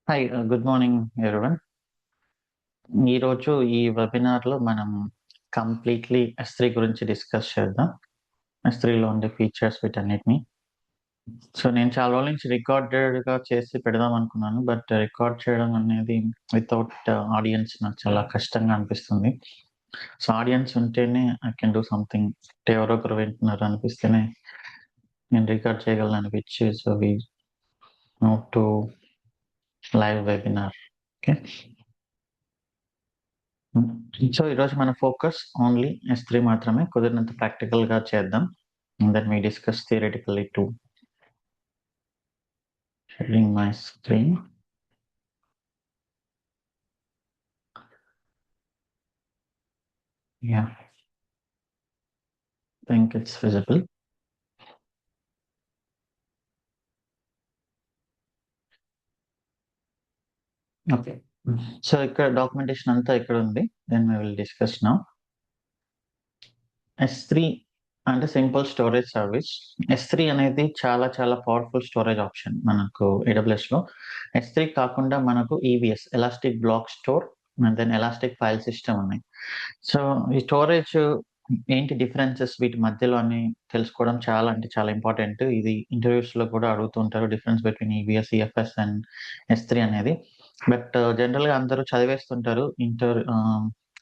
Hi good morning everyone. ఈరోజు ఈ వెబినార్లో మనం కంప్లీట్లీ S3 గురించి డిస్కస్ చేద్దాం. S3లో ఉండే ఫీచర్స్ వీటన్నిటిని. సో నేను చాలా రోజుల నుంచి రికార్డెడ్గా చేసి పెడదాం అనుకున్నాను, బట్ రికార్డ్ చేయడం అనేది వితౌట్ ఆడియన్స్ నాకు చాలా కష్టంగా అనిపిస్తుంది. సో ఆడియన్స్ ఉంటేనే ఐ కెన్ డూ సంథింగ్. ఎవరో ఒకరు వింటున్నారు అనిపిస్తేనే నేను రికార్డ్ చేయగలను అనిపించి so we move to live webinar. Okay, so ఈరోజు మన ఫోకస్ ఓన్లీ S3 మాత్రమే. కుదిరినంత ప్రాక్టికల్గా చేద్దాం. Then we discuss theoretically too. Sharing my screen. Yeah, think it's visible. Okay, so ఇక్కడ డాక్యుమెంటేషన్ అంతా ఇక్కడ ఉంది. Then we will discuss now. S3 అంటే సింపుల్ స్టోరేజ్ సర్వీస్. S3 అనేది చాలా చాలా పవర్ఫుల్ స్టోరేజ్ ఆప్షన్ మనకు AWS లో. S3 కాకుండా మనకు EBS elastic block store and then elastic file system ఉన్నాయి. సో ఈ స్టోరేజ్ ఏంటి డిఫరెన్సెస్ వీటి మధ్యలో అని తెలుసుకోవడం చాలా అంటే చాలా ఇంపార్టెంట్. ఇది ఇంటర్వ్యూస్ లో కూడా అడుగుతుంటారు, difference between EBS, EFS and S3 అనేది. బట్ జనరల్ గా అందరూ చదివేస్తుంటారు,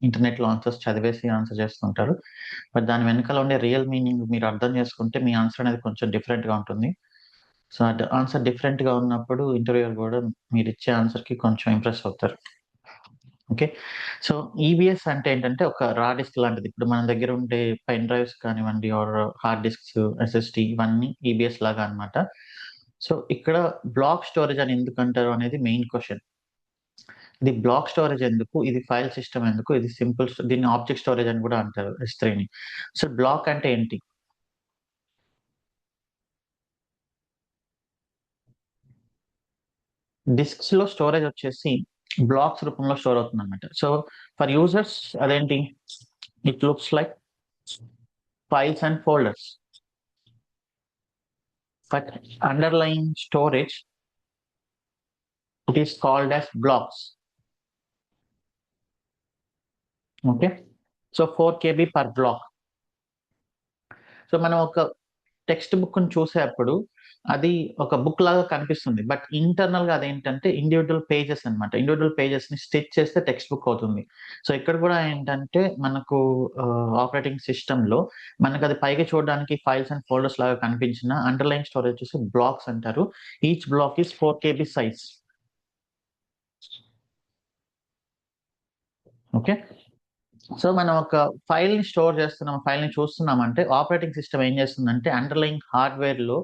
ఇంటర్నెట్ లో ఆన్సర్స్ చదివేసి ఆన్సర్ చేస్తుంటారు. బట్ దాని వెనకాల ఉండే రియల్ మీనింగ్ మీరు అర్థం చేసుకుంటే మీ ఆన్సర్ అనేది కొంచెం డిఫరెంట్ గా ఉంటుంది. సో ఆన్సర్ డిఫరెంట్ గా ఉన్నప్పుడు ఇంటర్వ్యూర్ కూడా మీరు ఇచ్చే ఆన్సర్ కి కొంచెం ఇంప్రెస్ అవుతారు. ఓకే, సో ఈబిఎస్ అంటే ఏంటంటే ఒక రా డిస్క్ లాంటిది. ఇప్పుడు మన దగ్గర ఉండే పెన్ డ్రైవ్స్ కానివ్వండి ఆర్ హార్డ్ డిస్క్స్, SSD ఇవన్నీ ఈబిఎస్ లాగా అన్నమాట. సో ఇక్కడ బ్లాక్ స్టోరేజ్ అని ఎందుకు అంటారు అనేది మెయిన్ క్వశ్చన్. ఇది బ్లాక్ స్టోరేజ్ ఎందుకు, ఇది ఫైల్ సిస్టమ్ ఎందుకు, ఇది సింపుల్, దీన్ని ఆబ్జెక్ట్ స్టోరేజ్ అని కూడా అంటారు S3ని. సో బ్లాక్ అంటే ఏంటి? డిస్క్స్ లో స్టోరేజ్ వచ్చేసి బ్లాక్స్ రూపంలో స్టోర్ అవుతుంది అనమాట. సో ఫర్ యూజర్స్ అదేంటి, it looks like files and folders, but underlying storage, it is called as blocks. Okay, so 4 KB per block. So మనం ఒక టెక్స్ట్ బుక్ ని చూసేటప్పుడు అది ఒక బుక్ లాగా కనిపిస్తుంది, బట్ ఇంటర్నల్ గా అదేంటంటే ఇండివిజువల్ పేజెస్ అన్నమాట. ఇండివిజువల్ పేజెస్ ని స్టిచ్ చేస్తే టెక్స్ట్ బుక్ అవుతుంది. సో ఇక్కడ కూడా ఏంటంటే మనకు ఆపరేటింగ్ సిస్టమ్ లో మనకు అది పైకి చూడడానికి ఫైల్స్ అండ్ ఫోల్డర్స్ లాగా కనిపించిన అండర్లైన్ స్టోరేజ్ చూసి బ్లాక్స్ అంటారు. Each black is 4 KB size. Okay, so మనం ఒక ఫైల్ ని స్టోర్ చేస్తున్నాం, ఫైల్ ని చూస్తున్నామంటే ఆపరేటింగ్ సిస్టమ్ ఏం చేస్తుందంటే అండర్లైన్ హార్డ్వేర్ లో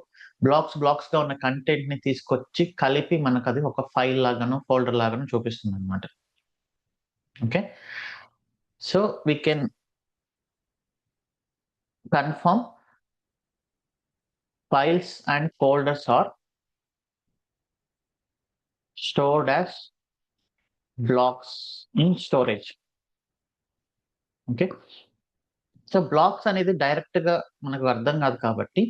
బ్లాక్స్ గా ఉన్న కంటెంట్ ని తీసుకొచ్చి కలిపి మనకు అది ఒక ఫైల్ లాగాను ఫోల్డర్ లాగాను చూపిస్తుంది అనమాట. Okay, so we can confirm files and folders are stored as blocks in storage. Okay, so blocks అనేది డైరెక్ట్ గా మనకు అర్థం కాదు కాబట్టి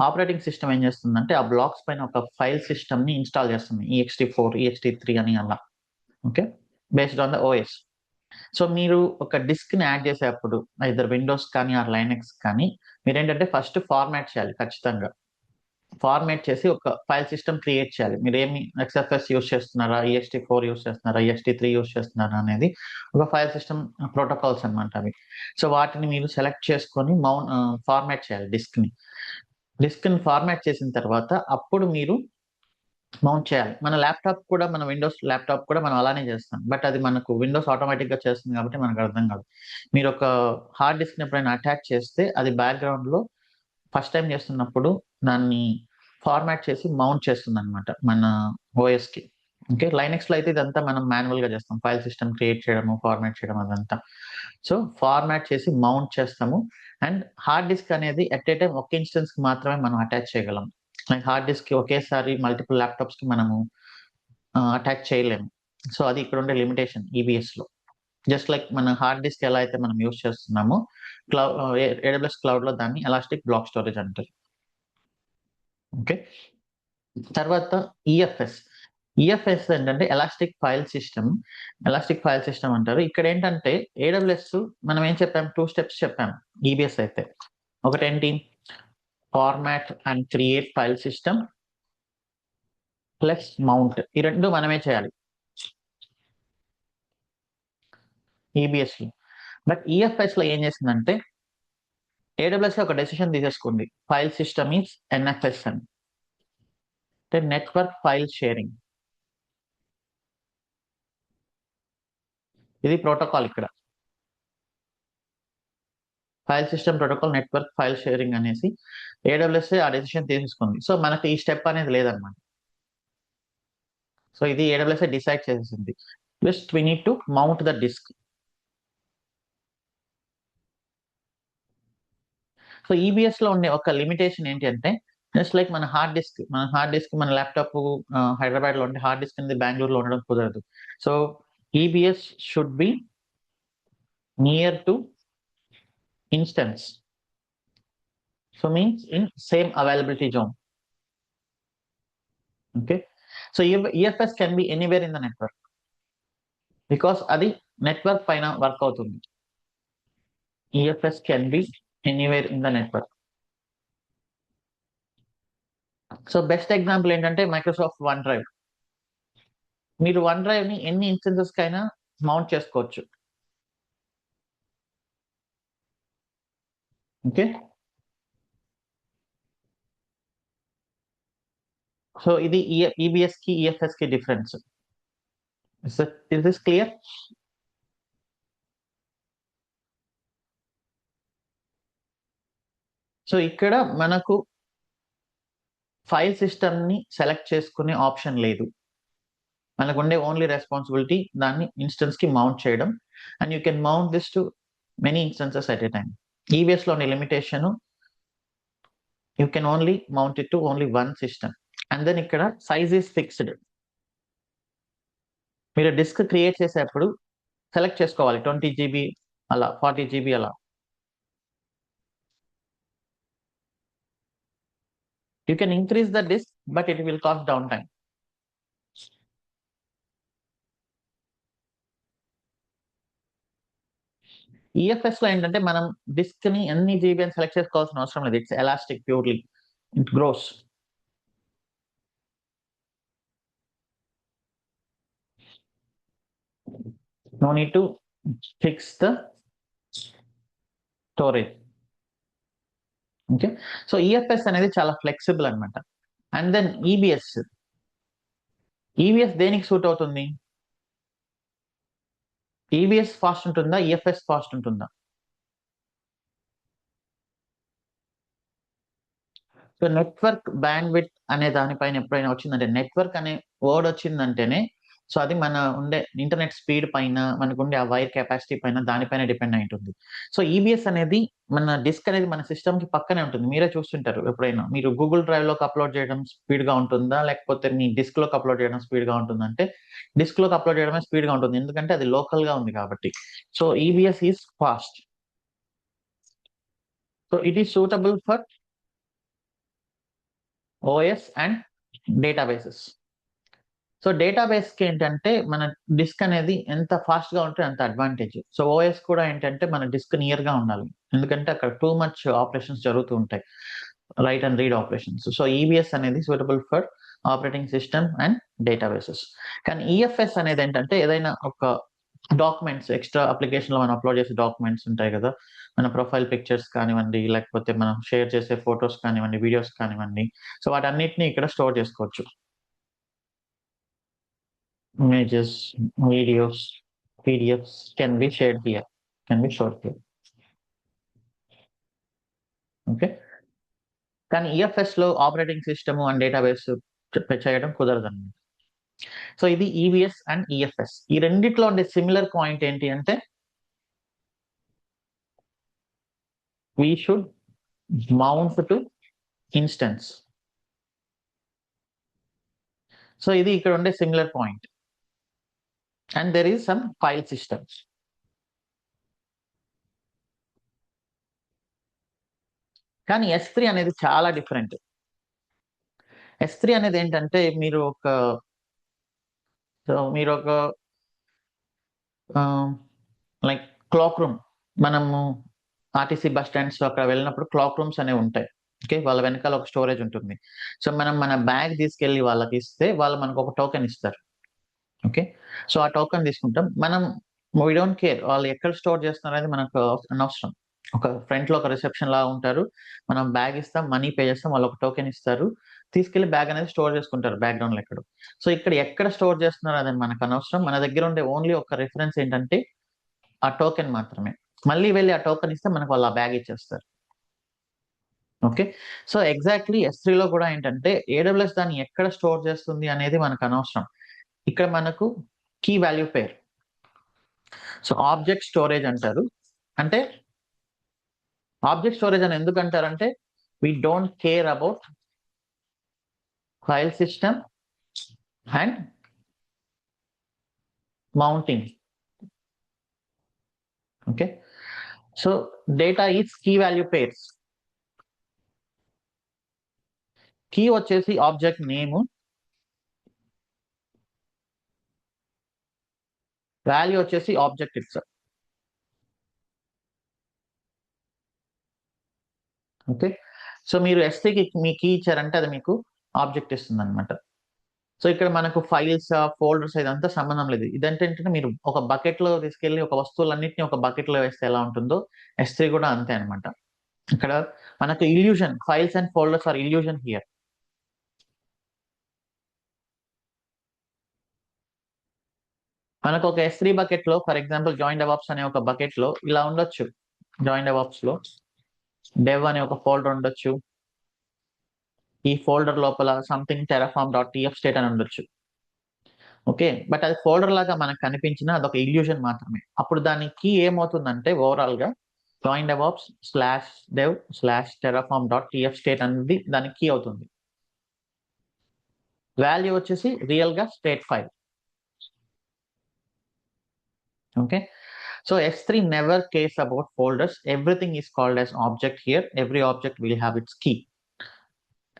ఆపరేటింగ్ సిస్టమ్ ఏం చేస్తుందంటే ఆ బ్లాక్స్ పైన ఒక ఫైల్ సిస్టమ్ ని ఇన్స్టాల్ చేస్తుంది, ext4, ext3 అని అలా. Okay, based on the OS. So మీరు ఒక డిస్క్ ని యాడ్ చేసేటప్పుడు ఇద్దరు విండోస్ కానీ ఆర్ లైనక్స్ కానీ మీరు ఏంటంటే ఫస్ట్ ఫార్మాట్ చేయాలి. ఖచ్చితంగా ఫార్మాట్ చేసి ఒక ఫైల్ సిస్టమ్ క్రియేట్ చేయాలి. మీరు ఏమి XFS యూస్ చేస్తున్నారా, ext4 యూస్ చేస్తున్నారా, ext3 యూస్ చేస్తున్నారా అనేది ఒక ఫైల్ సిస్టమ్ ప్రోటోకాల్స్ అనమాట అవి. సో వాటిని మీరు సెలెక్ట్ చేసుకొని ఫార్మాట్ చేయాలి డిస్క్ ని ఫార్మాట్ చేసిన తర్వాత అప్పుడు మీరు మౌంట్ చేయాలి. మన ల్యాప్టాప్ కూడా, మన విండోస్ ల్యాప్టాప్ కూడా మనం అలానే చేస్తాం, బట్ అది మనకు విండోస్ ఆటోమేటిక్ గా చేస్తుంది కాబట్టి మనకు అర్థం కాదు. మీరు ఒక హార్డ్ డిస్క్ ఎప్పుడైనా అటాచ్ చేస్తే అది బ్యాక్గ్రౌండ్ లో ఫస్ట్ టైం చేస్తున్నప్పుడు దాన్ని ఫార్మాట్ చేసి మౌంట్ చేస్తుంది అనమాట మన ఓఎస్ కి. ఓకే, లైనక్స్ లో అయితే ఇదంతా మనం మాన్యువల్ గా చేస్తాం, ఫైల్ సిస్టమ్ క్రియేట్ చేయడము, ఫార్మాట్ చేయడం అదంతా. సో ఫార్మాట్ చేసి మౌంట్ చేస్తాము. అండ్ హార్డ్ డిస్క్ అనేది ఎట్ ఏ టైం ఒక ఇన్స్టెన్స్ కి మాత్రమే మనం అటాచ్ చేయగలం. లైక్ హార్డ్ డిస్క్ కి ఒకేసారి మల్టిపుల్ ల్యాప్టాప్స్ కి మనము అటాచ్ చేయలేము. సో అది ఇక్కడ ఉండే లిమిటేషన్ ఈబిఎస్ లో. జస్ట్ లైక్ మన హార్డ్ డిస్క్ ఎలా అయితే మనం యూస్ చేస్తున్నామో AWS క్లౌడ్ లో దాన్ని ఎలాస్టిక్ బ్లాక్ స్టోరేజ్ అంటారు. ఓకే, తర్వాత EFS. ఈఎఫ్ఎస్ ఏంటంటే ఎలాస్టిక్ ఫైల్ సిస్టమ్ అంటారు. ఇక్కడ ఏంటంటే ఏడబ్ల్యూఎస్ మనం ఏం చెప్పాం, 2 స్టెప్స్ చెప్పాం. ఈబిఎస్ అయితే ఒకటేంటి, format and create file system plus mount. ఈ రెండు మనమే చేయాలి ఈబిఎస్ లో. బట్ ఈఎఫ్ఎస్ లో ఏం చేసిందంటే ఏడబ్ల్యూఎస్ లో ఒక డెసిషన్ తీసేసుకుంది, ఫైల్ సిస్టమ్ ఈజ్ ఎన్ఎఫ్ఎస్ అని, అంటే నెట్వర్క్ ఫైల్ షేరింగ్. ఇది ప్రోటోకాల్. ఇక్కడ file system protocol network file sharing అనేసి ఏడబ్ల్యూఎస్ ఆ డెసిషన్ తీసేసుకుంది. సో మనకి ఈ స్టెప్ అనేది లేదనమాట. సో ఇది ఏడబ్ల్యూఎస్ డిసైడ్ చేసేసింది. Just we need to mount the disk. So EBS లో ఉండే ఒక లిమిటేషన్ ఏంటి అంటే, జస్ట్ లైక్ మన హార్డ్ డిస్క్ మన ల్యాప్టాప్ హైదరాబాద్ లో ఉంటే హార్డ్ డిస్క్ అనేది బెంగళూరులో ఉండడం కుదరదు. So EBS should be near to instance. So means in same availability zone. Okay. So EFS can be anywhere in the network because అది నెట్వర్క్ పైన వర్క్ అవుతుంది. EFS can be anywhere in the network. So best example ఏంటంటే Microsoft one drive. మీరు one drive ని ఎన్ని instances కైనా mount చేసుకోవచ్చు. Okay. So ఇది ఈబిఎస్ కి ఈఎఫ్ఎస్ కి difference. Is this clear? So ఇక్కడ మనకు ఫైల్ సిస్టమ్ ని సెలెక్ట్ చేసుకునే ఆప్షన్ లేదు. మనకు ఉండే ఓన్లీ రెస్పాన్సిబిలిటీ దాన్ని ఇన్స్టెన్స్ కి మౌంట్ చేయడం. And you can mount this to many instances at a time. EBS లోని limitation, you can only mount it to only one system. And then ఇక్కడ సైజ్ ఈస్ ఫిక్స్డ్. మీరు disk create చేసేటప్పుడు select చేసుకోవాలి 20 GB అలా, 40 GB అలా. You can increase the disk, but it will cost downtime. EFS లో ఏంటంటే మనం disc ని ఎన్ని జీబీ అని సెలెక్ట్ చేసుకోవాల్సిన అవసరం లేదు. It's elastic purely, it grows. No need to fix the storage. Okay. So EFS అనేది చాలా ఫ్లెక్సిబుల్ అనమాట. అండ్ దెన్ ఈబిఎస్ దేనికి సూట్ అవుతుంది? ఈబిఎస్ ఫాస్ట్ ఉంటుందా, ఈఎఫ్ఎస్ ఫాస్ట్ ఉంటుందా? సో నెట్వర్క్ బ్యాండ్ విడ్త్ అనే దానిపైన ఎప్పుడైనా వచ్చిందంటే, నెట్వర్క్ అనే వర్డ్ వచ్చిందంటేనే సో అది మన ఉండే ఇంటర్నెట్ స్పీడ్ పైన, మనకు ఉండే ఆ వైర్ కెపాసిటీ పైన, దానిపైన డిపెండ్ అయి ఉంటుంది. సో ఈబిఎస్ అనేది మన డిస్క్ అనేది మన సిస్టమ్ కి పక్కనే ఉంటుంది. మీరే చూస్తుంటారు ఎప్పుడైనా, మీరు గూగుల్ డ్రైవ్ లోకి అప్లోడ్ చేయడం స్పీడ్ గా ఉంటుందా, లేకపోతే మీ డిస్క్ లోకి అప్లోడ్ చేయడం స్పీడ్ గా ఉంటుందంటే డిస్క్ లోకి అప్లోడ్ చేయడమే స్పీడ్ గా ఉంటుంది, ఎందుకంటే అది లోకల్ గా ఉంది కాబట్టి. So EBS is past. So it is suitable for OS and databases. So database కి ఏంటంటే మన డిస్క్ అనేది ఎంత ఫాస్ట్ గా ఉంటే అంత అడ్వాంటేజ్. సో ఓఎస్ కూడా ఏంటంటే మన డిస్క్ నియర్ గా ఉండాలి, ఎందుకంటే అక్కడ టూ మచ్ ఆపరేషన్స్ జరుగుతూ ఉంటాయి, write and read operations. So EBS అనేది suitable for operating system and databases. కానీ ఈఎఫ్ఎస్ అనేది ఏంటంటే ఏదైనా ఒక డాక్యుమెంట్స్, ఎక్స్ట్రా అప్లికేషన్ లో మనం అప్లోడ్ చేసే డాక్యుమెంట్స్ ఉంటాయి కదా, మన ప్రొఫైల్ పిక్చర్స్ కానివ్వండి, లేకపోతే మనం షేర్ చేసే ఫొటోస్ కానివ్వండి, వీడియోస్ కానివ్వండి, సో వాటన్నిటిని ఇక్కడ స్టోర్ చేసుకోవచ్చు. Images, videos, PDFs can be shared here, can be stored here. Okay. కానీ ఈఎఫ్ఎస్ లో ఆపరేటింగ్ సిస్టమ్ అండ్ డేటాబేస్ చేయడం కుదరదండి. సో ఇది ఈబిఎస్ అండ్ ఈఎఫ్ఎస్. ఈ రెండిట్లో ఉండే సిమిలర్ పాయింట్ ఏంటి అంటే, we should mount to instance. So ఇది ఇక్కడ ఉండే similar point. And there is some file systems. కానీ S3 అనేది చాలా డిఫరెంట్. S3 అనేది ఏంటంటే, మీరు ఒక సో మీరు ఒక లైక్ క్లాక్ రూమ్, మనము ఆర్టీసీ బస్ స్టాండ్స్ అక్కడ వెళ్ళినప్పుడు క్లాక్ రూమ్స్ అనేవి ఉంటాయి. ఓకే, వాళ్ళ వెనకాల ఒక స్టోరేజ్ ఉంటుంది. సో మనం మన బ్యాగ్ తీసుకెళ్ళి వాళ్ళకి ఇస్తే వాళ్ళు మనకు ఒక టోకెన్ ఇస్తారు. ఓకే, సో ఆ టోకెన్ తీసుకుంటాం మనం. వీ డోంట్ కేర్ వాళ్ళు ఎక్కడ స్టోర్ చేస్తున్నారు అనేది మనకు అనవసరం. ఒక ఫ్రంట్ లో ఒక రిసెప్షన్ లాగా ఉంటారు, మనం బ్యాగ్ ఇస్తాం, మనీ పే చేస్తాం, వాళ్ళు ఒక టోకెన్ ఇస్తారు, తీసుకెళ్లి బ్యాగ్ అనేది స్టోర్ చేసుకుంటారు బ్యాక్గ్రౌండ్ లో ఎక్కడ. సో ఇక్కడ ఎక్కడ స్టోర్ చేస్తున్నారు అనేది మనకు అనవసరం. మన దగ్గర ఉండే ఓన్లీ ఒక రిఫరెన్స్ ఏంటంటే ఆ టోకెన్ మాత్రమే. మళ్ళీ వెళ్ళి ఆ టోకెన్ ఇస్తే మనకు వాళ్ళు ఆ బ్యాగ్ ఇచ్చేస్తారు. ఓకే, సో ఎగ్జాక్ట్లీ S3 లో కూడా ఏంటంటే AWS దాన్ని ఎక్కడ స్టోర్ చేస్తుంది అనేది మనకు అనవసరం. ఇక్కడ మనకు key value pair, so object storage అంటారు. అంటే ఆబ్జెక్ట్ స్టోరేజ్ అని ఎందుకు అంటారంటే we don't care about file system and mounting. Okay, so data is key value pairs. Key వచ్చేసి ఆబ్జెక్ట్ నేమ్, వాల్యూ వచ్చేసి ఆబ్జెక్ట్ ఇట్స్. ఓకే, సో మీరు S3కి మీ key ఇచ్చారంటే అది మీకు ఆబ్జెక్ట్ ఇస్తుంది అనమాట. సో ఇక్కడ మనకు ఫైల్స్, ఫోల్డర్స్ ఇదంతా సంబంధం లేదు. ఇదంటే ఏంటంటే మీరు ఒక బకెట్ లో తీసుకెళ్లి ఒక వస్తువులన్నింటినీ ఒక బకెట్ లో వేస్తే ఎలా ఉంటుందో S3 కూడా అంతే అనమాట. ఇక్కడ మనకు illusion, files and folders are illusion here. మనకు ఒక S3 బకెట్ లో ఫర్ ఎగ్జాంపుల్ జాయిన్ డెవాప్స్ అనే ఒక బకెట్ లో ఇలా ఉండొచ్చు. జాయిన్ డెవాప్స్ లో డెవ్ అనే ఒక ఫోల్డర్ ఉండొచ్చు. ఈ ఫోల్డర్ లోపల సంథింగ్ terraform.tf స్టేట్ అని ఉండొచ్చు. ఓకే, బట్ అది ఫోల్డర్ లాగా మనకు కనిపించిన అదొక ఇల్యూషన్ మాత్రమే. అప్పుడు దాని కీ ఏమవుతుందంటే ఓవరాల్ గా జాయిన్ డెవాప్స్ /dev/terraform.tf స్టేట్ అనేది దానికి కీ అవుతుంది. వాల్యూ వచ్చేసి రియల్ గా state file. Okay, so S3 never cares about folders. Everything is called as object here. Every object will have its key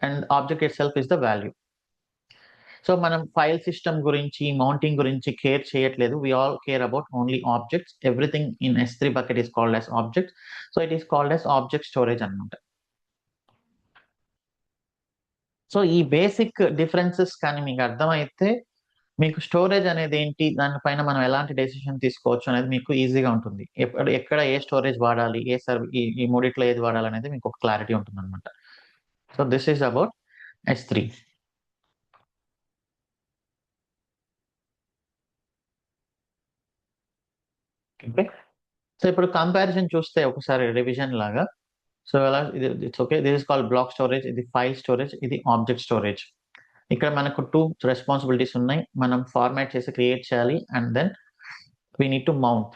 and object itself is the value. So మనం file system గురించి, mounting గురించి care చేయట్లేదు. We all care about only objects. Everything in S3 bucket is called as objects. So it is called as object storage అనమాట. So ఈ basic differences కానీ మీకు అర్థమైతే మీకు స్టోరేజ్ అనేది ఏంటి, దానిపైన మనం ఎలాంటి డెసిషన్ తీసుకోవచ్చు అనేది మీకు ఈజీగా ఉంటుంది. ఎక్కడ ఏ స్టోరేజ్ వాడాలి, ఏ ఈ మూడిట్లో ఏది వాడాలి అనేది మీకు ఒక క్లారిటీ ఉంటుంది అనమాట. So this is about S3. Okay, so ఇప్పుడు కంపారిజన్ చూస్తే ఒకసారి రివిజన్ లాగా. సో అలా ఇది it's okay, this is called block storage, ఇది ఫైల్ స్టోరేజ్, ఇది ఆబ్జెక్ట్ స్టోరేజ్. ఇక్కడ మనకు 2 రెస్పాన్సిబిలిటీస్ ఉన్నాయి. మనం ఫార్మాట్ చేసి క్రియేట్ చేయాలి and then we need to mount.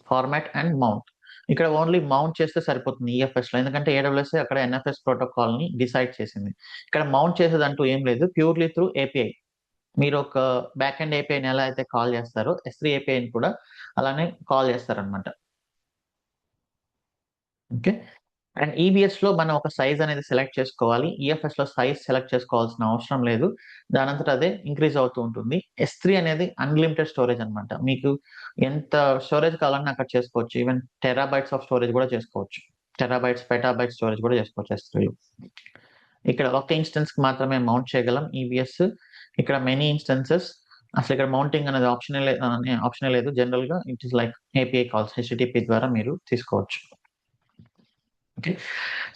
Format and mount. ఇక్కడ ఓన్లీ మౌంట్ చేస్తే సరిపోతుంది EFS లో, ఎందుకంటే AWS అక్కడ NFS ప్రోటోకాల్ ని డిసైడ్ చేసింది. ఇక్కడ మౌంట్ చేసేదంటూ ఏం లేదు, ప్యూర్లీ త్రూ API. మీరు ఒక బ్యాక్ ఎండ్ APIని ఎలా అయితే కాల్ చేస్తారో S3 APIని కూడా అలానే కాల్ చేస్తారనమాట. ఓకే, అండ్ EBS లో మనం ఒక సైజ్ అనేది సెలెక్ట్ చేసుకోవాలి. EFS లో సైజ్ సెలెక్ట్ చేసుకోవాల్సిన అవసరం లేదు, దానంతట అదే ఇంక్రీజ్ అవుతూ ఉంటుంది. S3 అనేది అన్లిమిటెడ్ స్టోరేజ్ అనమాట. మీకు ఎంత స్టోరేజ్ కావాలన్నా అక్కడ చేసుకోవచ్చు. ఈవెన్ టెరాబైట్స్ ఆఫ్ స్టోరేజ్ కూడా చేసుకోవచ్చు. టెరాబైట్స్, పెటాబైట్ స్టోరేజ్ కూడా చేసుకోవచ్చు S3లో. ఇక్కడ ఒక ఇన్స్టెన్స్ కి మాత్రమే మౌంట్ చేయగలం EBS. ఇక్కడ మెనీ ఇన్స్టెన్సెస్ అసలు ఇక్కడ మౌంటింగ్ అనేది ఆప్షనే లేదు. జనరల్ గా it is like API calls, HTTP ద్వారా మీరు తీసుకోవచ్చు. ఓకే,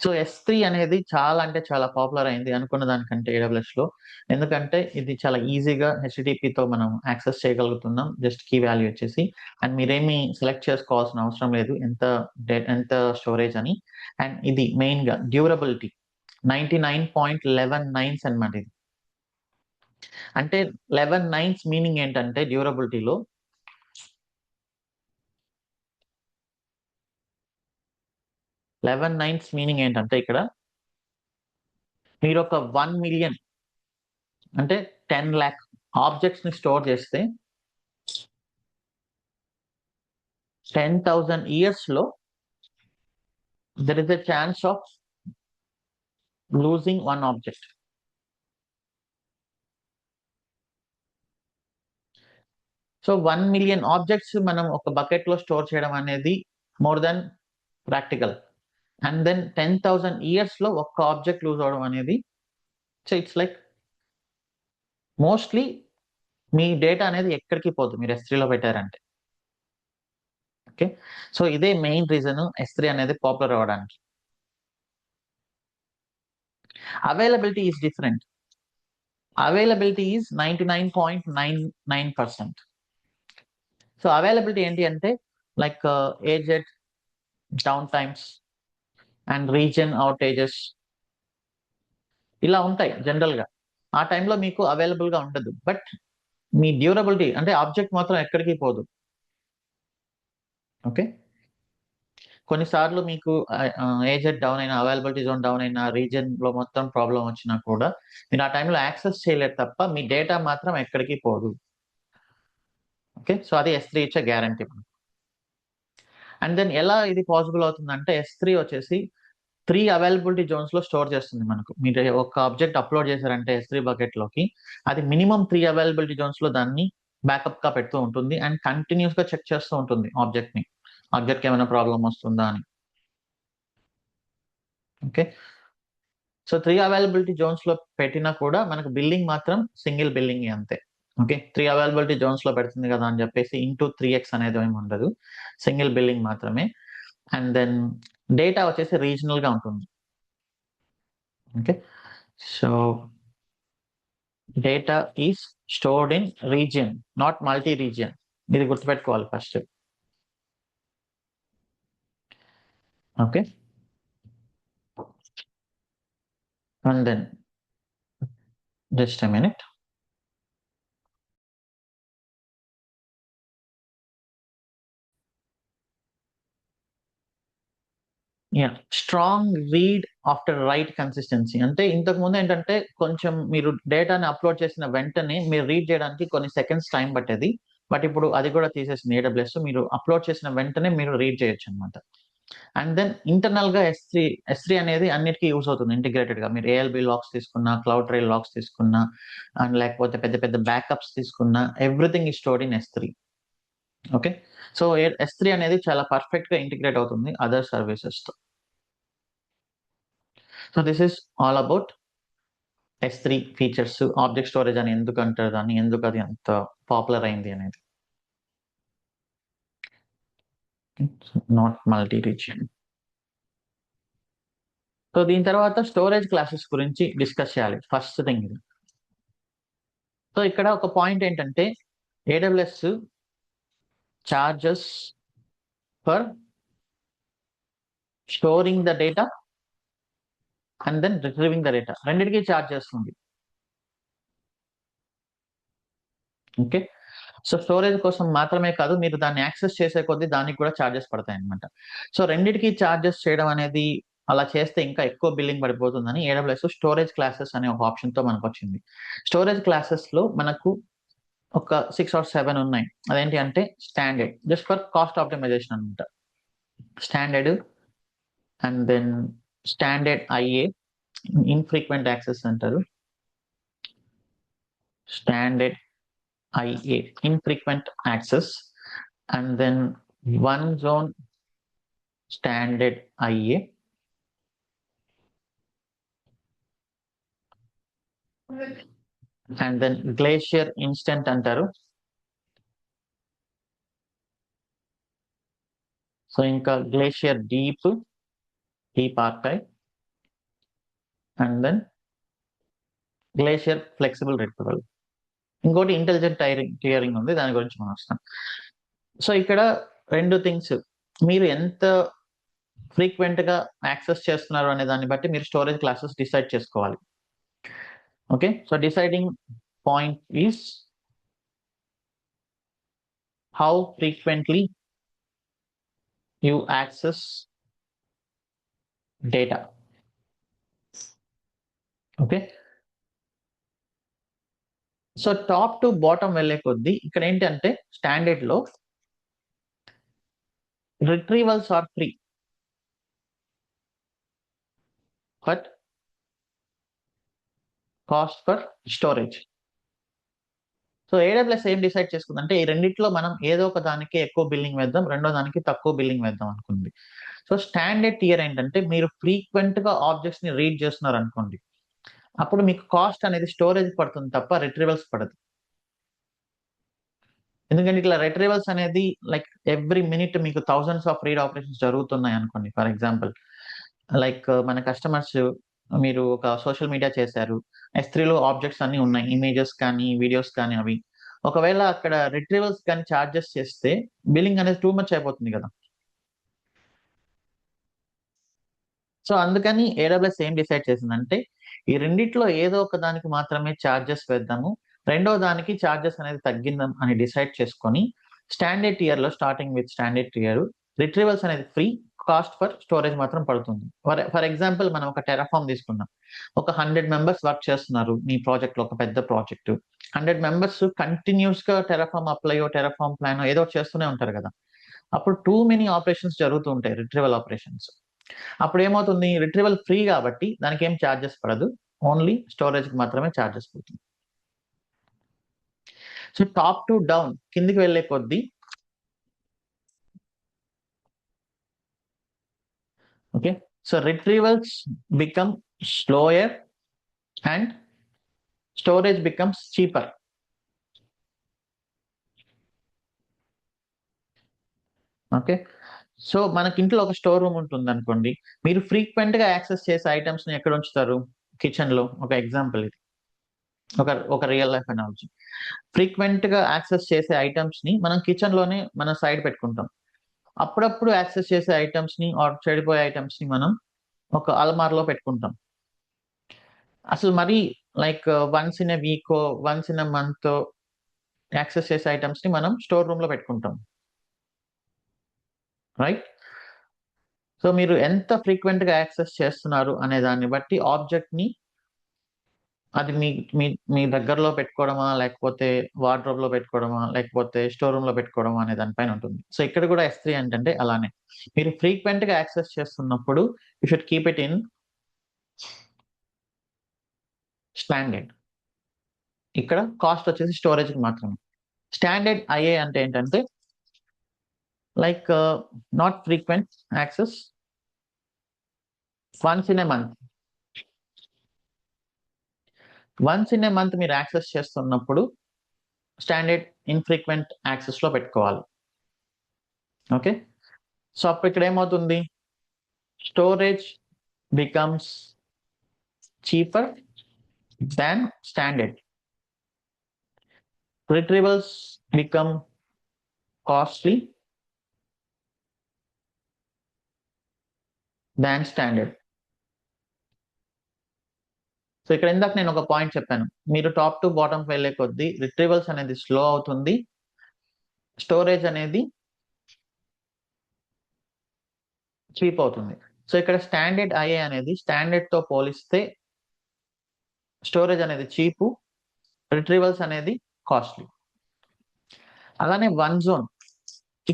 సో S3 అనేది చాలా అంటే చాలా పాపులర్ అయింది అనుకున్న దానికంటే AWS లో. ఎందుకంటే ఇది చాలా ఈజీగా HTTP తో మనం యాక్సెస్ చేయగలుగుతున్నాం, జస్ట్ కీ వాల్యూ వచ్చేసి. అండ్ మీరేమి సెలెక్ట్ చేసుకోవాల్సిన అవసరం లేదు ఎంత స్టోరేజ్ అని. అండ్ ఇది మెయిన్ గా డ్యూరబిలిటీ 99.11 అనమాట. ఇది అంటే 11 మీనింగ్ ఏంటంటే డ్యూరబిలిటీలో 11 మీనింగ్ ఏంటంటే ఇక్కడ మీరు ఒక 1 మిలియన్ అంటే 10 lakh ఆబ్జెక్ట్స్ ని స్టోర్ చేస్తే 10,000 ఇయర్స్ లో there is a chance of losing 1 object. So 1 million objects మనం ఒక బకెట్ లో స్టోర్ చేయడం అనేది more than practical. And then 10,000 years లో ఒక్క ఆబ్జెక్ట్ లూజ్ అవడం అనేది, సో ఇట్స్ లైక్ మోస్ట్లీ మీ డేటా అనేది ఎక్కడికి పోదు మీరు S3 లో పెట్టారంటే. ఓకే, సో ఇదే మెయిన్ రీజన్ S3 అనేది పాపులర్ అవ్వడానికి. Availability is different. Availability is 99.99%. So availability ఏంటి అంటే like AZ down times and reason అవుటేజెస్ ఇలా ఉంటాయి జనరల్ గా. ఆ టైంలో మీకు అవైలబుల్ గా ఉండదు, బట్ మీ డ్యూరబిలిటీ అంటే ఆబ్జెక్ట్ మాత్రం ఎక్కడికి పోదు. ఓకే, కొన్నిసార్లు మీకు ఏజెడ్ డౌన్ అయినా, అవైలబిలిటీ జోన్ డౌన్ అయినా, రీజన్ లో మొత్తం ప్రాబ్లం వచ్చినా కూడా మీరు ఆ టైంలో యాక్సెస్ చేయలేరు తప్ప మీ డేటా మాత్రం ఎక్కడికి పోదు. ఓకే, సో అది S3 ఇచ్చే గ్యారంటీ. అండ్ దెన్ ఎలా ఇది పాసిబుల్ అవుతుందంటే S3 వచ్చేసి 3 అవైలబిలిటీ జోన్స్ లో స్టోర్ చేస్తుంది మనకు. మీరు ఒక ఆబ్జెక్ట్ అప్లోడ్ చేశారంటే S3 బకెట్ లోకి, అది మినిమం 3 అవైలబిలిటీ జోన్స్ లో దాన్ని బ్యాకప్ గా పెడుతూ ఉంటుంది అండ్ కంటిన్యూస్ గా చెక్ చేస్తూ ఉంటుంది ఆబ్జెక్ట్ ని, ఆబ్జెక్ట్ కి ఏమైనా ప్రాబ్లం వస్తుందా అని. ఓకే, సో 3 అవైలబిలిటీ జోన్స్ లో పెట్టినా కూడా మనకు బిల్లింగ్ మాత్రం సింగిల్ బిల్లింగ్ అంతే. ఓకే, 3 అవైలబిలిటీ జోన్స్ లో పెడుతుంది కదా అని చెప్పేసి ఇంటూ 3x అనేది ఏమి ఉండదు, సింగిల్ బిల్లింగ్ మాత్రమే. అండ్ దెన్ డేటా వచ్చేసి రీజనల్ గా ఉంటుంది. Okay, so data is stored in region, not multi region. ఇది గుర్తుపెట్టుకోవాలి first. Okay, and then just a minute. Strong read after write consistency అంటే ఇంతకు ముందు ఏంటంటే కొంచెం మీరు డేటాని అప్లోడ్ చేసిన వెంటనే మీరు రీడ్ చేయడానికి కొన్ని సెకండ్స్ టైం పట్టేది, బట్ ఇప్పుడు అది కూడా తీసేసింది AWS. మీరు అప్లోడ్ చేసిన వెంటనే మీరు రీడ్ చేయొచ్చు అనమాట. అండ్ దెన్ ఇంటర్నల్ గా S3 అనేది అన్నిటికీ యూస్ అవుతుంది ఇంటిగ్రేటెడ్ గా. మీరు ALB లాగ్స్ తీసుకున్నా, క్లౌడ్ ట్రైల్ లాగ్స్ తీసుకున్నా, అండ్ లేకపోతే పెద్ద పెద్ద బ్యాకప్స్ తీసుకున్నా, ఎవ్రీథింగ్ ఈ stored in S3. Okay, so S3 అనేది చాలా పర్ఫెక్ట్ గా ఇంటిగ్రేట్ అవుతుంది అదర్ సర్వీసెస్ తో. So this is all about S3 features, object storage అని ఎందుకు అంటారు దాన్ని, ఎందుకు అది అంత పాపులర్ అయింది అనేది. Not multi region. సో దీని తర్వాత స్టోరేజ్ క్లాసెస్ గురించి డిస్కస్ చేయాలి ఫస్ట్ థింగ్ ఇది. సో ఇక్కడ ఒక పాయింట్ ఏంటంటే AWS charges for storing the data and then retrieving the data, రెండింటికి ఛార్జ్ చేస్తుంది. ఓకే, సో స్టోరేజ్ కోసం మాత్రమే కాదు, మీరు దాన్ని యాక్సెస్ చేసే కొద్దీ దానికి కూడా ఛార్జెస్ పడతాయి అనమాట. సో రెండింటికి ఛార్జెస్ చేయడం అనేది అలా చేస్తే ఇంకా ఎక్కువ బిల్లింగ్ పడిపోతుందని AWS స్టోరేజ్ క్లాసెస్ అనే ఒక ఆప్షన్ తో మనకు వచ్చింది. స్టోరేజ్ క్లాసెస్ లో మనకు ఒక 6 or 7 ఉన్నాయి. అదేంటి అంటే standard, just for cost optimisation అనమాట. Standard and then standard IA, infrequent access అంటారు. Standard IA, infrequent access, and then one zone standard IA, and then Glacier instant అంటారు. సో ఇంకా Glacier deep archive, and then Glacier flexible retrieval. ఇంకోటి intelligent tearing ఉంది, దాని గురించి మనం వస్తాం. So ఇక్కడ రెండు థింగ్స్, మీరు ఎంత ఫ్రీక్వెంట్ గా యాక్సెస్ చేస్తున్నారు అనే దాన్ని బట్టి మీరు స్టోరేజ్ క్లాసెస్ డిసైడ్ చేసుకోవాలి. Okay, so deciding point is how frequently you access data. Okay, so top to bottom వెళ్ళే కొద్దీ ఇక్కడ ఏంటంటే స్టాండర్డ్ లో retrievals are free, but cost for storage. So AWS ఏం డిసైడ్ చేసుకుందంటే ఈ రెండిట్లో మనం ఏదో ఒక దానికి ఎక్కువ బిల్లింగ్ వేద్దాం, రెండో దానికి తక్కువ బిల్లింగ్ వేద్దాం అనుకుంది. సో స్టాండర్డ్ టియర్ ఏంటంటే మీరు ఫ్రీక్వెంట్ గా ఆబ్జెక్ట్స్ ని రీడ్ చేస్తున్నారు అనుకోండి, అప్పుడు మీకు కాస్ట్ అనేది స్టోరేజ్ పడుతుంది తప్ప రిట్రీవల్స్ పడదు. ఎందుకంటే ఇట్లా రిట్రీవల్స్ అనేది లైక్ ఎవ్రీ మినిట్ మీకు థౌసండ్స్ ఆఫ్ రీడ్ ఆపరేషన్స్ జరుగుతున్నాయి అనుకోండి. ఫర్ ఎగ్జాంపుల్ లైక్ మన కస్టమర్స్, మీరు ఒక సోషల్ మీడియా చేశారు, S3లో ఆబ్జెక్ట్స్ అన్ని ఉన్నాయి, ఇమేజెస్ కానీ వీడియోస్ కానీ అవి. ఒకవేళ అక్కడ రిట్రీవల్స్ కానీ చార్జెస్ చేస్తే బిల్లింగ్ అనేది టూ మచ్ అయిపోతుంది కదా. సో అందుకని AWS ఏం డిసైడ్ చేసిందంటే ఈ రెండిట్లో ఏదో ఒక దానికి మాత్రమే చార్జెస్ వేద్దాము, రెండో దానికి చార్జెస్ అనేది తగ్గిందాం అని డిసైడ్ చేసుకొని స్టాండర్డ్ టియర్ లో, starting with standard tear, retrievals అనేది ఫ్రీ, కాస్ట్ ఫర్ స్టోరేజ్ మాత్రం పడుతుంది. ఫర్ ఎగ్జాంపుల్ మనం ఒక టెరాఫామ్ తీసుకున్నాం, ఒక 100 మెంబర్స్ వర్క్ చేస్తున్నారు మీ ప్రాజెక్ట్ లో, ఒక పెద్ద ప్రాజెక్ట్. 100 మెంబర్స్ కంటిన్యూస్ గా టెరాఫామ్ అప్లైయో టెరాఫామ్ ప్లాన్ ఏదో ఒకటి చేస్తూనే ఉంటారు కదా. అప్పుడు టూ మెనీ ఆపరేషన్స్ జరుగుతూ ఉంటాయి, రిట్రీవల్ ఆపరేషన్స్. అప్పుడు ఏమవుతుంది, రిట్రీవల్ ఫ్రీ కాబట్టి దానికి ఏం ఛార్జెస్ పడదు, ఓన్లీ స్టోరేజ్ కి మాత్రమే ఛార్జెస్ పడుతుంది. సో టాప్ టు డౌన్, కిందికి వెళ్ళే కొద్దీ okay, so retrievals become slower and storage becomes cheaper. Okay, so మనకి ఇంట్లో ఒక స్టోర్ రూమ్ ఉంటుంది అనుకోండి, మీరు ఫ్రీక్వెంట్ గా యాక్సెస్ చేసే ఐటమ్స్ ని ఎక్కడ ఉంచుతారు? కిచెన్ లో. ఒక ఎగ్జాంపుల్ ఇది, ఒక ఒక రియల్ లైఫ్ అనాలజీ. ఫ్రీక్వెంట్ గా యాక్సెస్ చేసే ఐటమ్స్ ని మనం కిచెన్ లోనే మన సైడ్ పెట్టుకుంటాం. అప్పుడప్పుడు యాక్సెస్ చేసే ఐటమ్స్ ని ఆర్ చెడిపోయే ఐటమ్స్ ని మనం ఒక అల్మార్లో పెట్టుకుంటాం. అసలు మరి like once in a week, once in a month access చేసే ఐటమ్స్ ని మనం స్టోర్ రూమ్ లో పెట్టుకుంటాం, రైట్? సో మీరు ఎంత ఫ్రీక్వెంట్ గా యాక్సెస్ చేస్తున్నారు అనే దాన్ని బట్టి ఆబ్జెక్ట్ ని, అది మీ మీ మీ దగ్గరలో పెట్టుకోవడమా, లేకపోతే వార్డ్రోబ్ లో పెట్టుకోవడమా, లేకపోతే స్టోర్ రూమ్ లో పెట్టుకోవడమా అనే దానిపైన ఉంటుంది. సో ఇక్కడ కూడా S3 అంటే అలానే, మీరు ఫ్రీక్వెంట్ గా యాక్సెస్ చేస్తున్నప్పుడు you should keep it in standard. ఇక్కడ కాస్ట్ వచ్చేసి స్టోరేజ్ కి మాత్రమే. స్టాండర్డ్ IA అంటే ఏంటంటే like not frequent access, once in a month. Once in a month మీరు యాక్సెస్ చేస్తున్నప్పుడు స్టాండర్డ్ ఇన్ఫ్రీక్వెంట్ యాక్సెస్ లో పెట్టుకోవాలి. ఓకే, సో అప్పుడు ఇక్కడ ఏమవుతుంది, storage becomes cheaper than standard, retrievals become costly than standard. So ఇక్కడ ఇందాక నేను ఒక పాయింట్ చెప్పాను, మీరు టాప్ టు బాటమ్ వెళ్ళే కొద్దీ రిట్రీవల్స్ అనేది స్లో అవుతుంది, స్టోరేజ్ అనేది చీప్ అవుతుంది. సో ఇక్కడ స్టాండర్డ్ IA అనేది స్టాండర్డ్ తో పోలిస్తే స్టోరేజ్ అనేది చీపు, రిట్రీవల్స్ అనేది కాస్ట్లీ. అలానే వన్ జోన్,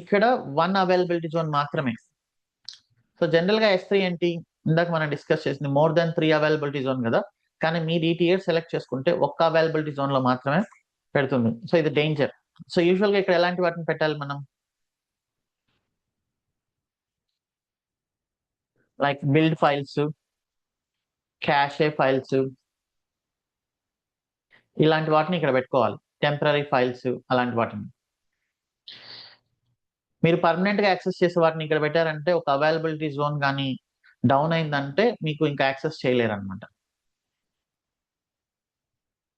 ఇక్కడ వన్ అవైలబిలిటీ జోన్ మాత్రమే. సో జనరల్ గా S3 ఏంటి, ఇందాక మనం డిస్కస్ చేసింది మోర్ దాన్ 3 అవైలబిలిటీ జోన్ కదా, కానీ మీరు ఈ టియర్ సెలెక్ట్ చేసుకుంటే ఒక్క అవైలబిలిటీ జోన్ లో మాత్రమే పెడుతుంది. సో ఇది డేంజర్. సో యూజువల్ గా ఇక్కడ ఎలాంటి వాటిని పెట్టాలి మనం, లైక్ బిల్డ్ ఫైల్స్, క్యాషే ఫైల్స్, ఇలాంటి వాటిని ఇక్కడ పెట్టుకోవాలి. టెంపరీ ఫైల్స్ అలాంటి వాటిని మీరు పర్మనెంట్ గా యాక్సెస్ చేసే వాటిని ఇక్కడ పెట్టారంటే ఒక అవైలబిలిటీ జోన్ కానీ డౌన్ అయిందంటే మీకు ఇంకా యాక్సెస్ చేయలేరు అనమాట.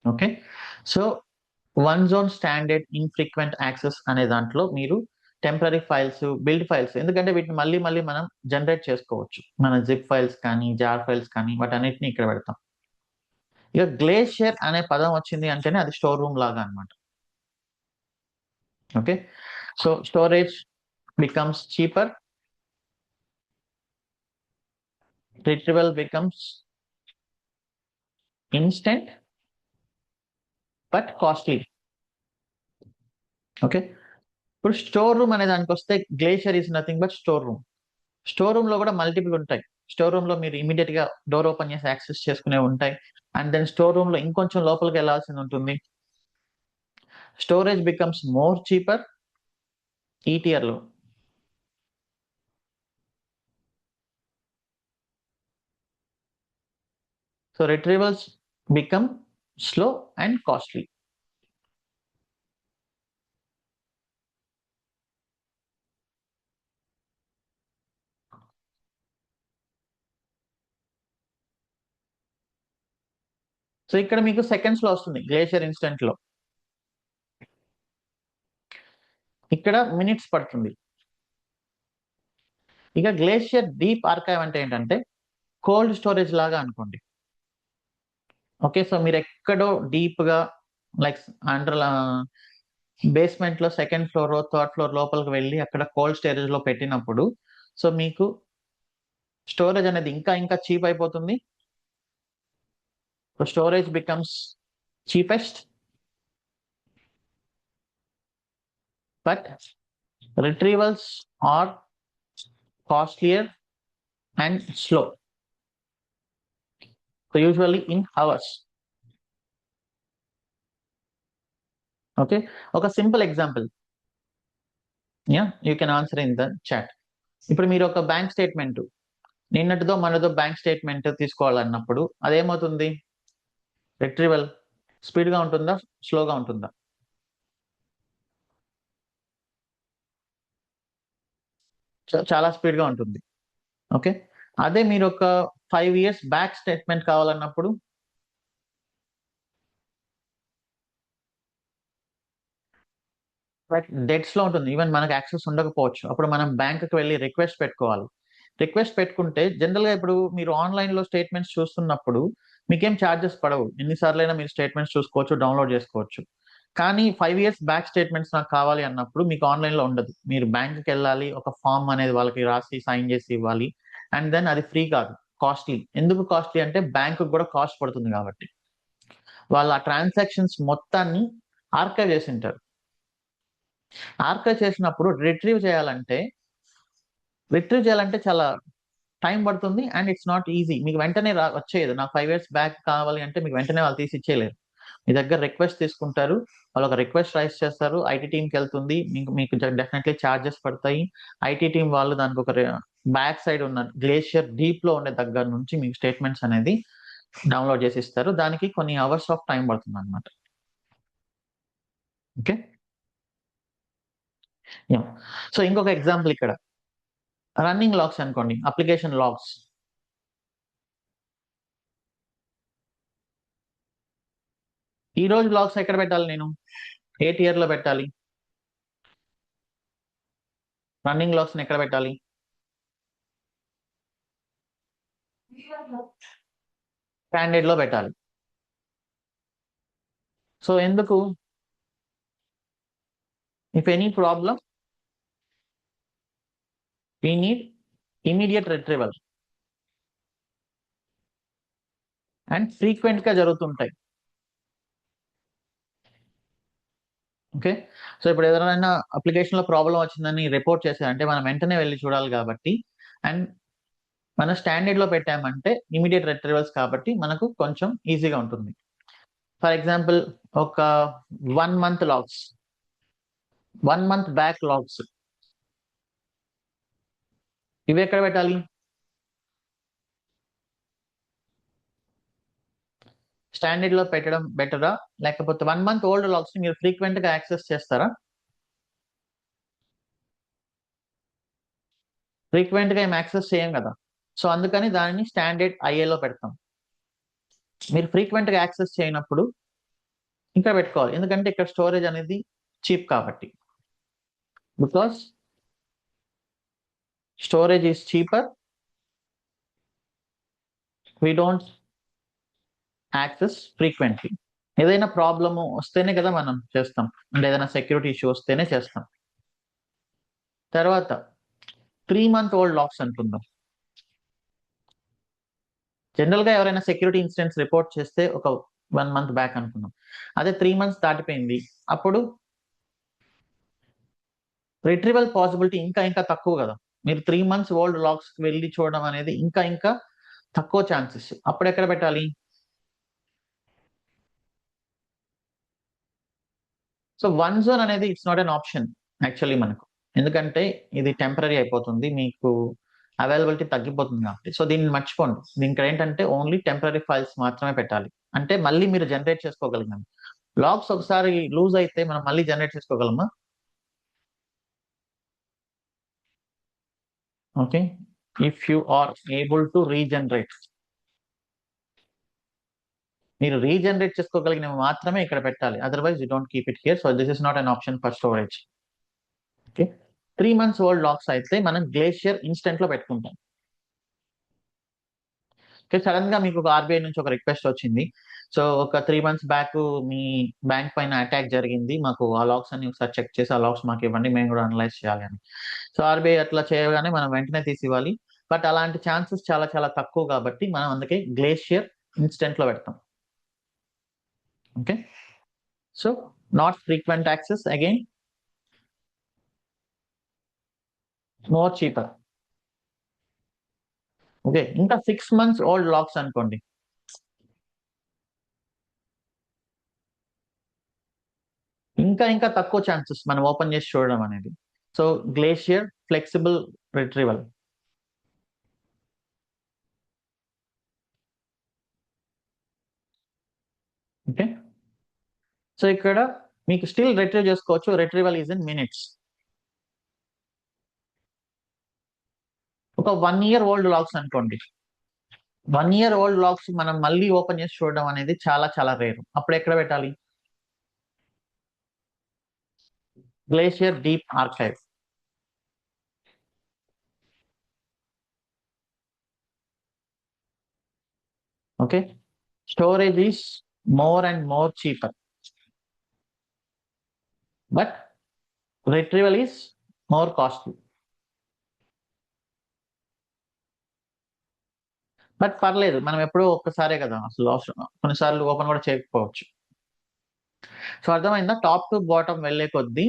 Okay, so one zone standard infrequent access అనే దాంట్లో మీరు టెంపరీ ఫైల్స్, బిల్డ్ ఫైల్స్, ఎందుకంటే వీటిని మళ్ళీ మళ్ళీ మనం జనరేట్ చేసుకోవచ్చు, మన జిప్ ఫైల్స్ కానీ జార్ ఫైల్స్ కానీ వాటన్నిటిని ఇక్కడ పెడతాం. ఇక గ్లేషియర్ అనే పదం వచ్చింది అంటేనే అది స్టోర్ రూమ్ లాగా అనమాట. Okay, so storage becomes cheaper, retrieval becomes instant but costly. Okay, ఇప్పుడు స్టోర్ రూమ్ అనే దానికి వస్తే glacier is nothing but store room. Store room లో కూడా మల్టిపుల్ ఉంటాయి. స్టోర్ రూమ్ లో మీరు ఇమీడియట్ గా డోర్ ఓపెన్ చేసి యాక్సెస్ చేసుకునే ఉంటాయి, అండ్ దెన్ స్టోర్ రూమ్ లో ఇంకొంచెం లోపలికి వెళ్ళాల్సింది ఉంటుంది. స్టోరేజ్ బికమ్స్ మోర్ చీపర్ ఈ tier లో. So retrievals become slow and costly. So ఇక్కడ మీకు సెకండ్స్ లో వస్తుంది గ్లేషియర్ ఇన్స్టెంట్ లో, ఇక్కడ మినిట్స్ పడుతుంది. ఇక గ్లేషియర్ డీప్ ఆర్కైవ్ అంటే ఏంటంటే కోల్డ్ స్టోరేజ్ లాగా అనుకోండి. ఓకే, సో మీరు ఎక్కడో డీప్ గా లైక్ అండర్ బేస్మెంట్ లో సెకండ్ ఫ్లోర్ థర్డ్ ఫ్లోర్ లోపలికి వెళ్ళి అక్కడ కోల్డ్ స్టోరేజ్ లో పెట్టినప్పుడు సో మీకు స్టోరేజ్ అనేది ఇంకా ఇంకా చీప్ అయిపోతుంది. Storage becomes cheapest but retrievals are costlier and slow, so usually in hours. Okay, ఒక simple example, you can answer in the chat. ఇప్పుడు మీరు ఒక బ్యాంక్ స్టేట్మెంట్ నిన్నటిదో మనదో బ్యాంక్ స్టేట్మెంట్ తీసుకోవాలన్నప్పుడు అదేమవుతుంది, రిట్రీవల్ స్పీడ్గా ఉంటుందా స్లోగా ఉంటుందా? చాలా స్పీడ్గా ఉంటుంది. ఓకే, అదే మీరు ఒక 5 years బ్యాక్ స్టేట్మెంట్ కావాలన్నప్పుడు డెట్స్ లో ఉంటుంది, ఈవెన్ మనకు యాక్సెస్ ఉండకపోవచ్చు. అప్పుడు మనం బ్యాంకుకి వెళ్ళి రిక్వెస్ట్ పెట్టుకోవాలి. రిక్వెస్ట్ పెట్టుకుంటే జనరల్ గా ఇప్పుడు మీరు ఆన్లైన్ లో స్టేట్మెంట్స్ చూస్తున్నప్పుడు మీకేం ఛార్జెస్ పడవు, ఎన్నిసార్లు అయినా మీరు స్టేట్మెంట్స్ చూసుకోవచ్చు, డౌన్లోడ్ చేసుకోవచ్చు. కానీ 5 years బ్యాక్ స్టేట్మెంట్స్ నాకు కావాలి అన్నప్పుడు మీకు ఆన్లైన్ లో ఉండదు, మీరు బ్యాంకుకి వెళ్ళాలి, ఒక ఫామ్ అనేది వాళ్ళకి రాసి సైన్ చేసి ఇవ్వాలి. అండ్ దెన్ అది ఫ్రీ కాదు, కాస్ట్లీ. ఎందుకు కాస్ట్లీ అంటే బ్యాంకు కూడా కాస్ట్ పడుతుంది కాబట్టి. వాళ్ళు ఆ ట్రాన్సాక్షన్స్ మొత్తాన్ని ఆర్కైవ్ చేసి ఉంటారు. ఆర్కైవ్ చేసినప్పుడు రిట్రీవ్ చేయాలంటే చాలా టైం పడుతుంది అండ్ ఇట్స్ నాట్ ఈజీ. మీకు వెంటనే వచ్చేది, నాకు 5 years బ్యాక్ కావాలి అంటే మీకు వెంటనే వాళ్ళు తీసి ఇచ్చేయలేరు. మీ దగ్గర రిక్వెస్ట్ తీసుకుంటారు, వాళ్ళు ఒక రిక్వెస్ట్ రైస్ చేస్తారు, ఐటీ టీంకి వెళ్తుంది, మీకు డెఫినెట్లీ ఛార్జెస్ పడతాయి. ఐటీ టీం వాళ్ళు దానికి ఒక బ్యాక్ సైడ్ ఉన్న గ్లేషియర్ డీప్ లో ఉండే దగ్గర నుంచి మీకు స్టేట్మెంట్స్ అనేది డౌన్లోడ్ చేసి ఇస్తారు. దానికి కొన్ని అవర్స్ ఆఫ్ టైం పడుతుంది అనమాట. ఓకే, సో ఇంకొక ఎగ్జాంపుల్ ఇక్కడ రన్నింగ్ లాగ్స్ అనుకోండి, అప్లికేషన్ లాగ్స్. ఈ రోజు లాగ్స్ ఎక్కడ పెట్టాలి, నేను ఏ tier లో పెట్టాలి? రన్నింగ్ లాగ్స్ ఎక్కడ పెట్టాలి? స్టాండర్డ్ లో పెట్టాలి. సో ఎందుకు, if any problem we need immediate retrieval and frequent గా జరుగుతుంటాయి. ఓకే, సో ఇప్పుడు ఎవరైనా అప్లికేషన్ లో ప్రాబ్లం వచ్చిందని రిపోర్ట్ చేశారంటే మనం వెంటనే వెళ్ళి చూడాలి కాబట్టి, అండ్ మనం స్టాండర్డ్ లో పెట్టామంటే ఇమీడియట్ రిట్రీవల్స్ కాబట్టి మనకు కొంచెం ఈజీగా ఉంటుంది. ఫర్ ఎగ్జాంపుల్ ఒక 1 month logs, 1 month back logs, ఇవి ఎక్కడ పెట్టాలి? స్టాండర్డ్ లో పెట్టడం బెటరా, లేకపోతే 1 month ఓల్డ్ లాగ్స్ ని మీరు ఫ్రీక్వెంట్ గా యాక్సెస్ చేస్తారా? ఫ్రీక్వెంట్ గా ఏం యాక్సెస్ చేయం కదా, సో అందుకని దానిని స్టాండర్డ్ ఐఏలో పెడతాం. మీరు ఫ్రీక్వెంట్ గా యాక్సెస్ చేయనప్పుడు ఇంకా పెట్టుకోవాలి, ఎందుకంటే ఇక్కడ స్టోరేజ్ అనేది చీప్ కాబట్టి. Because storage is cheaper, we don't access frequently. ఏదైనా ప్రాబ్లమ్ వస్తేనే కదా మనం చేస్తాం, అంటే ఏదైనా సెక్యూరిటీ ఇష్యూ వస్తేనే చేస్తాం. తర్వాత 3 month ఓల్డ్ లాగ్స్ అనుకుందాం. జనరల్ గా ఎవరైనా సెక్యూరిటీ ఇన్సిడెంట్స్ రిపోర్ట్ చేస్తే ఒక 1 month బ్యాక్ అనుకున్నాం, అదే 3 months దాటిపోయింది, అప్పుడు రిట్రీవల్ పాసిబిలిటీ ఇంకా ఇంకా తక్కువ కదా. మీరు 3 months ఓల్డ్ లాగ్స్ వెళ్ళి చూడడం అనేది ఇంకా ఇంకా తక్కువ ఛాన్సెస్. అప్పుడు ఎక్కడ పెట్టాలి? సో 1 జోన్ అనేది it's not an option actually మనకు. ఎందుకంటే ఇది టెంపరరీ అయిపోతుంది. మీకు అవైలబిలిటీ తగ్గిపోతుంది కాబట్టి. సో దీన్ని మర్చిపోండి. దీనికి ఏంటంటే ఓన్లీ టెంపరరీ ఫైల్స్ మాత్రమే పెట్టాలి. అంటే మళ్ళీ మీరు జనరేట్ చేసుకోగలిగాం. లాగ్స్ ఒకసారి లూజ్ అయితే మనం మళ్ళీ జనరేట్ చేసుకోగలమా? Okay. If you are able to regenerate, మీరు రీజనరేట్ చేసుకోగలిగినవి మాత్రమే ఇక్కడ పెట్టాలి. Otherwise you don't keep it here. So this is not an option for storage. Okay. 3 months old logs అయితే మనం గ్లేషియర్ ఇన్స్టెంట్ లో పెట్టుకుంటాం. ఓకే. సడన్ గా మీకు ఒక ఆర్బీఐ నుంచి ఒక రిక్వెస్ట్ వచ్చింది. సో ఒక 3 months బ్యాక్ మీ బ్యాంక్ పైన అటాక్ జరిగింది. మాకు ఆ లాగ్స్ అన్ని ఒకసారి చెక్ చేసి ఆ లాగ్స్ మాకు ఇవ్వండి. మేము కూడా అనలైజ్ చేయాలి అని. సో ఆర్బీఐ అట్లా చేయగానే మనం వెంటనే తీసి ఇవ్వాలి. బట్ అలాంటి ఛాన్సెస్ చాలా చాలా తక్కువ కాబట్టి మనం అందుకే గ్లేషియర్ ఇన్స్టెంట్ లో పెడతాం. Okay. So not frequent access, again more cheaper. Okay. ఇంకా 6 months ఓల్డ్ లాగ్స్ అనుకోండి. ఇంకా ఇంకా తక్కువ ఛాన్సెస్ మనం ఓపెన్ చేసి చూడడం అనేది. So glacier flexible retrieval. Okay. So ఇక్కడ మీకు స్టిల్ రిట్రీవ్ చేసుకోవచ్చు. Retrieval is in minutes. ఒక 1 year ఓల్డ్ లాగ్స్ అనుకోండి. 1 year ఓల్డ్ లాగ్స్ మనం మళ్ళీ ఓపెన్ చేసి చూడడం అనేది చాలా చాలా రేర్. అప్పుడు ఎక్కడ పెట్టాలి? Glacier deep archive. Okay. Storage is more and more cheaper, but retrieval is more costly. But పర్లేదు, మనం ఎప్పుడో ఒక్కసారే కదా అసలు అవసరం. కొన్నిసార్లు ఓపెన్ కూడా చేయకపోవచ్చు. సో అర్థమైందా? టాప్ టు బాటమ్ వెళ్ళే కొద్దీ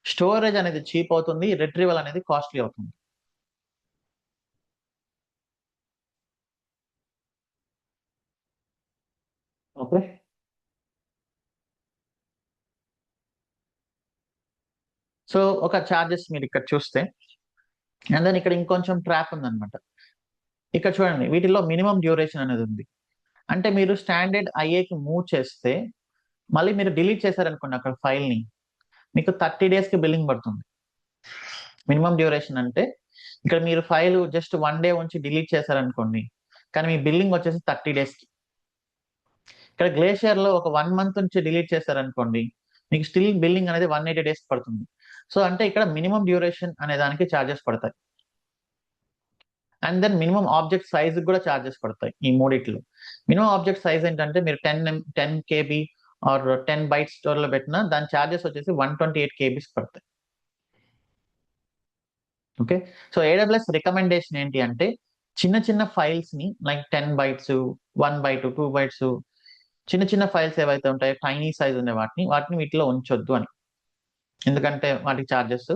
స్టోరేజ్ అనేది చీప్ అవుతుంది, రిట్రీవల్ అనేది కాస్ట్లీ అవుతుంది. ఓకే. సో ఒక చార్జెస్ మీరు ఇక్కడ చూస్తే, అండ్ దెన్ ఇక్కడ ఇంకొంచెం ట్రాప్ ఉందన్నమాట. ఇక్కడ చూడండి, వీటిలో మినిమం డ్యూరేషన్ అనేది ఉంది. అంటే మీరు స్టాండర్డ్ ఐఏకి మూవ్ చేస్తే మళ్ళీ మీరు డిలీట్ చేశారనుకోండి అక్కడ ఫైల్ ని, మీకు 30 days కి బిల్లింగ్ పడుతుంది. మినిమం డ్యూరేషన్ అంటే ఇక్కడ మీరు ఫైల్ జస్ట్ 1 day ఉంచి డిలీట్ చేశారనుకోండి, కానీ మీ బిల్లింగ్ వచ్చేసి 30 days కి. ఇక్కడ గ్లేషియర్ లో ఒక 1 month నుంచి డిలీట్ చేశారనుకోండి, మీకు స్టిల్ బిల్లింగ్ అనేది 180 days పడుతుంది. సో అంటే ఇక్కడ మినిమం డ్యూరేషన్ అనే దానికి ఛార్జెస్ పడతాయి. And then minimum object size కూడా ఛార్జెస్ పడతాయి ఈ మూడిట్లో. మినిమం ఆబ్జెక్ట్ సైజ్ ఏంటంటే మీరు 10 KB ఆర్ 10 bytes స్టోర్ లో పెట్టినా దాని ఛార్జెస్ వచ్చేసి 128 KB పడతాయి. ఓకే. సో AWS రికమెండేషన్ ఏంటి అంటే చిన్న చిన్న ఫైల్స్ ని లైక్ 10 bytes, 1 byte, 2 bytes, చిన్న చిన్న ఫైల్స్ ఏవైతే ఉంటాయో టైనీ సైజ్ ఉండే వాటిని వీటిలో ఉంచొద్దు అని. ఎందుకంటే వాటికి ఛార్జెస్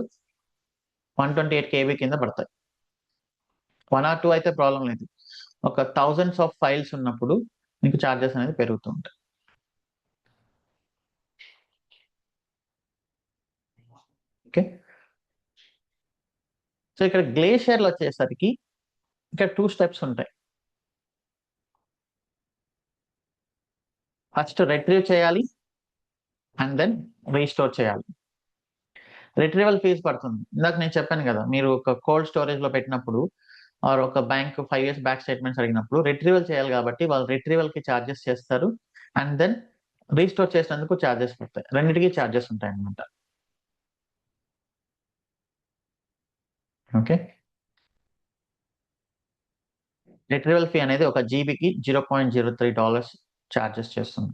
128 KB కింద పడతాయి. 1 or 2 అయితే ప్రాబ్లం లేదు. ఒక థౌజండ్స్ ఆఫ్ ఫైల్స్ ఉన్నప్పుడు మీకు ఛార్జెస్ అనేది పెరుగుతూ ఉంటాయి. ఓకే. సో ఇక్కడ గ్లేషియర్లో వచ్చేసరికి ఇక్కడ 2 steps ఉంటాయి. ఫస్ట్ రిట్రీవ్ చేయాలి అండ్ దెన్ రీస్టోర్ చేయాలి. రిట్రీవల్ ఫీజు పడుతుంది. ఇందాక నేను చెప్పాను కదా, మీరు ఒక కోల్డ్ స్టోరేజ్ లో పెట్టినప్పుడు ఆర్ ఒక బ్యాంక్ 5 years బ్యాక్ స్టేట్మెంట్స్ అడిగినప్పుడు రిట్రీవల్ చేయాలి కాబట్టి వాళ్ళు రిట్రీవల్ కి ఛార్జెస్ చేస్తారు. అండ్ దెన్ రీస్టోర్ చేసినందుకు ఛార్జెస్ పడతాయి. రెండింటికి ఛార్జెస్ ఉంటాయి అనమాట. ఓకే. రిట్రీవల్ ఫీ అనేది ఒక జీబీకి $0.03 ఛార్జెస్ చేస్తుంది.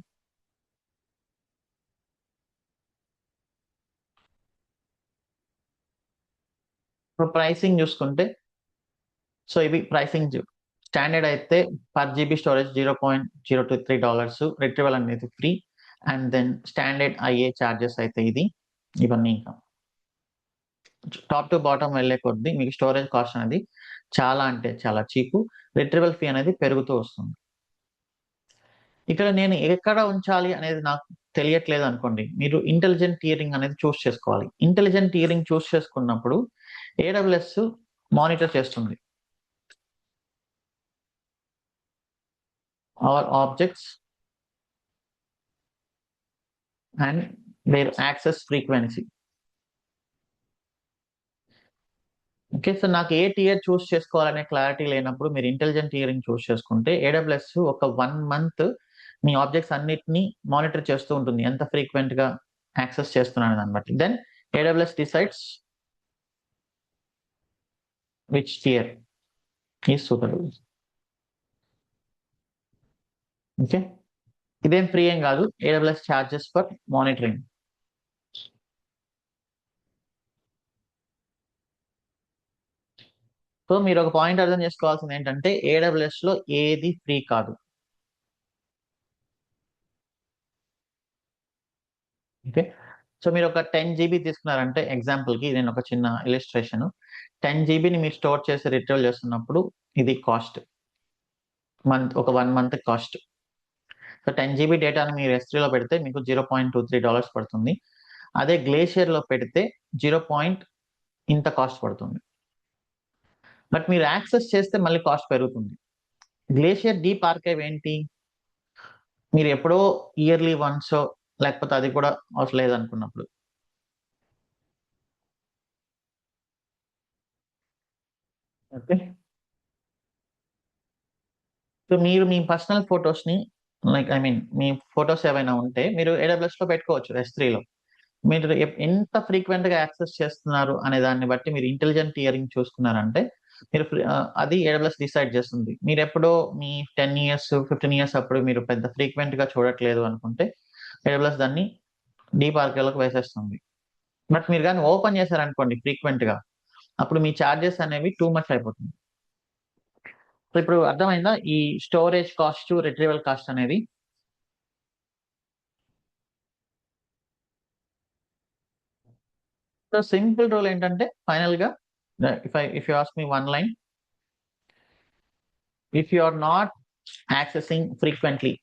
ఇప్పుడు ప్రైసింగ్ చూసుకుంటే, సో ఇవి ప్రైసింగ్. స్టాండర్డ్ అయితే పర్ జీబీ స్టోరేజ్ $0.023, రిట్రీవల్ అనేది free. And then standard IA charges అయితే ఇవన్నీ ఇంకా టాప్ టు బాటమ్ వెళ్ళే కొద్దీ మీకు స్టోరేజ్ కాస్ట్ అనేది చాలా అంటే చాలా చీపు, రిట్రీవల్ ఫీ అనేది పెరుగుతూ వస్తుంది. ఇక్కడ నేను ఎక్కడ ఉంచాలి అనేది నాకు తెలియట్లేదు అనుకోండి, మీరు ఇంటెలిజెంట్ టియరింగ్ అనేది చూస్ చేసుకోవాలి. ఇంటెలిజెంట్ టియరింగ్ చూస్ చేసుకున్నప్పుడు ఏడబ్ల్యూఎస్ మానిటర్ చేస్తుంది our objects and their access frequency. Okay, so నాకు ఏ టియర్ చూస్ చేసుకోవాలనే క్లారిటీ లేనప్పుడు మీరు ఇంటెలిజెంట్ టియరింగ్ చూస్ చేసుకుంటే ఏడబ్ల్యూఎస్ ఒక 1 month మీ ఆబ్జెక్ట్స్ అన్నిటిని మానిటర్ చేస్తూ ఉంటుంది, ఎంత ఫ్రీక్వెంట్ గా యాక్సెస్ చేస్తున్నాను దాన్ని బట్టి. Then AWS decides which tier is suitable. Okay, ఇదేం ఫ్రీ ఏం కాదు, AWS charges for monitoring. So మీరు ఒక పాయింట్ అర్థం చేసుకోవాల్సింది ఏంటంటే ఏడబ్ల్యూఎస్ లో ఏది ఫ్రీ కాదు. ఓకే, సో మీరు ఒక 10 GB తీసుకున్నారంటే, ఎగ్జాంపుల్ కి నేను ఒక చిన్న ఇలిస్ట్రేషన్, 10 GBని మీరు స్టోర్ చేసి రిట్రీవ్ చేస్తున్నప్పుడు ఇది కాస్ట్, ఒక 1 month కాస్ట్. సో 10 GB డేటాను మీరు S3లో పెడితే మీకు $0.23 పడుతుంది. అదే గ్లేషియర్ లో పెడితే 0. ఇంత కాస్ట్ పడుతుంది. బట్ మీరు యాక్సెస్ చేస్తే మళ్ళీ కాస్ట్ పెరుగుతుంది. గ్లేషియర్ డీప్ ఆర్కైవ్ ఏంటి, మీరు ఎప్పుడో ఇయర్లీ వన్స్ లేకపోతే అది కూడా అవసరం లేదనుకున్నప్పుడు. ఓకే, సో మీరు మీ పర్సనల్ ఫొటోస్ ని, లైక్ మీ ఫొటోస్ ఏవైనా ఉంటే మీరు ఏడబ్ల్యూఎస్ లో పెట్టుకోవచ్చు, S3లో. మీరు ఎంత ఫ్రీక్వెంట్ గా యాక్సెస్ చేస్తున్నారు అనే దాన్ని బట్టి మీరు ఇంటెలిజెంట్ టియరింగ్ చూసుకున్నారంటే మీరు అది ఏడబ్ల్యూఎస్ డిసైడ్ చేస్తుంది. మీరు ఎప్పుడో మీ 10 years 15 years అప్పుడు మీరు పెద్ద ఫ్రీక్వెంట్ గా చూడట్లేదు అనుకుంటే ఏడబ్ల్యూఎస్ దాన్ని డీప్ ఆర్కైవ్లోకి వేసేస్తుంది. బట్ మీరు కానీ ఓపెన్ చేశారనుకోండి ఫ్రీక్వెంట్ గా, అప్పుడు మీ ఛార్జెస్ అనేవి టూ మచ్ అయిపోతుంది. సో ఇప్పుడు అర్థమైందా ఈ స్టోరేజ్ కాస్ట్, రిట్రీవల్ కాస్ట్ అనేది? సో సింపుల్ రూల్ ఏంటంటే ఫైనల్ గా, if you ask me one line, if you are not accessing frequently,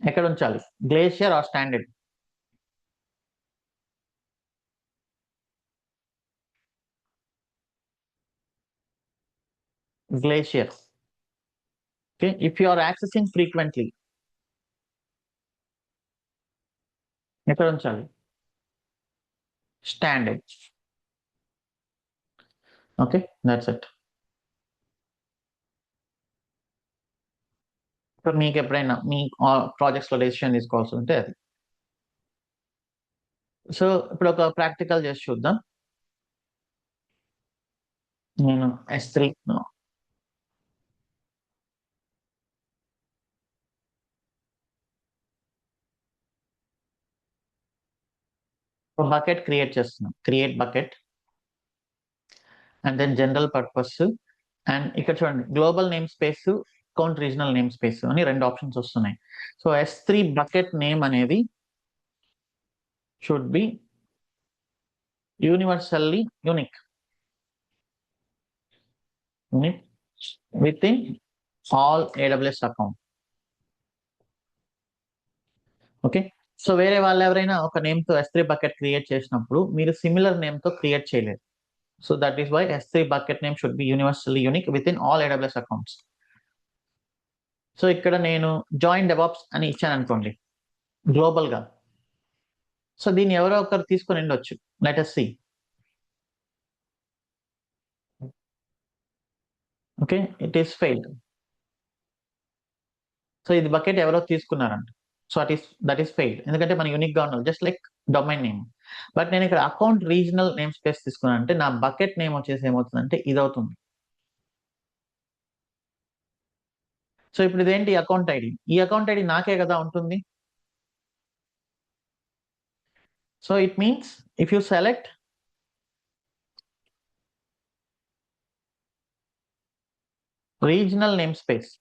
ఎక్కడ ఉంచాలి, glacier or standard? Glacier. Okay, if you are accessing frequently ఎక్కడ ఉంచాలి, స్టాండర్డ్. Okay, that's it. ఇప్పుడు మీకు ఎప్పుడైనా మీ ప్రాజెక్ట్స్ లో డెసిషన్ తీసుకోవాల్సి ఉంటే అది. సో ఇప్పుడు ఒక ప్రాక్టికల్ చేసి చూద్దాం. నేను S3 ఒక బకెట్ క్రియేట్ చేస్తున్నాం, create bucket and then general purpose. అండ్ ఇక్కడ చూడండి, global name space, count regional name space అని 2 ఆప్షన్స్ వస్తున్నాయి. సో S3 బకెట్ నేమ్ అనేది should be universally unique within all AWS account. Okay, so వేరే వాళ్ళు ఎవరైనా ఒక నేమ్ తో S3 బకెట్ క్రియేట్ చేసినప్పుడు మీరు సిమిలర్ నేమ్ తో క్రియేట్ చేయలేరు. So that is why S3 bucket name should be universally unique within all AWS accounts. So ఇక్కడ నేను జాయిన్ డెవాప్స్ అని ఇచ్చాను అనుకోండి గ్లోబల్ గా. సో దీన్ని ఎవరో ఒకరు తీసుకొని ఉండొచ్చు, let us see. Okay, it is failed. So ఇది బకెట్ ఎవరో తీసుకున్నారంట, సో దట్ ఈస్ ఫెయిల్డ్, ఎందుకంటే మన యూనిక్ గా ఉండాలి, just like domain name. But నేను ఇక్కడ అకౌంట్ రీజనల్ నేమ్ స్పేస్ తీసుకున్నాను అంటే నా బకెట్ నేమ్ వచ్చేసి ఏమవుతుందంటే ఇది అవుతుంది. సో ఇప్పుడు ఇదేంటి, అకౌంట్ ఐడి, ఈ అకౌంట్ ఐడి నాకే కదా ఉంటుంది. So it means if you select regional name space,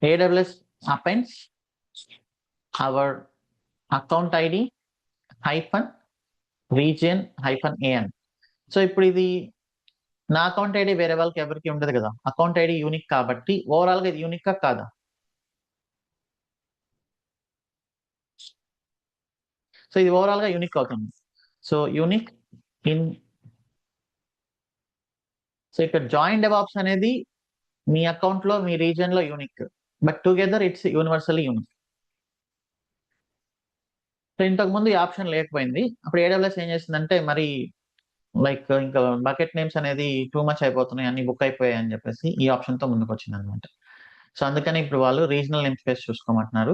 AWS appends our account ID hyphen region hyphen AN. So ఇప్పుడు ఇది నా అకౌంట్ ఐడి వేరే వాళ్ళకి ఎవరికి ఉండదు కదా, అకౌంట్ ఐడి యూనిక్ కాబట్టి ఓవరాల్ గా ఇది యూనిక్ కాదా? సో ఇది ఓవరాల్ గా యూనిక్ అవుతుంది. సో యూనిక్ ఇన్, సో ఇక్కడ జాయిన్ డెవాప్స్ అనేది మీ అకౌంట్ లో మీ రీజన్ లో unique, but together it's universally unique. So ఇంతకు ముందు ఈ ఆప్షన్ లేకపోయింది, అప్పుడు ఏడబ్ల్యూఎస్ ఏం చేసిందంటే మరి లైక్ ఇంకా బకెట్ నేమ్స్ అనేది టూ మచ్ అయిపోతున్నాయి, అన్ని బుక్ అయిపోయాయి అని చెప్పేసి ఈ ఆప్షన్ తో ముందుకు వచ్చింది అనమాట. సో అందుకని ఇప్పుడు వాళ్ళు రీజనల్ నేమ్ స్పేస్ చూసుకోమంటున్నారు.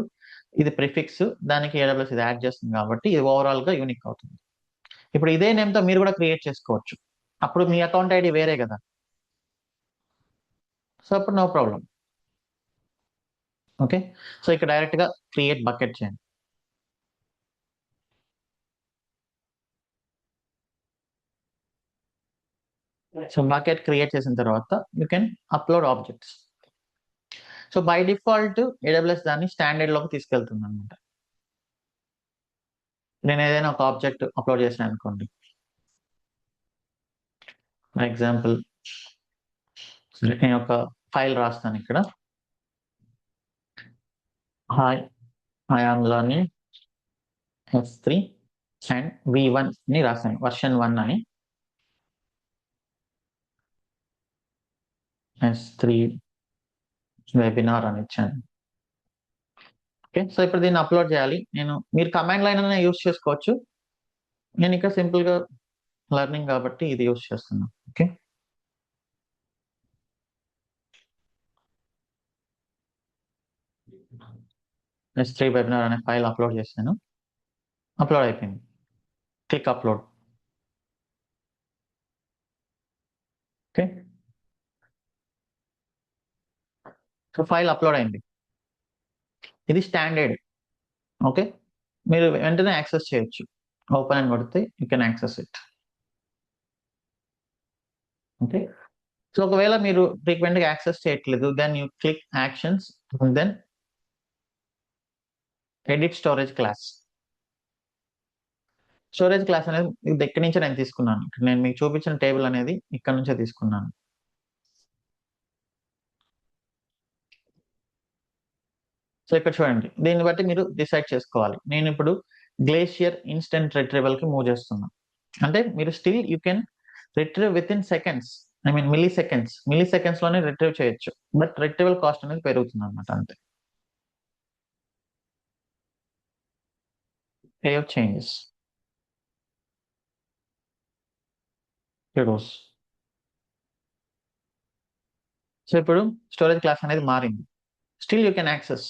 ఇది ప్రిఫిక్స్, దానికి ఏడబ్ల్యూఎస్ ఇది యాడ్ చేస్తుంది కాబట్టి ఇది ఓవరాల్ గా యూనిక్ అవుతుంది. ఇప్పుడు ఇదే నేమ్ తో మీరు కూడా క్రియేట్ చేసుకోవచ్చు, అప్పుడు మీ అకౌంట్ ఐడి వేరే కదా, సో అప్పుడు నో ప్రాబ్లం. ఓకే, సో ఇక్కడ డైరెక్ట్ గా క్రియేట్ బకెట్ చేయండి. సో బకెట్ క్రియేట్ చేసిన తర్వాత you can upload objects. So by default AWS దాన్ని స్టాండర్డ్ లోకి తీసుకెళ్తుంది అనమాట. నేను ఏదైనా ఒక ఆబ్జెక్ట్ అప్లోడ్ చేసాను అనుకోండి, ఫర్ ఎగ్జాంపుల్ నేను ఒక ఫైల్ రాస్తాను ఇక్కడ, hi I am learning S3 and V1 ని రాశాను, వర్షన్ 1 అని, S3 వెబినార్ అని ఇచ్చాను. ఓకే, సో ఇప్పుడు దీన్ని అప్లోడ్ చేయాలి. మీరు కమాండ్ లైన్ అనే యూస్ చేసుకోవచ్చు, నేను ఇక్కడ సింపుల్ గా లర్నింగ్ కాబట్టి ఇది యూస్ చేస్తున్నాను. ఓకే, S3 వెబినార్ అనే ఫైల్ అప్లోడ్ చేశాను, అప్లోడ్ అయిపోయింది. Click upload. Okay, so file upload అయింది. ఇది స్టాండర్డ్. ఓకే, మీరు వెంటనే యాక్సెస్ చేయొచ్చు, ఓపెన్ అని కొడితే you can access it. Okay, so ఒకవేళ మీరు ఫ్రీక్వెంట్ గా యాక్సెస్ చేయట్లేదు, then you click actions, then edit storage class. Storage class అనేది ఇది ఎక్కడి నుంచే నేను తీసుకున్నాను, ఇక్కడ నేను మీకు చూపించిన టేబుల్ అనేది ఇక్కడ నుంచే తీసుకున్నాను. సో ఇక్కడ చూడండి, దీన్ని బట్టి మీరు డిసైడ్ చేసుకోవాలి. నేను ఇప్పుడు గ్లేషియర్ ఇన్స్టెంట్ రిట్రీవల్ కి మూవ్ చేస్తున్నాను, అంటే మీరు still you can retrieve with in seconds, I mean milli seconds లోనే రిట్రీవ్ చేయొచ్చు, బట్ రిట్రీవల్ కాస్ట్ అనేది పెరుగుతుంది అనమాట, అంతే. Save changes heroes. సో ఇప్పుడు స్టోరేజ్ క్లాస్ అనేది మారింది, స్టిల్ యూ కెన్ యాక్సెస్.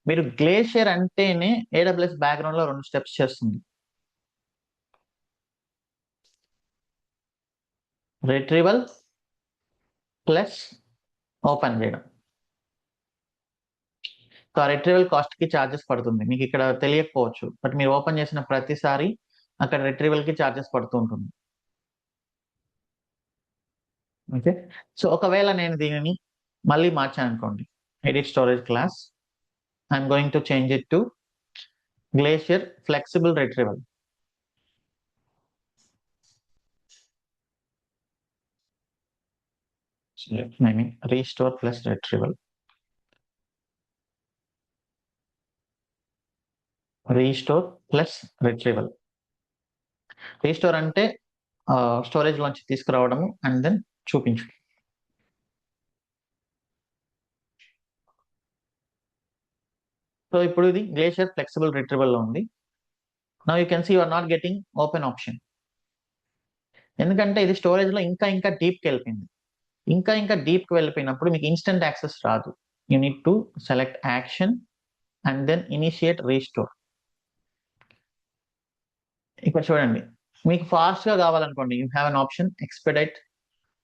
మీరు గ్లేషియర్ అంటేనే ఏడబ్ల్యూఎస్ బ్యాక్గ్రౌండ్ లో 2 స్టెప్స్ చేస్తుంది, రిట్రీవల్ ప్లస్ ఓపెన్ చేయడం. సో ఆ రిట్రీవల్ కాస్ట్ కి ఛార్జెస్ పడుతుంది, మీకు ఇక్కడ తెలియకపోవచ్చు, బట్ మీరు ఓపెన్ చేసిన ప్రతిసారి అక్కడ రిట్రీవల్ కి ఛార్జెస్ పడుతూ ఉంటుంది. ఓకే, సో ఒకవేళ నేను దీనిని మళ్ళీ మార్చాను అనుకోండి, edit storage class, I'm going to change it to glacier flexible retrieval. I mean restore plus retrieval, restore plus retrieval. Restore అంటే స్టోరేజ్ లోంచి తీసుకురావడము అండ్ దెన్ చూపించు. సో ఇప్పుడు ఇది గ్లేషియర్ ఫ్లెక్సిబుల్ రిట్రీవల్ లో ఉంది. Now you can see you are not getting open option, ఎందుకంటే ఇది స్టోరేజ్ లో ఇంకా డీప్ కి వెళ్ళిపోయింది. ఇంకా డీప్ కి వెళ్ళిపోయినప్పుడు మీకు ఇన్స్టెంట్ యాక్సెస్ రాదు, you need to select action and then initiate restore. ఇక్కడ చూడండి, మీకు ఫాస్ట్ గా కావాలనుకోండి, you have an option expedite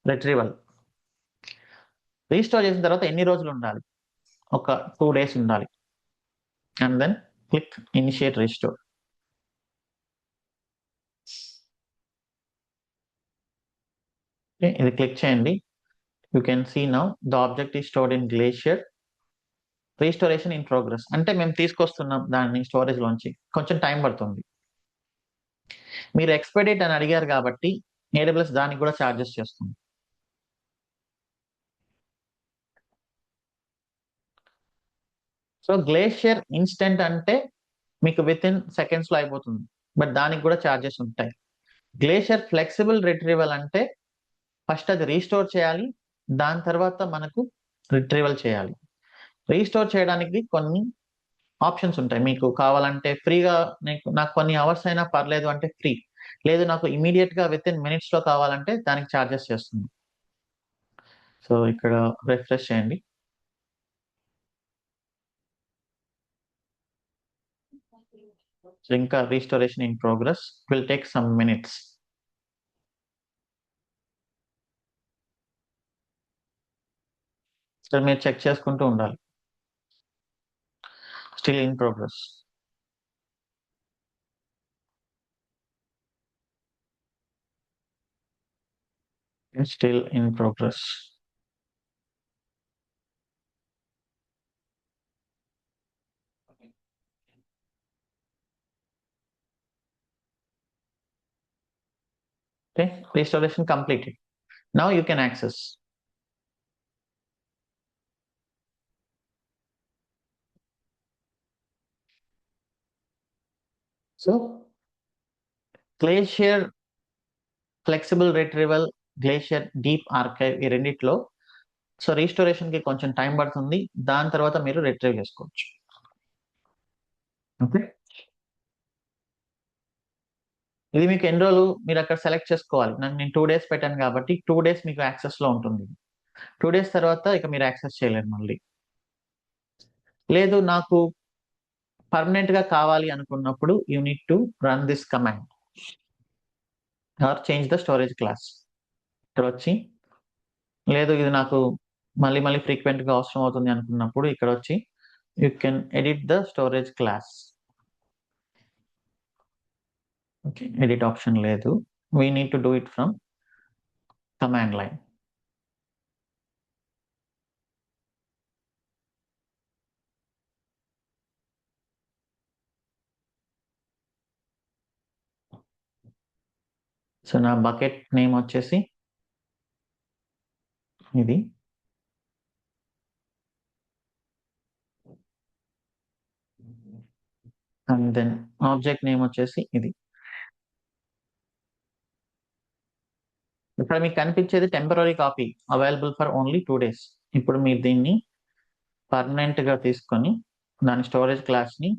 retrieval. Restore చేసిన తర్వాత ఎన్ని రోజులు ఉండాలి, ఒక 2 days ఉండాలి, and then click initiate restore. ఇది క్లిక్ చేయండి, you can see now the object is stored in Glacier, restoration in progress. అంటే మేము తీసుకొస్తున్నాం దాన్ని స్టోరేజ్ లోంచి, కొంచెం టైం పడుతుంది. మీరు ఎక్స్పైరీ డేట్ అని అడిగారు కాబట్టి AWS దానికి కూడా ఛార్జెస్ చేస్తుంది. సో గ్లేషియర్ ఇన్స్టెంట్ అంటే మీకు విత్ ఇన్ సెకండ్స్ లో అయిపోతుంది, బట్ దానికి కూడా ఛార్జెస్ ఉంటాయి. గ్లేషియర్ ఫ్లెక్సిబుల్ రిట్రీవల్ అంటే ఫస్ట్ అది రీస్టోర్ చేయాలి, దాని తర్వాత మనకు రిట్రీవల్ చేయాలి. రీస్టోర్ చేయడానికి కొన్ని ఆప్షన్స్ ఉంటాయి. మీకు కావాలంటే ఫ్రీగా నాకు కొన్ని అవర్స్ అయినా పర్లేదు అంటే ఫ్రీ, లేదు నాకు ఇమీడియట్ గా విత్ ఇన్ మినిట్స్ లో కావాలంటే దానికి ఛార్జెస్ చేస్తుంది. సో ఇక్కడ రిఫ్రెష్ చేయండి. సో ఇంకా restoration in progress, will take some minutes. So మీరు చెక్ చేసుకుంటూ ఉండాలి. Still in progress. Still in progress. Okay, restoration completed. Now you can access. So Glacier flexible retrieval, glacier deep archive ఈ రెండిట్లో so restoration కి కొంచెం time పడుతుంది, దాని తర్వాత మీరు రిట్రీవ్ చేసుకోవచ్చు. ఓకే, ఇది మీకు ఎన్ని రోజులు మీరు అక్కడ సెలెక్ట్ చేసుకోవాలి. నేను 2 days పెట్టాను కాబట్టి 2 days మీకు యాక్సెస్ లో ఉంటుంది. 2 days తర్వాత ఇక మీరు యాక్సెస్ చేయలేరు మళ్ళీ. లేదు నాకు పర్మనెంట్ గా కావాలి అనుకున్నప్పుడు you need to run this command or change the storage class. ఇక్కడ వచ్చి లేదు ఇది నాకు మళ్ళీ మళ్ళీ ఫ్రీక్వెంట్ గా అవసరం అవుతుంది అనుకున్నప్పుడు ఇక్కడ వచ్చి you can edit the storage class. Okay, edit option లేదు, we need to do it from command line. So నా బకెట్ నేమ్ వచ్చేసి ఇది, అండ్ దెన్ ఆబ్జెక్ట్ నేమ్ వచ్చేసి ఇది. ఇక్కడ మీకు కనిపించేది temporary copy available for only 2 days. ఇప్పుడు మీరు దీన్ని పర్మనెంట్ గా తీసుకొని దాని స్టోరేజ్ క్లాస్ ని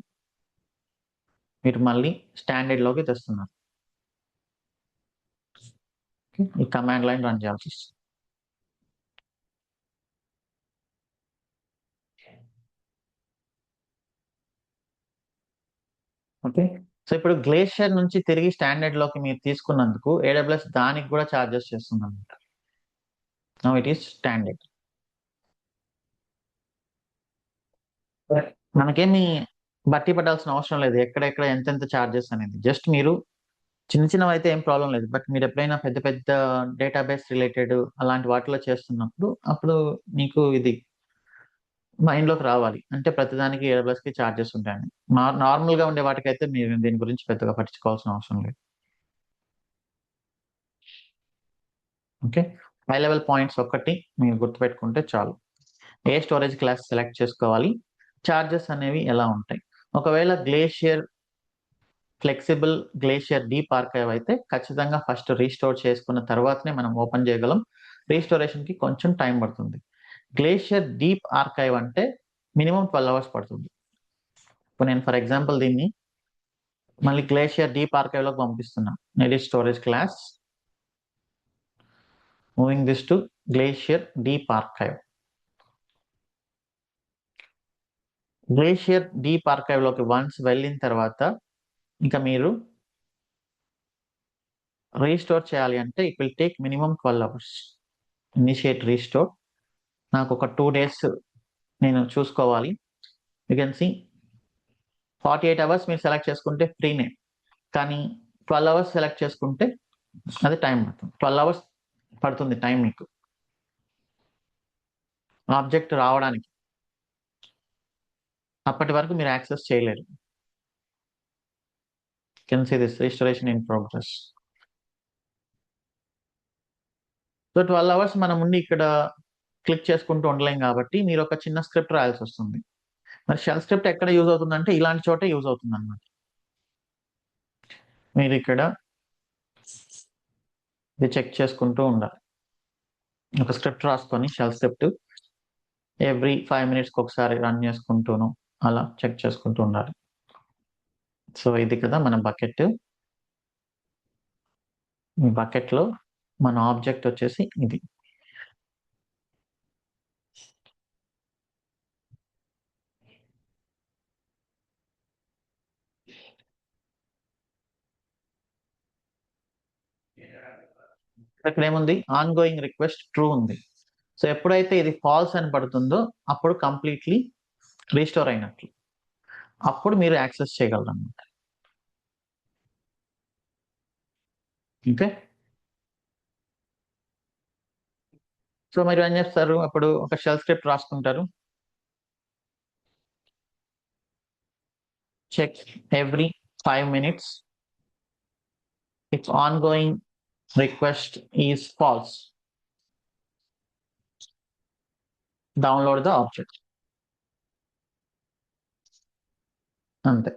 మీరు మళ్ళీ స్టాండర్డ్ లోకి తెస్తున్నారు. ఈ కమాండ్ లైన్ రన్ చేయాల్సి వస్తుంది. ఓకే, సో ఇప్పుడు గ్లేషియర్ నుంచి తిరిగి స్టాండర్డ్ లోకి మీరు తీసుకున్నందుకు AWS దానికి కూడా ఛార్జెస్ చేస్తుంది అనమాట. Now it is standard. మనకేమి బట్టి పట్టాల్సిన అవసరం లేదు ఎక్కడెక్కడ ఎంతెంత ఛార్జెస్ అనేది. జస్ట్ మీరు చిన్న చిన్నవి అయితే ఏం ప్రాబ్లం లేదు, బట్ మీరు ఎప్పుడైనా పెద్ద పెద్ద డేటాబేస్ రిలేటెడ్ అలాంటి వాటిలో చేస్తున్నప్పుడు అప్పుడు మీకు ఇది మైండ్ లోకి రావాలి. అంటే ప్రతిదానికి AWS కి ఛార్జెస్ ఉంటాయని. నార్మల్ గా ఉండే వాటికైతే మీరు దీని గురించి పెద్దగా పట్టించుకోవాల్సిన అవసరం లేదు. ఓకే, హై లెవెల్ పాయింట్స్ ఒక్కటి మీరు గుర్తుపెట్టుకుంటే చాలు. ఏ స్టోరేజ్ క్లాస్ సెలెక్ట్ చేసుకోవాలి, ఛార్జెస్ అనేవి ఎలా ఉంటాయి. ఒకవేళ glacier flexible, glacier deep archive అయితే ఖచ్చితంగా ఫస్ట్ రీస్టోర్ చేసుకున్న తర్వాతనే మనం ఓపెన్ చేయగలం. రీస్టోరేషన్ కి కొంచెం టైం పడుతుంది. గ్లేషియర్ డీప్ ఆర్కైవ్ అంటే మినిమం 12 hours పడుతుంది. ఇప్పుడు నేను ఫర్ ఎగ్జాంపుల్ దీన్ని మళ్ళీ గ్లేషియర్ డీప్ ఆర్కైవ్ లోకి పంపిస్తున్నా. Edit storage class, moving this to Glacier deep archive. Glacier deep archive లోకి వన్స్ వెళ్ళిన తర్వాత ఇంకా మీరు రీస్టోర్ చేయాలి అంటే it will take minimum 12 hours. Initiate restore. నాకు ఒక 2 days నేను చూసుకోవాలి. యూ కెన్ సి 48 hours మీరు సెలెక్ట్ చేసుకుంటే ఫ్రీనే, కానీ 12 hours సెలెక్ట్ చేసుకుంటే అది టైం పడుతుంది. 12 hours పడుతుంది టైం మీకు ఆబ్జెక్ట్ రావడానికి. అప్పటి వరకు మీరు యాక్సెస్ చేయలేరు. Can see this restoration in progress. So 12 hours మనం ఉండి ఇక్కడ క్లిక్ చేసుకుంటూ ఉండలేం కాబట్టి మీరు ఒక చిన్న స్క్రిప్ట్ రాయాల్సి వస్తుంది. మరి షెల్ స్క్రిప్ట్ ఎక్కడ యూజ్ అవుతుందంటే ఇలాంటి చోటే యూజ్ అవుతుంది అనమాట. మీరు ఇక్కడ ఇది చెక్ చేసుకుంటూ ఉండాలి. ఒక స్క్రిప్ట్ రాసుకొని షెల్ స్క్రిప్ట్ ఎవ్రీ 5 మినిట్స్కి ఒకసారి రన్ చేసుకుంటూను అలా చెక్ చేసుకుంటూ ఉండాలి. సో ఇది కదా మన బకెట్. ఈ బకెట్లో మన ఆబ్జెక్ట్ వచ్చేసి ఇది. ఇక్కడ ఏముంది, ఆన్ గోయింగ్ రిక్వెస్ట్ ట్రూ ఉంది. సో ఎప్పుడైతే ఇది ఫాల్స్ అని పడుతుందో అప్పుడు కంప్లీట్లీ రీస్టోర్ అయినట్లు, అప్పుడు మీరు యాక్సెస్ చేయగలరు అనమాట. ఓకే, సో మీరు ఏం చేస్తారు, అప్పుడు ఒక షెల్ స్క్రిప్ట్ రాసుకుంటారు. Check every 5 minutes if ongoing request is false, download the object. అంతే.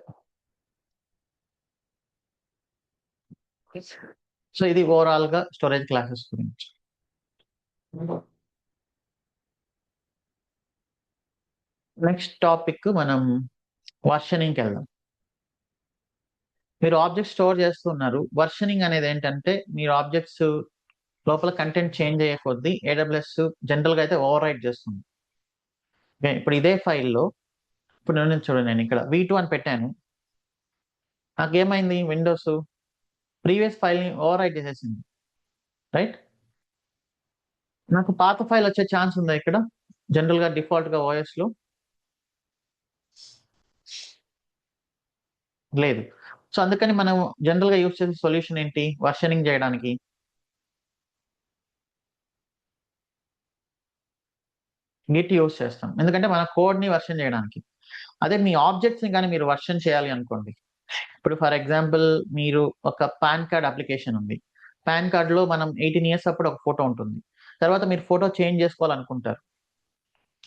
సో ఇది ఓవరాల్ గా స్టోరేజ్ క్లాసెస్ గురించి. నెక్స్ట్ టాపిక్ మనం వర్షనింగ్కి వెళ్దాం. మీరు ఆబ్జెక్ట్ స్టోర్ చేస్తున్నారు. వర్షనింగ్ అనేది ఏంటంటే మీరు ఆబ్జెక్ట్స్ లోపల కంటెంట్ చేంజ్ అయ్యే కొద్దీ AWS జనరల్ గా అయితే ఓవర్ రైట్ చేస్తుంది. ఇప్పుడు ఇదే ఫైల్లో ఇప్పుడు చూడండి, నేను ఇక్కడ V2 అని పెట్టాను. నాకేమైంది, విండోస్ ప్రీవియస్ ఫైల్ని ఓవర్ రైట్ చేసేసింది, రైట్? నాకు పాత ఫైల్ వచ్చే ఛాన్స్ ఉందా ఇక్కడ? జనరల్ గా డిఫాల్ట్ గా OS లో లేదు. సో అందుకని మనం జనరల్ గా యూజ్ చేసే సొల్యూషన్ ఏంటి, వర్షనింగ్ చేయడానికి గిట్ యూజ్ చేస్తాం, ఎందుకంటే మన కోడ్ ని వర్షన్ చేయడానికి. అదే మీ ఆబ్జెక్ట్స్ ని కానీ మీరు వర్షన్ చేయాలి అనుకోండి, ఇప్పుడు ఫర్ ఎగ్జాంపుల్ మీరు ఒక పాన్ కార్డ్ అప్లికేషన్ ఉంది. పాన్ కార్డ్ లో మనం 18 years అప్పుడు ఒక ఫోటో ఉంటుంది. తర్వాత మీరు ఫోటో చేంజ్ చేసుకోవాలనుకుంటారు.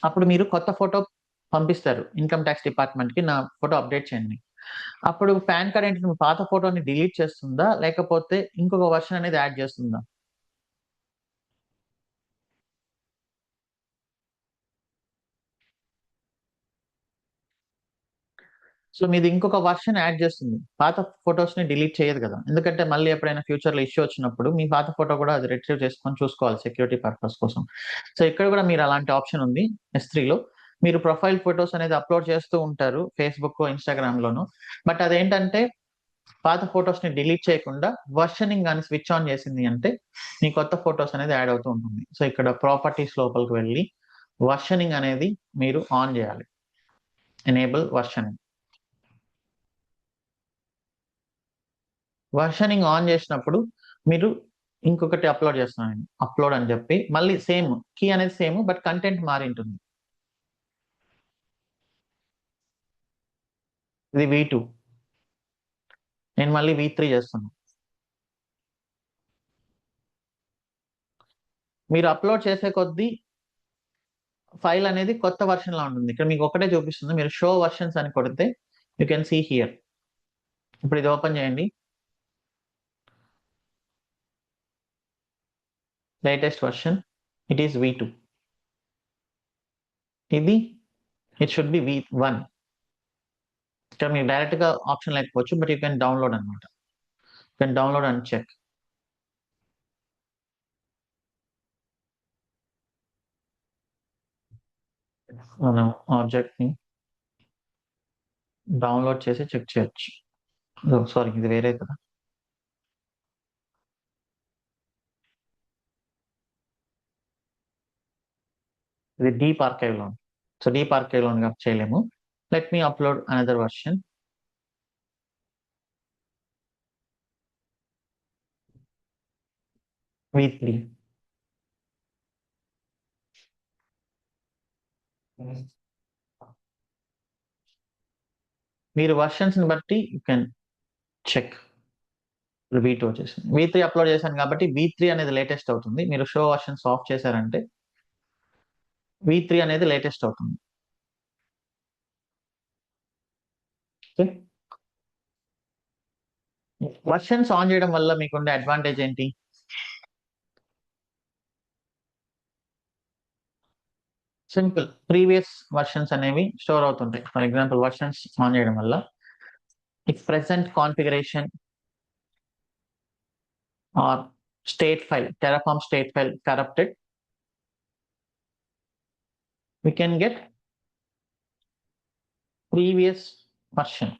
అప్పుడు మీరు కొత్త ఫోటో పంపిస్తారు ఇన్కమ్ ట్యాక్స్ డిపార్ట్మెంట్ కి, నా ఫోటో అప్డేట్ చేయండి. అప్పుడు పాన్ కార్డ్ ఏంటి, మీ పాత ఫోటోని డిలీట్ చేస్తుందా లేకపోతే ఇంకొక వర్షన్ అనేది యాడ్ చేస్తుందా? సో మీది ఇంకొక వర్షన్ యాడ్ చేస్తుంది, పాత ఫొటోస్ ని డిలీట్ చేయదు కదా, ఎందుకంటే మళ్ళీ ఎప్పుడైనా ఫ్యూచర్ లో ఇష్యూ వచ్చినప్పుడు మీ పాత ఫోటో కూడా అది రిట్రీవ్ చేసుకొని చూసుకోవాలి సెక్యూరిటీ పర్పస్ కోసం. సో ఇక్కడ కూడా మీరు అలాంటి ఆప్షన్ ఉంది S3 లో. మీరు ప్రొఫైల్ ఫొటోస్ అనేది అప్లోడ్ చేస్తూ ఉంటారు ఫేస్బుక్ ఇన్స్టాగ్రామ్ లోను. బట్ అదేంటంటే పాత ఫొటోస్ ని డిలీట్ చేయకుండా వర్షనింగ్ కానీ స్విచ్ ఆన్ చేసింది అంటే మీ కొత్త ఫొటోస్ అనేది యాడ్ అవుతూ ఉంటుంది. సో ఇక్కడ ప్రాపర్టీస్ లోపలికి వెళ్ళి వర్షనింగ్ అనేది మీరు ఆన్ చేయాలి, ఎనేబుల్ వర్షనింగ్. వర్షనింగ్ ఆన్ చేసినప్పుడు మీరు ఇంకొకటి అప్లోడ్ చేస్తున్నాను, అప్లోడ్ అని చెప్పి మళ్ళీ సేమ్ కీ అనేది సేమ్ బట్ కంటెంట్ మారి ఉంటుంది. ఇది V2, నేను మళ్ళీ V3 చేస్తున్నాను. మీరు అప్లోడ్ చేసే కొద్దీ ఫైల్ అనేది కొత్త వర్షన్ లా ఉంటుంది. ఇక్కడ మీకు ఒకటే చూపిస్తుంది, మీరు షో వర్షన్స్ అని కొడితే యూ కెన్ సీ హియర్. ఇప్పుడు ఇది ఓపెన్ చేయండి, latest version it is V2. ఇది ఇట్ షుడ్ బి V1. ఇక్కడ మీకు డైరెక్ట్ గా ఆప్షన్ లేకపోవచ్చు బట్ యూ కెన్ డౌన్లోడ్ అనమాట. You can download and check. మనం ఆబ్జెక్ట్ ని డౌన్లోడ్ చేసి చెక్ చేయొచ్చు. సారీ, ఇది వేరే కదా. ఇది డీప్ ఆర్కైవ్ లో ఉంది. సో డీప్ ఆర్కైవ్ లో చేయలేము. Let me upload another version. V3. మీరు వర్షన్స్ ని బట్టి యూ కెన్ చెక్. V2 వచ్చేసింది. V3 అప్లోడ్ చేశాను కాబట్టి V3 అనేది లేటెస్ట్ అవుతుంది. మీరు షో వర్షన్స్ ఆఫ్ చేశారంటే V3 అనేది లేటెస్ట్ అవుతుంది. వర్షన్స్ ఆన్ చేయడం వల్ల మీకుండే అడ్వాంటేజ్ ఏంటి? సింపుల్, ప్రీవియస్ వర్షన్స్ అనేవి స్టోర్ అవుతుంటాయి. ఫర్ ఎగ్జాంపుల్ వర్షన్స్ ఆన్ చేయడం వల్ల if present configuration or state file, Terraform state file corrupted, we can get previous version.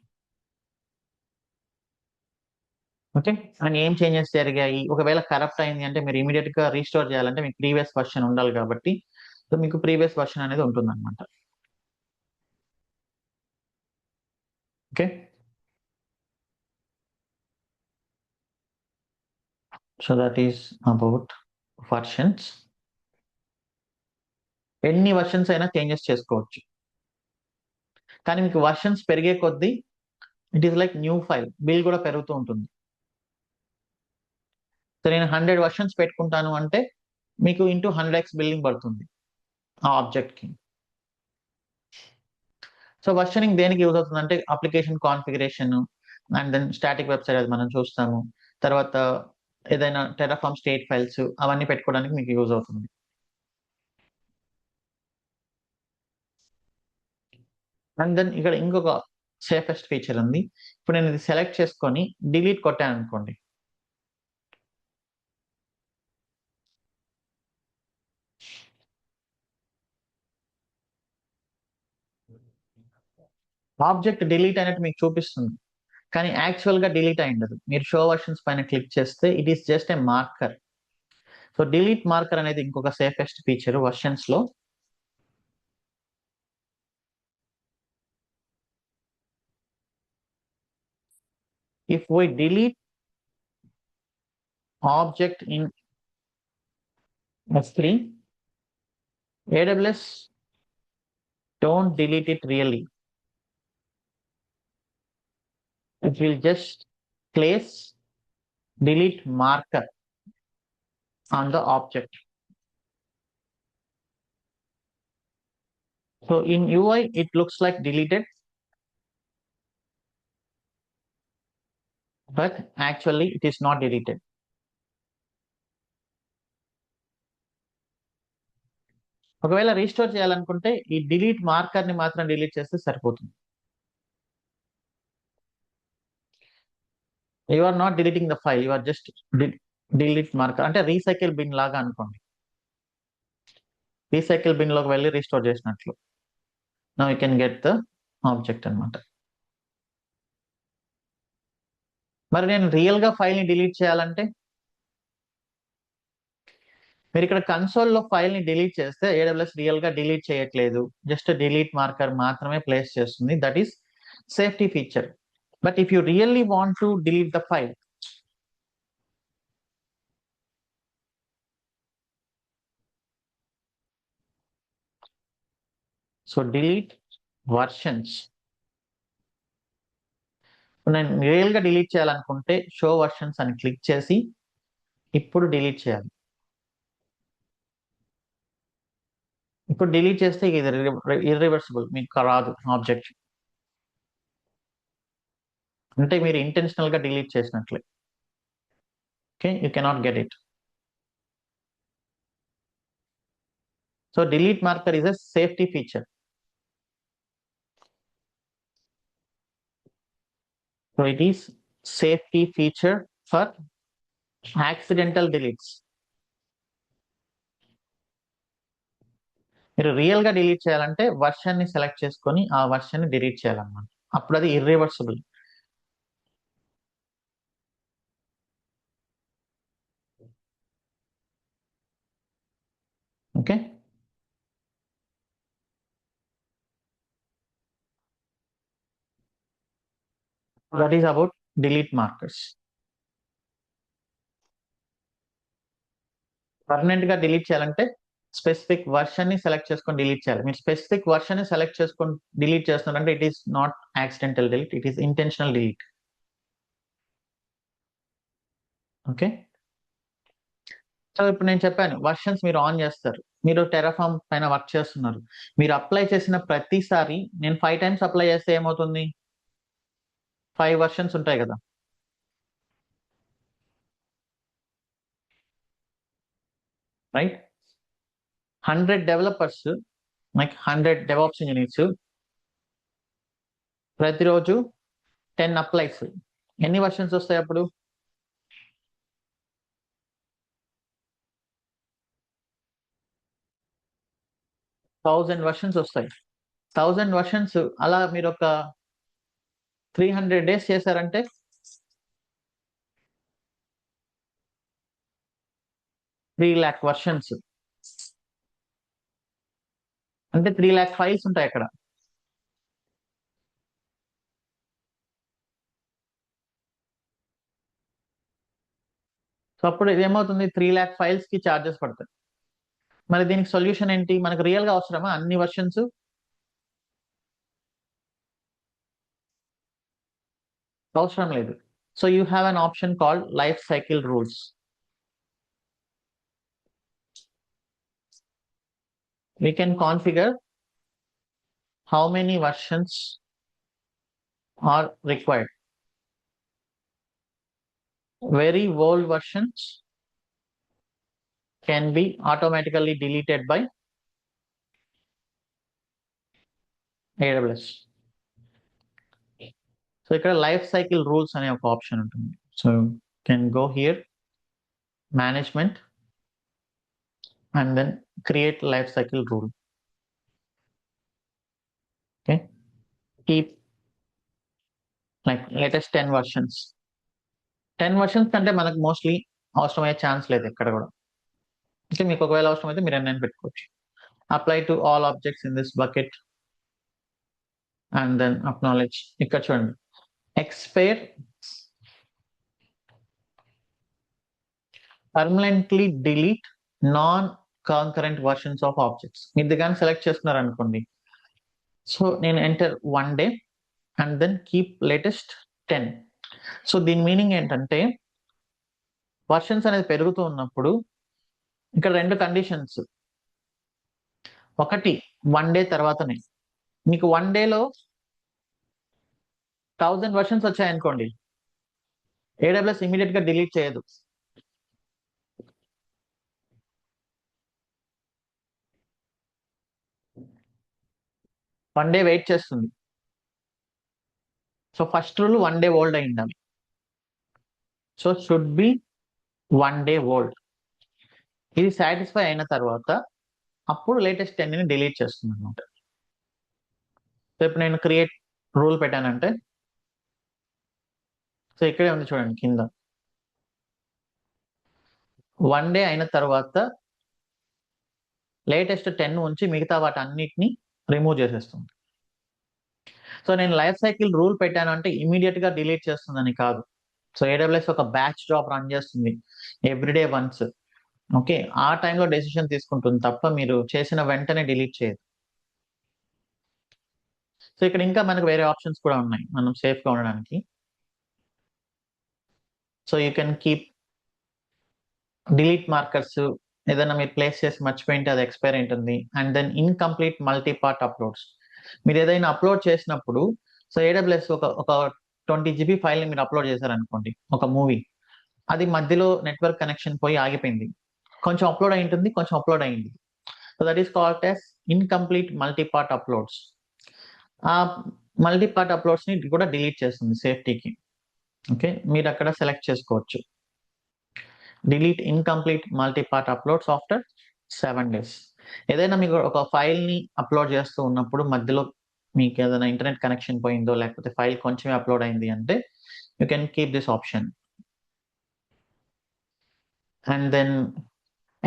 Okay, and ఏం చేంజెస్ జరిగాయి, ఒకవేళ కరప్ట్ అయింది అంటే మీరు ఇమీడియట్ గా రీస్టోర్ చేయాలంటే మీకు ప్రీవియస్ వర్షన్ ఉండాలి కాబట్టి సో మీకు ప్రీవియస్ వర్షన్ అనేది ఉంటుంది అనమాట. Okay, so that is about versions. ఎన్ని వర్షన్స్ అయినా చేంజెస్ చేసుకోవచ్చు, కానీ మీకు వర్షన్స్ పెరిగే కొద్దీ it is like new file, bill కూడా పెరుగుతూ ఉంటుంది. సో నేను 100 వర్షన్స్ పెట్టుకుంటాను అంటే మీకు ఇంటూ 100x బిల్డింగ్ పడుతుంది ఆ ఆబ్జెక్ట్ కి. సో వర్షనింగ్ దేనికి యూజ్ అవుతుంది అంటే application configuration and then static website అది మనం చూస్తాము, తర్వాత ఏదైనా టెరాఫామ్ స్టేట్ ఫైల్స్ అవన్నీ పెట్టుకోవడానికి మీకు యూజ్ అవుతుంది. అండ్ దెన్ ఇక్కడ ఇంకొక సేఫెస్ట్ ఫీచర్ ఉంది. ఇప్పుడు నేను ఇది సెలెక్ట్ చేసుకొని డిలీట్ కొట్టాను అనుకోండి, ఆబ్జెక్ట్ డిలీట్ అయినట్టు మీకు చూపిస్తుంది, కానీ యాక్చువల్ గా డిలీట్ అయి ఉండదు. మీరు షో వర్షన్స్ పైన క్లిక్ చేస్తే it is just a marker. So delete marker అనేది ఇంకొక సేఫెస్ట్ ఫీచర్ వర్షన్స్ లో. If we delete object in S3, AWS don't delete it really. It will just place delete marker on the object. So in UI, it looks like deleted, but actually it is not deleted. ఒకవేళ restore చేయాలనుకుంటే ఈ delete marker ని మాత్రం delete చేస్తే సరిపోతుంది. You are not deleting the file, you are just delete marker అంటే recycle bin లాగా అనుకోండి. రీసైకిల్ బిన్ లోకి వెళ్ళి రీస్టోర్ చేసినట్లు. Now you can get the object అనమాట. మరి నేను రియల్ గా ఫైల్ ని డిలీట్ చేయాలంటే మీరు ఇక్కడ కన్సోల్ లో ఫైల్ ని డిలీట్ చేస్తే AWS రియల్ గా డిలీట్ చేయట్లేదు, జస్ట్ డిలీట్ మార్కర్ మాత్రమే ప్లేస్ చేస్తుంది. That is safety feature. But if you really want to delete the file, so delete versions. నేను రియల్ గా డిలీట్ చేయాలనుకుంటే షో వర్షన్స్ అని క్లిక్ చేసి ఇప్పుడు డిలీట్ చేయాలి. ఇప్పుడు డిలీట్ చేస్తే ఇది ఇర్రివర్సిబుల్, మీకు రాదు ఆబ్జెక్ట్. అంటే మీరు ఇంటెన్షనల్ గా డిలీట్ చేసినట్లే. Okay, you cannot get it. So delete marker is a safety feature. So it is safety feature for accidental deletes. మీరు రియల్ గా డిలీట్ చేయాలంటే వర్షన్ ని సెలెక్ట్ చేసుకొని ఆ వర్షన్ ని డిలీట్ చేయాలన్నమాట. అప్పుడు అది irreversible. Okay, that is about delete markers. Permanent గా డిలీట్ చేయాలంటే స్పెసిఫిక్ వర్షన్ ని సెలెక్ట్ చేసుకొని డిలీట్ చేయాలి. మీరు స్పెసిఫిక్ వర్షన్ ని సెలెక్ట్ చేసుకొని డిలీట్ చేస్తున్నారంటే it is not accidental delete, it is intentional delete. Okay. So ఇప్పుడు నేను చెప్పాను వర్షన్స్ మీరు ఆన్ చేస్తారు. మీరు టెరాఫామ్ పైన వర్క్ చేస్తున్నారు. మీరు అప్లై చేసిన ప్రతిసారి నేను 5 టైమ్స్ అప్లై చేస్తే ఏమవుతుంది? 5 వర్షన్స్ ఉంటాయి కదా! Right? 100 developers like 100 DevOps engineers ప్రతిరోజు 10 అప్లైస్. ఎన్ని వర్షన్స్ వస్తాయి అప్పుడు? 1000 వర్షన్స్ వస్తాయి. 1000 వర్షన్స్ అలా మీరు ఒక 300 డేస్ చేశారంటే 3,00,000 వర్షన్స్. అంటే 3,00,000 ఫైల్స్ ఉంటాయి అక్కడ. సో అప్పుడు ఇదేమవుతుంది? 3,00,000 ఫైల్స్ కి చార్జెస్ పడతాయి. మరి దీనికి సొల్యూషన్ ఏంటి? మనకు రియల్ గా అవసరమా అన్ని వర్షన్స్? అవసరం లేదు. So you have an option called life cycle rules. We can configure how many versions are required. Very old versions can be automatically deleted by AWS. So ఇక్కడ లైఫ్ సైకిల్ రూల్స్ అనే ఒక option ఉంటుంది. So can go here management and then create life cycle rule. Okay. Keep like latest 10 versions. 10 versions కంటే మనకు mostly అవసరమయ్యే chance లేదు ఎక్కడ కూడా. అంటే మీకు ఒకవేళ అవసరం అయితే మీరు ఎన్నైనా పెట్టుకోవచ్చు. Apply to all objects in this bucket and then acknowledge. ఇక్కడ చూడండి expire permanently delete non concurrent versions of objects. ఇది కానీ సెలెక్ట్ చేస్తున్నారు అనుకోండి. సో నేను enter 1 day and then keep latest 10. So దీని మీనింగ్ ఏంటంటే వర్షన్స్ అనేది పెరుగుతూ ఉన్నప్పుడు ఇక్కడ 2 కండిషన్స్. ఒకటి 1 డే తర్వాతనే మీకు 1 డేలో 1000 వర్షన్స్ వచ్చాయనుకోండి, AWS ఇమీడియట్ గా డిలీట్ చేయదు. 1 డే వెయిట్ చేస్తుంది. So first rule 1 day old అయి ఉండాలి. So should be 1 day old. ఇది సాటిస్ఫై అయిన తర్వాత అప్పుడు లేటెస్ట్ 10ని డిలీట్ చేస్తుంది అనమాట. సో ఇప్పుడు నేను క్రియేట్ రూల్ పెట్టానంటే సో ఇక్కడే ఉంది చూడండి కింద 1 డే అయిన తర్వాత లేటెస్ట్ 10 ఉంచి మిగతా వాటి అన్నిటిని రిమూవ్ చేసేస్తుంది. సో నేను లైఫ్ సైకిల్ రూల్ పెట్టాను అంటే ఇమీడియట్ గా డిలీట్ చేస్తుందని కాదు. సో AWS ఒక బ్యాచ్ జాబ్ రన్ చేస్తుంది ఎవ్రీడే వన్స్. ఓకే. ఆ టైంలో డెసిషన్ తీసుకుంటుంది తప్ప మీరు చేసిన వెంటనే డిలీట్ చేయదు. సో ఇక్కడ ఇంకా మనకు వేరే ఆప్షన్స్ కూడా ఉన్నాయి మనం సేఫ్ గా ఉండడానికి. So you can keep delete markers. ఏదైనా మీరు ప్లేస్ చేసి మర్చిపోయింటే అది ఎక్స్పైర్ ఉంటుంది. And then incomplete multi part uploads. మీరు ఏదైనా అప్లోడ్ చేసినప్పుడు సో AWS ఒక 20 GB ఫైల్ ని మీరు అప్లోడ్ చేశారనుకోండి, ఒక మూవీ. అది మధ్యలో నెట్వర్క్ కనెక్షన్ పోయి ఆగిపోయింది. కొంచెం అప్లోడ్ అయి ఉంటుంది, కొంచెం అప్లోడ్ అయింది. So that is called as incomplete multi part uploads. ఆ మల్టీ పార్ట్ అప్లోడ్స్ ని కూడా డిలీట్ చేస్తుంది సేఫ్టీకి. ఓకే. మీరు అక్కడ సెలెక్ట్ చేసుకోవచ్చు delete incomplete multi part uploads after 7 days. ఏదైనా మీకు ఒక ఫైల్ ని అప్లోడ్ చేస్తూ ఉన్నప్పుడు మధ్యలో మీకు ఏదైనా ఇంటర్నెట్ కనెక్షన్ పోయిందో లేకపోతే ఫైల్ కొంచెం అప్లోడ్ అయింది అంటే you can keep this option. And then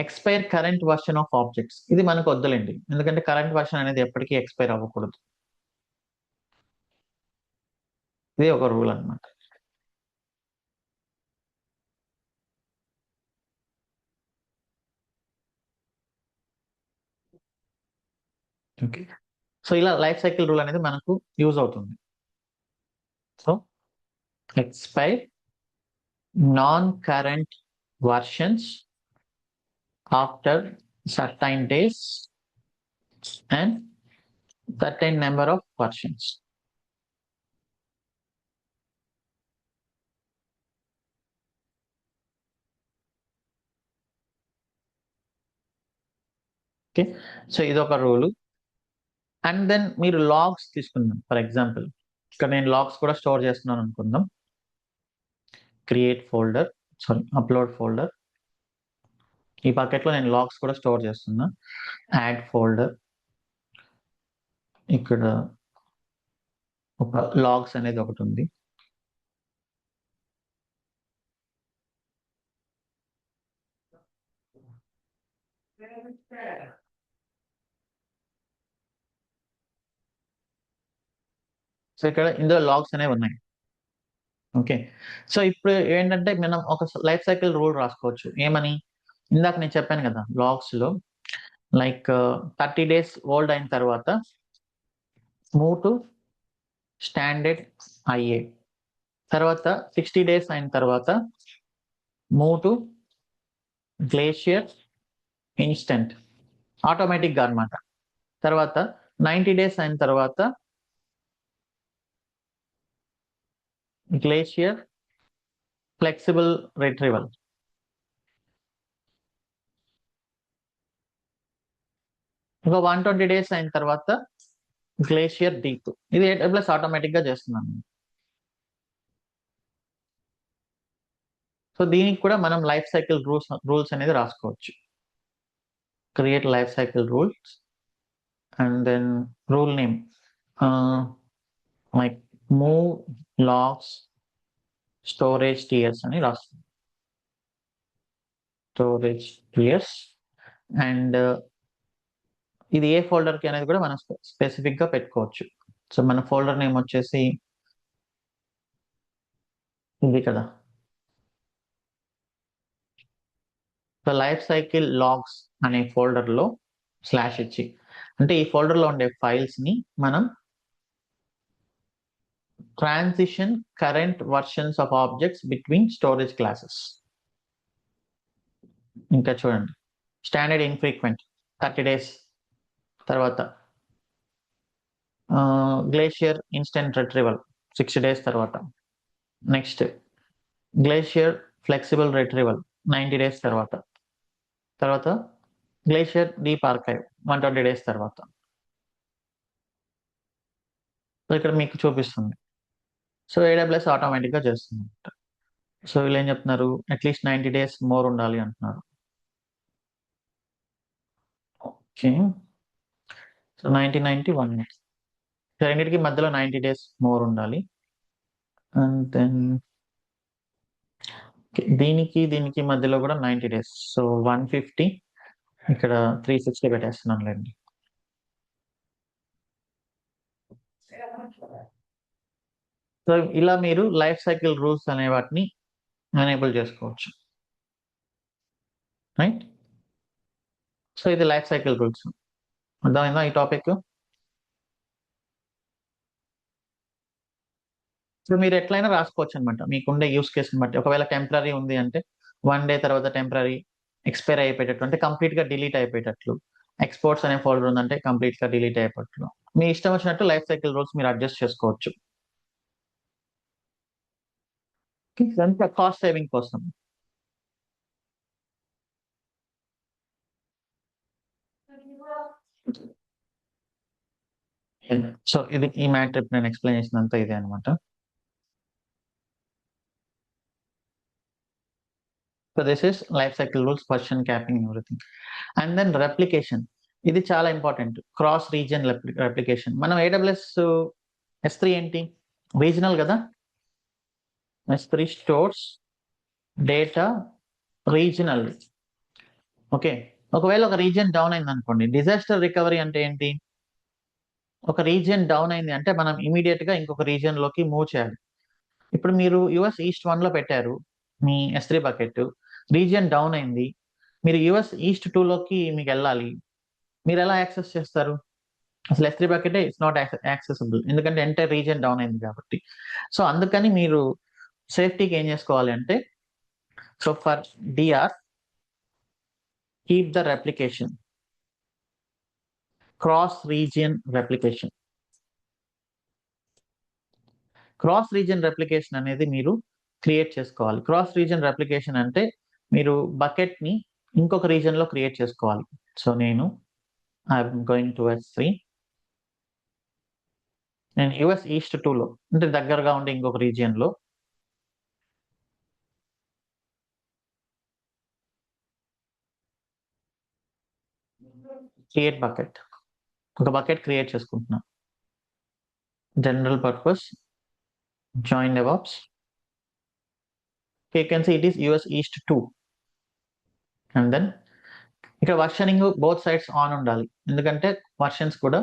expire current version of objects. ఇది మనకు వద్దులేండి, ఎందుకంటే కరెంట్ వర్షన్ అనేది ఎప్పటికీ ఎక్స్పైర్ అవ్వకూడదు. ఇది ఒక రూల్ అన్నమాట. ఓకే. సో ఇలా లైఫ్ సైకిల్ రూల్ అనేది మనకు యూజ్ అవుతుంది. So expire non-current versions after certain days and certain number of versions. Okay, so ఇదొక రూలు. అండ్ దెన్ మీరు లాగ్స్ తీసుకుందాం. ఫర్ ఎగ్జాంపుల్ ఇక్కడ నేను లాగ్స్ కూడా స్టోర్ చేస్తున్నాను అనుకుందాం. Create folder, sorry upload folder. ఈ బకెట్లో నేను లాగ్స్ కూడా స్టోర్ చేస్తున్నా. యాడ్ ఫోల్డర్, ఇక్కడ ఒక లాగ్స్ అనేది ఒకటి ఉంది. సో ఇక్కడ ఇందులో లాగ్స్ అనేవి ఉన్నాయి. ఓకే, సో ఇప్పుడు ఏంటంటే మనం ఒక లైఫ్ సైకిల్ రూల్ రాసుకోవచ్చు. ఏమని, ఇందాక నేను చెప్పాను కదా లాగ్స్ లో, లైక్ 30 days ఓల్డ్ అయిన తర్వాత మూవ్ టు స్టాండర్డ్ ఐఏ, తర్వాత 60 days అయిన తర్వాత మూవ్ టు గ్లేషియర్ ఇన్స్టెంట్, ఆటోమేటిక్గా అనమాట. తర్వాత 90 days అయిన తర్వాత గ్లేషియర్ ఫ్లెక్సిబుల్ రిట్రీవల్. ఇంకా 120 days అయిన తర్వాత గ్లేషియర్ డీప్. ఇది AWS ఆటోమేటిక్ గా చేస్తున్నాను. సో దీనికి కూడా మనం లైఫ్ సైకిల్ రూల్స్ అనేది రాసుకోవచ్చు. Create life cycle rules and then rule name like move logs storage tiers అని రాస్తుంది. స్టోరేజ్ టియర్స్ అండ్ ఇది ఏ ఫోల్డర్ కి అనేది కూడా మనం స్పెసిఫిక్ గా పెట్టుకోవచ్చు. సో మన ఫోల్డర్ నేమ్ వచ్చేసి ఇది కదా, సో లైఫ్ సైకిల్ లాగ్స్ అనే ఫోల్డర్ లో స్లాష్ ఇచ్చి, అంటే ఈ ఫోల్డర్ లో ఉండే ఫైల్స్ ని మనం transition current versions of objects between storage classes. ఇంకా చూడండి, స్టాండర్డ్ ఇన్ఫ్రీక్వెంట్ 30 days, తర్వాత గ్లేషియర్ ఇన్స్టెంట్ రిట్రీవల్ 60 days తర్వాత, next glacier flexible retrieval 90 days తర్వాత, తర్వాత గ్లేషియర్ డీప్ ఆర్కైవ్ 120 days తర్వాత. సో ఇక్కడ మీకు చూపిస్తుంది. సో AWS ఆటోమేటిక్ గా చేస్తుంది. సో వీళ్ళు ఏం చెప్తున్నారు, అట్లీస్ట్ 90 days మోర్ ఉండాలి అంటున్నారు. ఓకే, సో 90 రెండింటికి మధ్యలో 90 days మోర్ ఉండాలి. అండ్ దెన్ దీనికి మధ్యలో కూడా 90 days. సో 150, ఇక్కడ 360 పెట్టేస్తున్నాను లేండి. సో ఇలా మీరు లైఫ్ సైకిల్ రూల్స్ అనే వాటిని ఎనేబుల్ చేసుకోవచ్చు, రైట్? సో ఇది లైఫ్ సైకిల్ రూల్స్. అర్థమైందా ఈ టాపిక్? సో మీరు ఎట్లయినా రాసుకోవచ్చు అనమాట, మీకుండే యూస్ కేసుని బట్టి. ఒకవేళ టెంపరీ ఉంది అంటే 1 day తర్వాత టెంపరీ ఎక్స్పైర్ అయిపోయేటట్లు, అంటే కంప్లీట్ గా డిలీట్ అయిపోయేటట్లు. ఎక్స్పోర్ట్స్ అనే ఫోల్డర్ ఉందంటే కంప్లీట్ గా డిలీట్ అయిపోయేటట్లు. మీ ఇష్టం వచ్చినట్టు లైఫ్ సైకిల్ రూల్స్ మీరు అడ్జస్ట్ చేసుకోవచ్చు. ఇదంతా కాస్ట్ సేవింగ్ కోసం. సో ఇది ఈ మ్యాటర్ నేను ఎక్స్ప్లెయిన్ చేసినంత ఇదే అనమాట. So this is life cycle rules, version capping, everything. And then replication, ఇది చాలా ఇంపార్టెంట్. Cross region replication. మనం AWS S3 ఏంటి, రీజనల్ కదా. S3 stores data regional. Okay, ఒకవేళ ఒక రీజియన్ డౌన్ అయింది అనుకోండి, డిజాస్టర్ రికవరీ అంటే ఏంటి, ఒక రీజియన్ డౌన్ అయింది అంటే మనం ఇమీడియట్ గా ఇంకొక రీజియన్ లోకి మూవ్ చేయాలి. ఇప్పుడు మీరు US ఈస్ట్ 1 లో పెట్టారు మీ S3 బకెట్, రీజియన్ డౌన్ అయింది, మీరు US ఈస్ట్ 2 లోకి మీకు వెళ్ళాలి. మీరు ఎలా యాక్సెస్ చేస్తారు? అసలు S3 bucket it's not accessible, ఎందుకంటే ఎంటైర్ రీజియన్ డౌన్ అయింది కాబట్టి. సో అందుకని మీరు సేఫ్టీకి ఏం చేసుకోవాలి అంటే So for dr, keep the replication cross region replication. Cross region replication అనేది మీరు క్రియేట్ చేసుకోవాలి. క్రాస్ రీజియన్ రెప్లికేషన్ అంటే మీరు బకెట్ ని ఇంకొక రీజియన్ లో క్రియేట్ చేసుకోవాలి. సో నేను ఐఎమ్ గోయింగ్ టు S3, నేను US ఈస్ట్ 2 లో అంటే దగ్గరగా ఉండే ఇంకొక రీజియన్ లో క్రియేట్ బకెట్, ఒక బకెట్ క్రియేట్ చేసుకుంటున్నా. General purpose join DevOps. You can see it is US East 2. And then ఇక్కడ వర్షనింగ్ బోత్ సైడ్స్ ఆన్ ఉండాలి, ఎందుకంటే వర్షన్స్ కూడా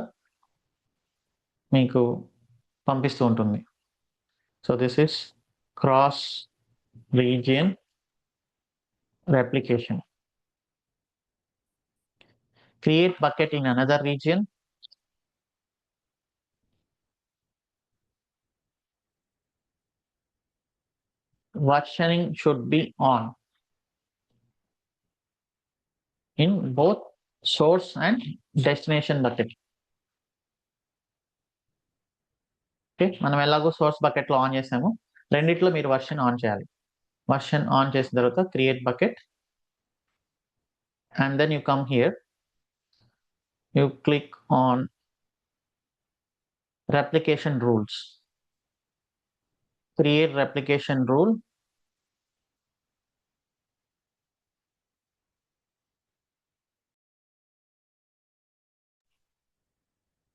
మీకు పంపిస్తూ ఉంటుంది. So this is cross region replication. Create bucket in another region. Versioning should be on in both source and destination bucket. Okay, మనం ఎలాగో source bucket లో ఆన్ చేసాము, రెండిట్లో మీరు వర్షన్ ఆన్ చేయాలి. వర్షన్ ఆన్ చేసిన తర్వాత create bucket, and then you come here, you click on replication rules, create replication rule,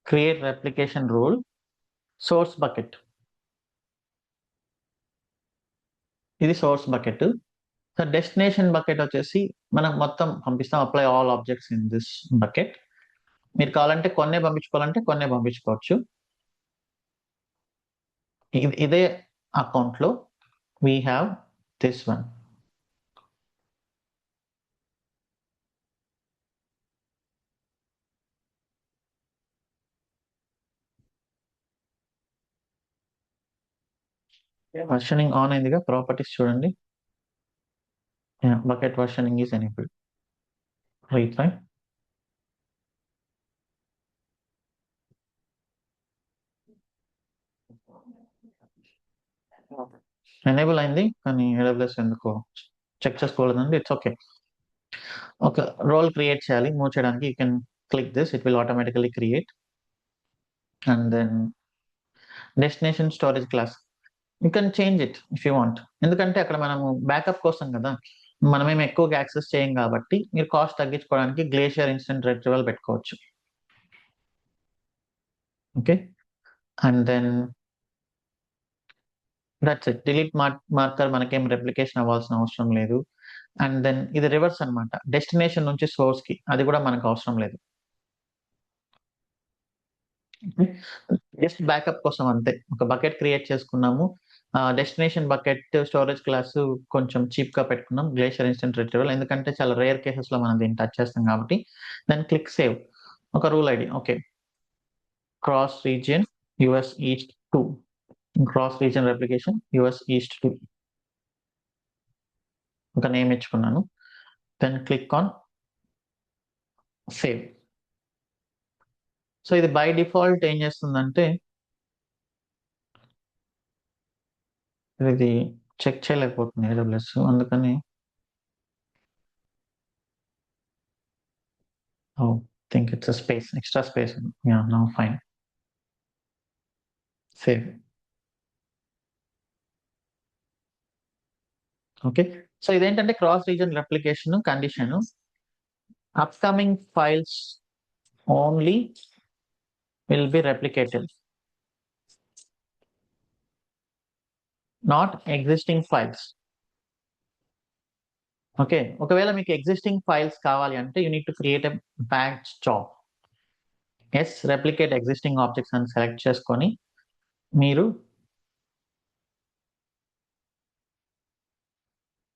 create replication rule, source bucket. ఇది source bucket. So destination bucket వచ్చేసి మనం మొత్తం పంపిస్తాం, apply all objects in this bucket. మీరు కావాలంటే కొన్నే పంపించుకోవాలంటే కొన్నే పంపించుకోవచ్చు. ఇదే అకౌంట్ లో we have this one. Versioning on అయిందిగా, ప్రాపర్టీస్ చూడండి, bucket versioning is enabled. Retry. Enable అయింది, కానీ AWS ఎందుకో చెక్ చేసుకోలేదండి. It's okay. ఒక రోల్ క్రియేట్ చేయాలి, మూవ్ చేయడానికి you can click this, it will automatically create. And then destination storage class, you can change it if you want, ఎందుకంటే అక్కడ మనము బ్యాకప్ కోసం కదా, మనమేం ఎక్కువగా యాక్సెస్ చేయం కాబట్టి మీరు కాస్ట్ తగ్గించుకోవడానికి గ్లేషియర్ ఇన్స్టెంట్ రిట్రీవల్ పెట్టుకోవచ్చు. Okay, and then that's it. Delete marker మనకేం రెప్లికేషన్ అవ్వాల్సిన అవసరం లేదు. అండ్ దెన్ ఇది రివర్స్ అన్నమాట, డెస్టినేషన్ నుంచి సోర్స్ కి, అది కూడా మనకు అవసరం లేదు. జస్ట్ బ్యాకప్ కోసం అంతే. ఒక బకెట్ క్రియేట్ చేసుకున్నాము, డెస్టినేషన్ బకెట్ స్టోరేజ్ క్లాస్ కొంచెం చీప్ గా పెట్టుకున్నాం, గ్లేషియర్ ఇన్స్టెంట్ రిట్రీవల్, ఎందుకంటే చాలా రేర్ కేసెస్ లో మనం దీన్ని టచ్ చేస్తాం కాబట్టి. Then click save. ఒక rule ID, okay, cross region US East 2, cross region replication US East 2, ఒక నేమ్ ఇచ్చుకున్నాను. Then click on save. So ఇది బై డిఫాల్ట్ ఏం చేస్తుందంటే, ఇది చెక్ చేయలేకపోతుంది AWS, అందుకని think it's a space, extra space. Yeah, now fine. Save. Okay, so ఇదేంటంటే cross region replication condition. Upcoming files only will be replicated, not existing files. Okay, ఒకవేళ మీకు existing files కావాలి అంటే you need to create a batch job. Yes, replicate existing objects అని select చేసుకొని మీరు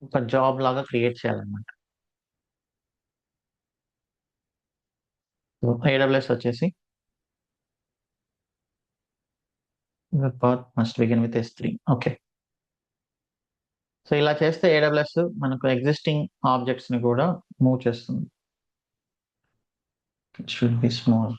ఒక job లాగా క్రియేట్ చేయాలన్నమాట. AWS వచ్చేసి the path must begin with S3. Okay, so ఇలా చేస్తే ఏడబ్ల్యూఎస్ మనకు ఎగ్జిస్టింగ్ ఆబ్జెక్ట్స్ ని కూడా మూవ్ చేస్తుంది. It should be small.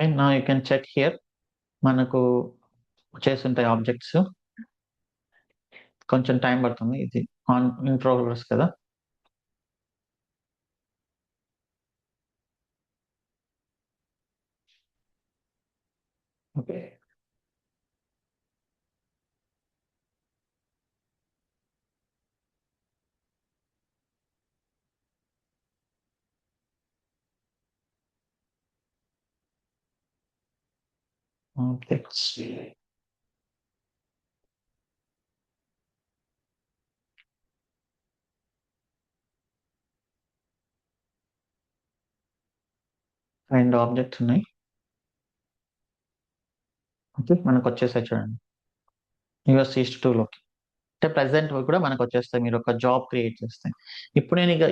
And నా యూ కెన్ చెక్ హియర్, మనకు చేస్తుంటాయి ఆబ్జెక్ట్స్. కొంచెం టైం పడుతుంది, ఇది ఇన్ ప్రోగ్రెస్ కదా. Okay, objects. రెండు ఆబ్జెక్ట్స్ ఉన్నాయి. ఓకే, మనకు వచ్చేసాయి చూడండి యూఎస్ ఈస్ట్ 2లోకి. అంటే ప్రెసెంట్ కూడా మనకు వచ్చేస్తాయి, మీరు ఒక జాబ్ క్రియేట్ చేస్తే. ఇప్పుడు నేను ఇక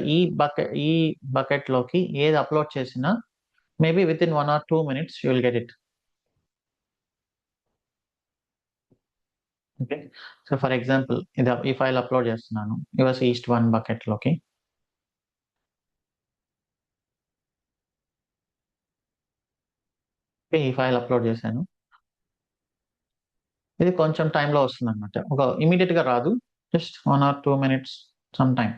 ఈ బకెట్ లోకి ఏది అప్లోడ్ చేసినా maybe with in 1 or 2 minutes you will get it. Okay, so for example ఇది ఈ ఫైల్ అప్లోడ్ చేస్తున్నాను యూఎస్ ఈస్ట్ 1 బకెట్ లోకి. ఓకే, ఈ ఫైల్ అప్లోడ్ చేశాను. ఇది కొంచెం టైంలో వస్తుంది అనమాట, ఒక ఇమీడియట్ గా రాదు, just 1 or 2 minutes some time.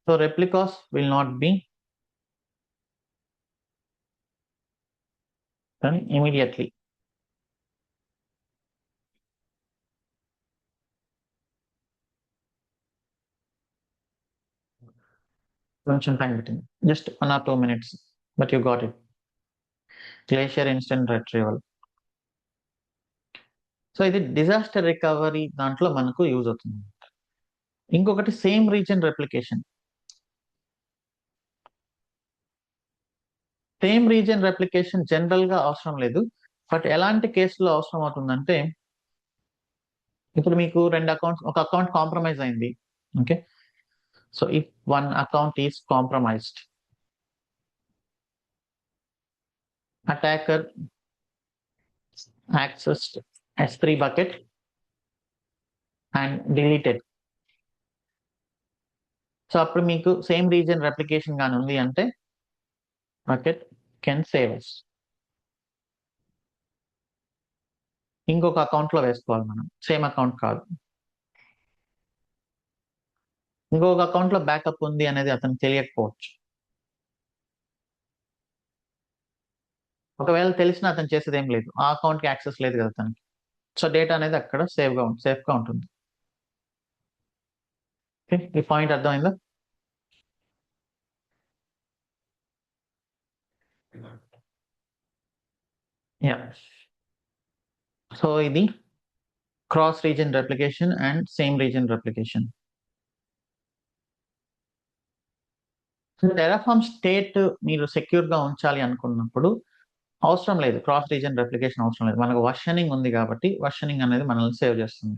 So replicas will not be done immediately. కొంచెం టైం పెట్టింది, just 1 or 2 minutes, but you got it. Glacier instant retrieval. So ఇది డిజాస్టర్ రికవరీ దాంట్లో మనకు యూజ్ అవుతుంది. ఇంకొకటి same region replication. Same region replication general గా అవసరం లేదు, బట్ ఎలాంటి కేసులో అవసరం అవుతుందంటే, ఇప్పుడు మీకు రెండు అకౌంట్స్, ఒక అకౌంట్ కాంప్రమైజ్ అయింది. Okay, so if one account is compromised, attacker accessed S3 bucket and deleted. So అప్పుడు మీకు సేమ్ రీజన్ రెప్లికేషన్ గాని ఉంది అంటే బకెట్ కెన్ సేవ్ us. ఇంకొక అకౌంట్ లో వేసుకోవాలి మనం, సేమ్ అకౌంట్ కాదు. ఇంకొక అకౌంట్ లో బ్యాకప్ ఉంది అనేది అతనికి తెలియకపోవచ్చు. ఒకవేళ తెలిసినా అతను చేసేది ఏం లేదు, ఆ అకౌంట్ కి యాక్సెస్ లేదు కదా తనకి. సో డేటా అనేది అక్కడ సేఫ్ గా ఉంటుంది. ఈ పాయింట్ అర్థమైందా? యా, సో ఇది cross region replication and same region replication. Terraform state మీరు సెక్యూర్ గా ఉంచాలి అనుకున్నప్పుడు అవసరం లేదు, క్రాస్ రీజన్ రెప్లికేషన్ అవసరం లేదు, మనకు వర్షనింగ్ ఉంది కాబట్టి వర్షనింగ్ అనేది మనల్ని సేవ్ చేస్తుంది.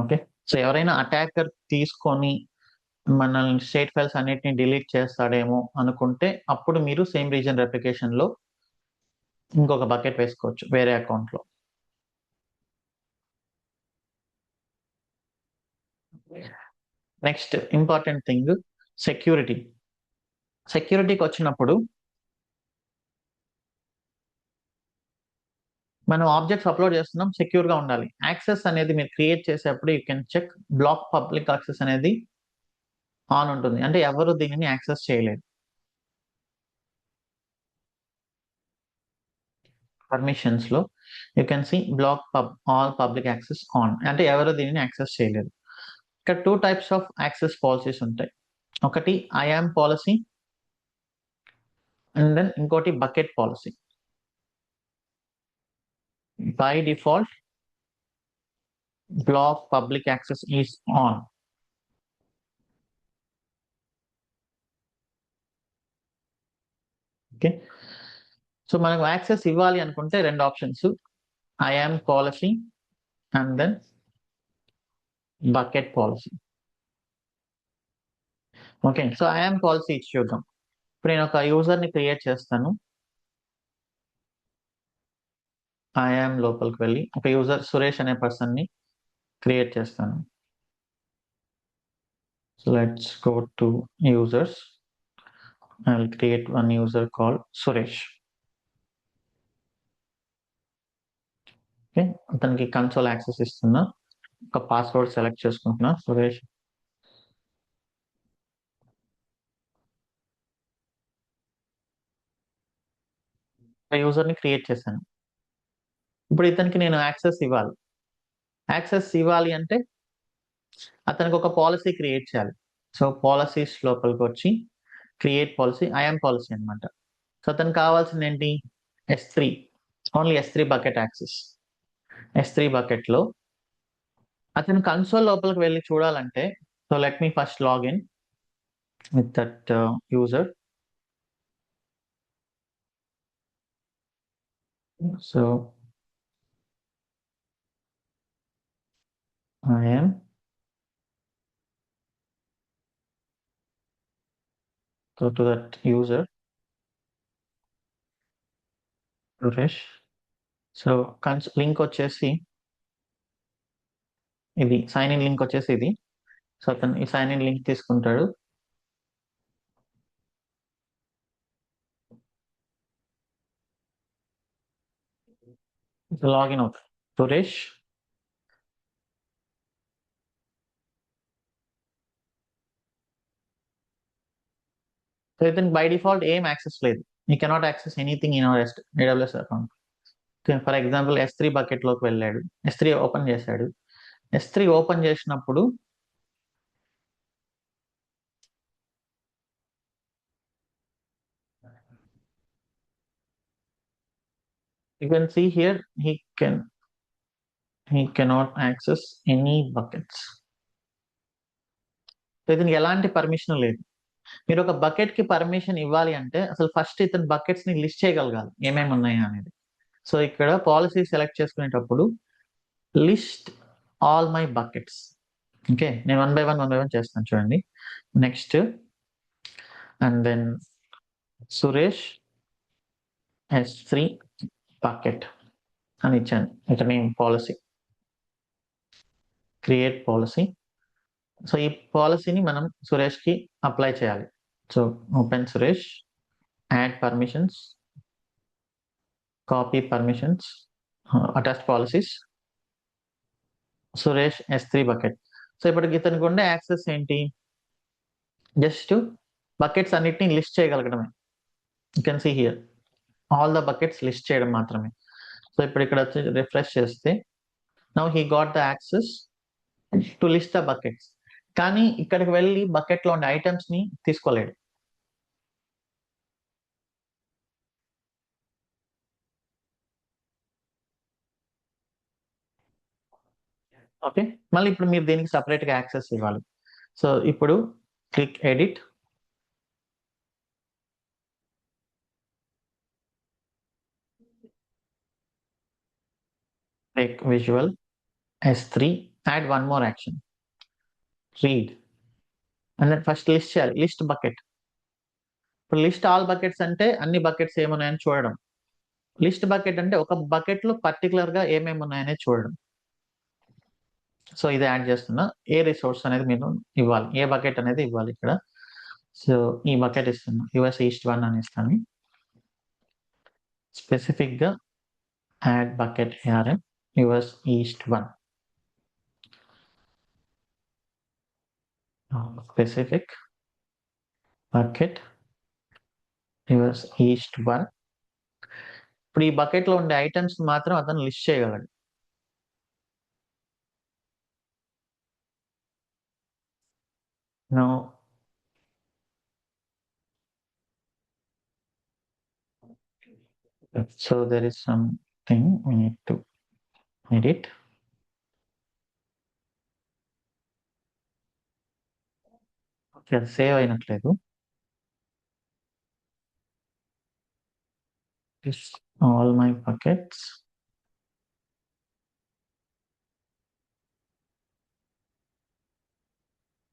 ఓకే, సో ఎవరైనా అటాకర్ తీసుకొని మనల్ని స్టేట్ ఫైల్స్ అన్నిటిని డిలీట్ చేస్తాడేమో అనుకుంటే అప్పుడు మీరు సేమ్ రీజన్ రెప్లికేషన్ లో ఇంకొక బకెట్ వేసుకోవచ్చు వేరే అకౌంట్ లో. Next important thing security. సెక్యూరిటీకి వచ్చినప్పుడు మనం ఆబ్జెక్ట్స్ అప్లోడ్ చేస్తున్నాం, సెక్యూర్ గా ఉండాలి. యాక్సెస్ అనేది మీరు క్రియేట్ చేసేటప్పుడు you can check block public access అనేది ఆన్ ఉంటుంది, అంటే ఎవరు దీనిని యాక్సెస్ చేయలేదు. పర్మిషన్స్ లో you can see block all public access on, అంటే ఎవరు దీనిని యాక్సెస్ చేయలేదు. ఇక్కడ 2 types ఆఫ్ యాక్సెస్ పాలసీస్ ఉంటాయి. ఒకటి ఐఆమ్ పాలసీ అండ్ దెన్ ఇంకోటి bucket policy. By default block public access is on. Okay. So మనకు యాక్సెస్ ఇవ్వాలి అనుకుంటే రెండు options, IAM policy and then bucket policy. Okay, so IAM policy ఇచ్చి చూద్దాం. ఇప్పుడు నేను ఒక యూజర్ని క్రియేట్ చేస్తాను. ఐఆమ్ లోపలికి వెళ్ళి ఒక యూజర్ సురేష్ అనే పర్సన్ని క్రియేట్ చేస్తాను. So let's go to users. I will create one user called Suresh. Okay, అతనికి కన్సోల్ యాక్సెస్ ఇస్తున్నా. ఒక పాస్వర్డ్ సెలెక్ట్ చేసుకుంటున్నా, సురేష్. యూజర్ని క్రియేట్ చేశాను. ఇప్పుడు ఇతనికి నేను యాక్సెస్ ఇవ్వాలి. యాక్సెస్ ఇవ్వాలి అంటే అతనికి ఒక పాలసీ క్రియేట్ చేయాలి. సో పాలసీస్ లోపలికి వచ్చి క్రియేట్ పాలసీ, ఐఎమ్ పాలసీ అనమాట. సో అతనికి కావాల్సింది ఏంటి? S3, only S3 bucket access. S3 బకెట్లో అతను కన్సోల్ లోపలికి వెళ్ళి చూడాలంటే, so let me first login with that user. So I'm go to that user Suresh. So link వచ్చేసి ఇది, సైన్ ఇన్ లింక్ వచ్చేసి ఇది. సో అతను ఈ సైన్ ఇన్ లింక్ తీసుకుంటాడు. లాగిన్ అవుతాడు సురేష్. సో ఇతనికి బై డిఫాల్ట్ ఏం యాక్సెస్ లేదు. You cannot access anything in our AWS account. For example S3 బకెట్లోకి వెళ్ళాడు, S3 ఓపెన్ చేశాడు. S3 ఓపెన్ చేసినప్పుడు you can see here he cannot access any buckets. So ఇతనికి ఎలాంటి పర్మిషన్ లేదు. మీరు ఒక బకెట్ కి పర్మిషన్ ఇవ్వాలి అంటే అసలు ఫస్ట్ ఇతని బకెట్స్ ని లిస్ట్ చేయగలగాలి ఏమేమి ఉన్నాయా అనేది. సో ఇక్కడ పాలసీ సెలెక్ట్ చేసుకునేటప్పుడు list all my buckets. Okay, నేను వన్ బై వన్ చేస్తాను చూడండి. Next and then Suresh S3 bucket అని ఇచ్చాను. ఇక్కడ నేను పాలసీ క్రియేట్ పాలసీ. సో ఈ పాలసీని మనం సురేష్కి అప్లై చేయాలి. So open Suresh, add permissions, copy permissions, attach policies, Suresh S3 bucket. So ఇప్పటికి ఇతనికి ఉండే యాక్సెస్ ఏంటి? జస్ట్ బకెట్స్ అన్నిటిని లిస్ట్ చేయగలగడమే. You can see here all the buckets list చేయడం మాత్రమే. సో ఇప్పుడు ఇక్కడ వచ్చి రిఫ్రెష్ చేస్తే now he got the access to list the buckets. కానీ ఇక్కడికి వెళ్ళి బకెట్లో ఉండే ఐటమ్స్ ని తీసుకోలేడు. ఓకే, మళ్ళీ ఇప్పుడు మీరు దీనికి సపరేట్ గా యాక్సెస్ ఇవ్వాలి. సో ఇప్పుడు click edit, take visual S3, add one more action, read, and then first list చేయాలి, లిస్ట్ బకెట్. ఇప్పుడు లిస్ట్ ఆల్ బకెట్స్ అంటే అన్ని బకెట్స్ ఏమున్నాయని చూడడం. లిస్ట్ బకెట్ అంటే ఒక బకెట్ లో పర్టికులర్ గా ఏమేమి ఉన్నాయని చూడడం. సో ఇది యాడ్ చేస్తున్నా. ఏ రిసోర్స్ అనేది మీరు ఇవ్వాలి, ఏ బకెట్ అనేది ఇవ్వాలి ఇక్కడ. సో ఈ బకెట్ ఇస్తున్నా, US East 1 అని ఇస్తాను. స్పెసిఫిక్ గా add bucket ARM US East 1. Specific bucket US East 1. ఇప్పుడు ఈ బకెట్ లో ఉండే ఐటమ్స్ మాత్రం అతను లిస్ట్ చేయగలడు. Now so there is something we need to edit. Okay, save అయినట్లేదు. List all my buckets.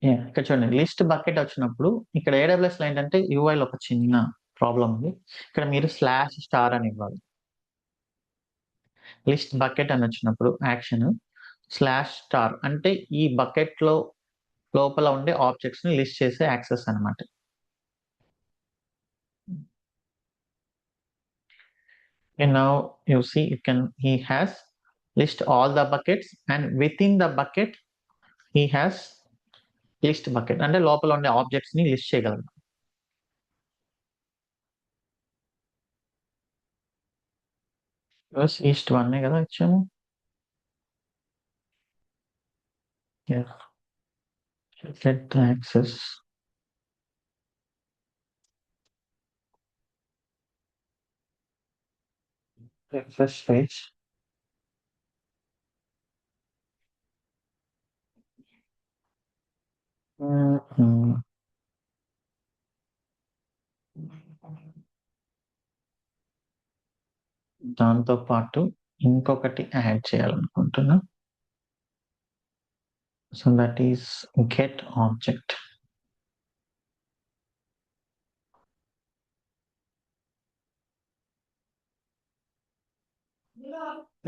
ఇక్కడ చూడండి, లిస్ట్ బకెట్ వచ్చినప్పుడు ఇక్కడ AWS లో ఏంటంటే UI లో ఒక చిన్న ప్రాబ్లం ఉంది. ఇక్కడ మీరు /* అని ఇవ్వాలి. లిస్ట్ బకెట్ అని వచ్చినప్పుడు యాక్షన్ /* అంటే ఈ బకెట్ లో లోపల ఉండే ఆబ్జెక్ట్స్ ని లిస్ట్ చేసే యాక్సెస్ అన్నమాట. And now you see he has list all the buckets, and within the bucket he has list bucket అంటే లోపల ఉండే ఆబ్జెక్ట్స్ ని లిస్ట్ చేయగలరు. లిస్ట్ 1 కదా ఇచ్చాము. Get the access. Refresh page. దాంతో పాటు ఇంకొకటి యాడ్ చేయాలనుకుంటున్నా. So that is get object.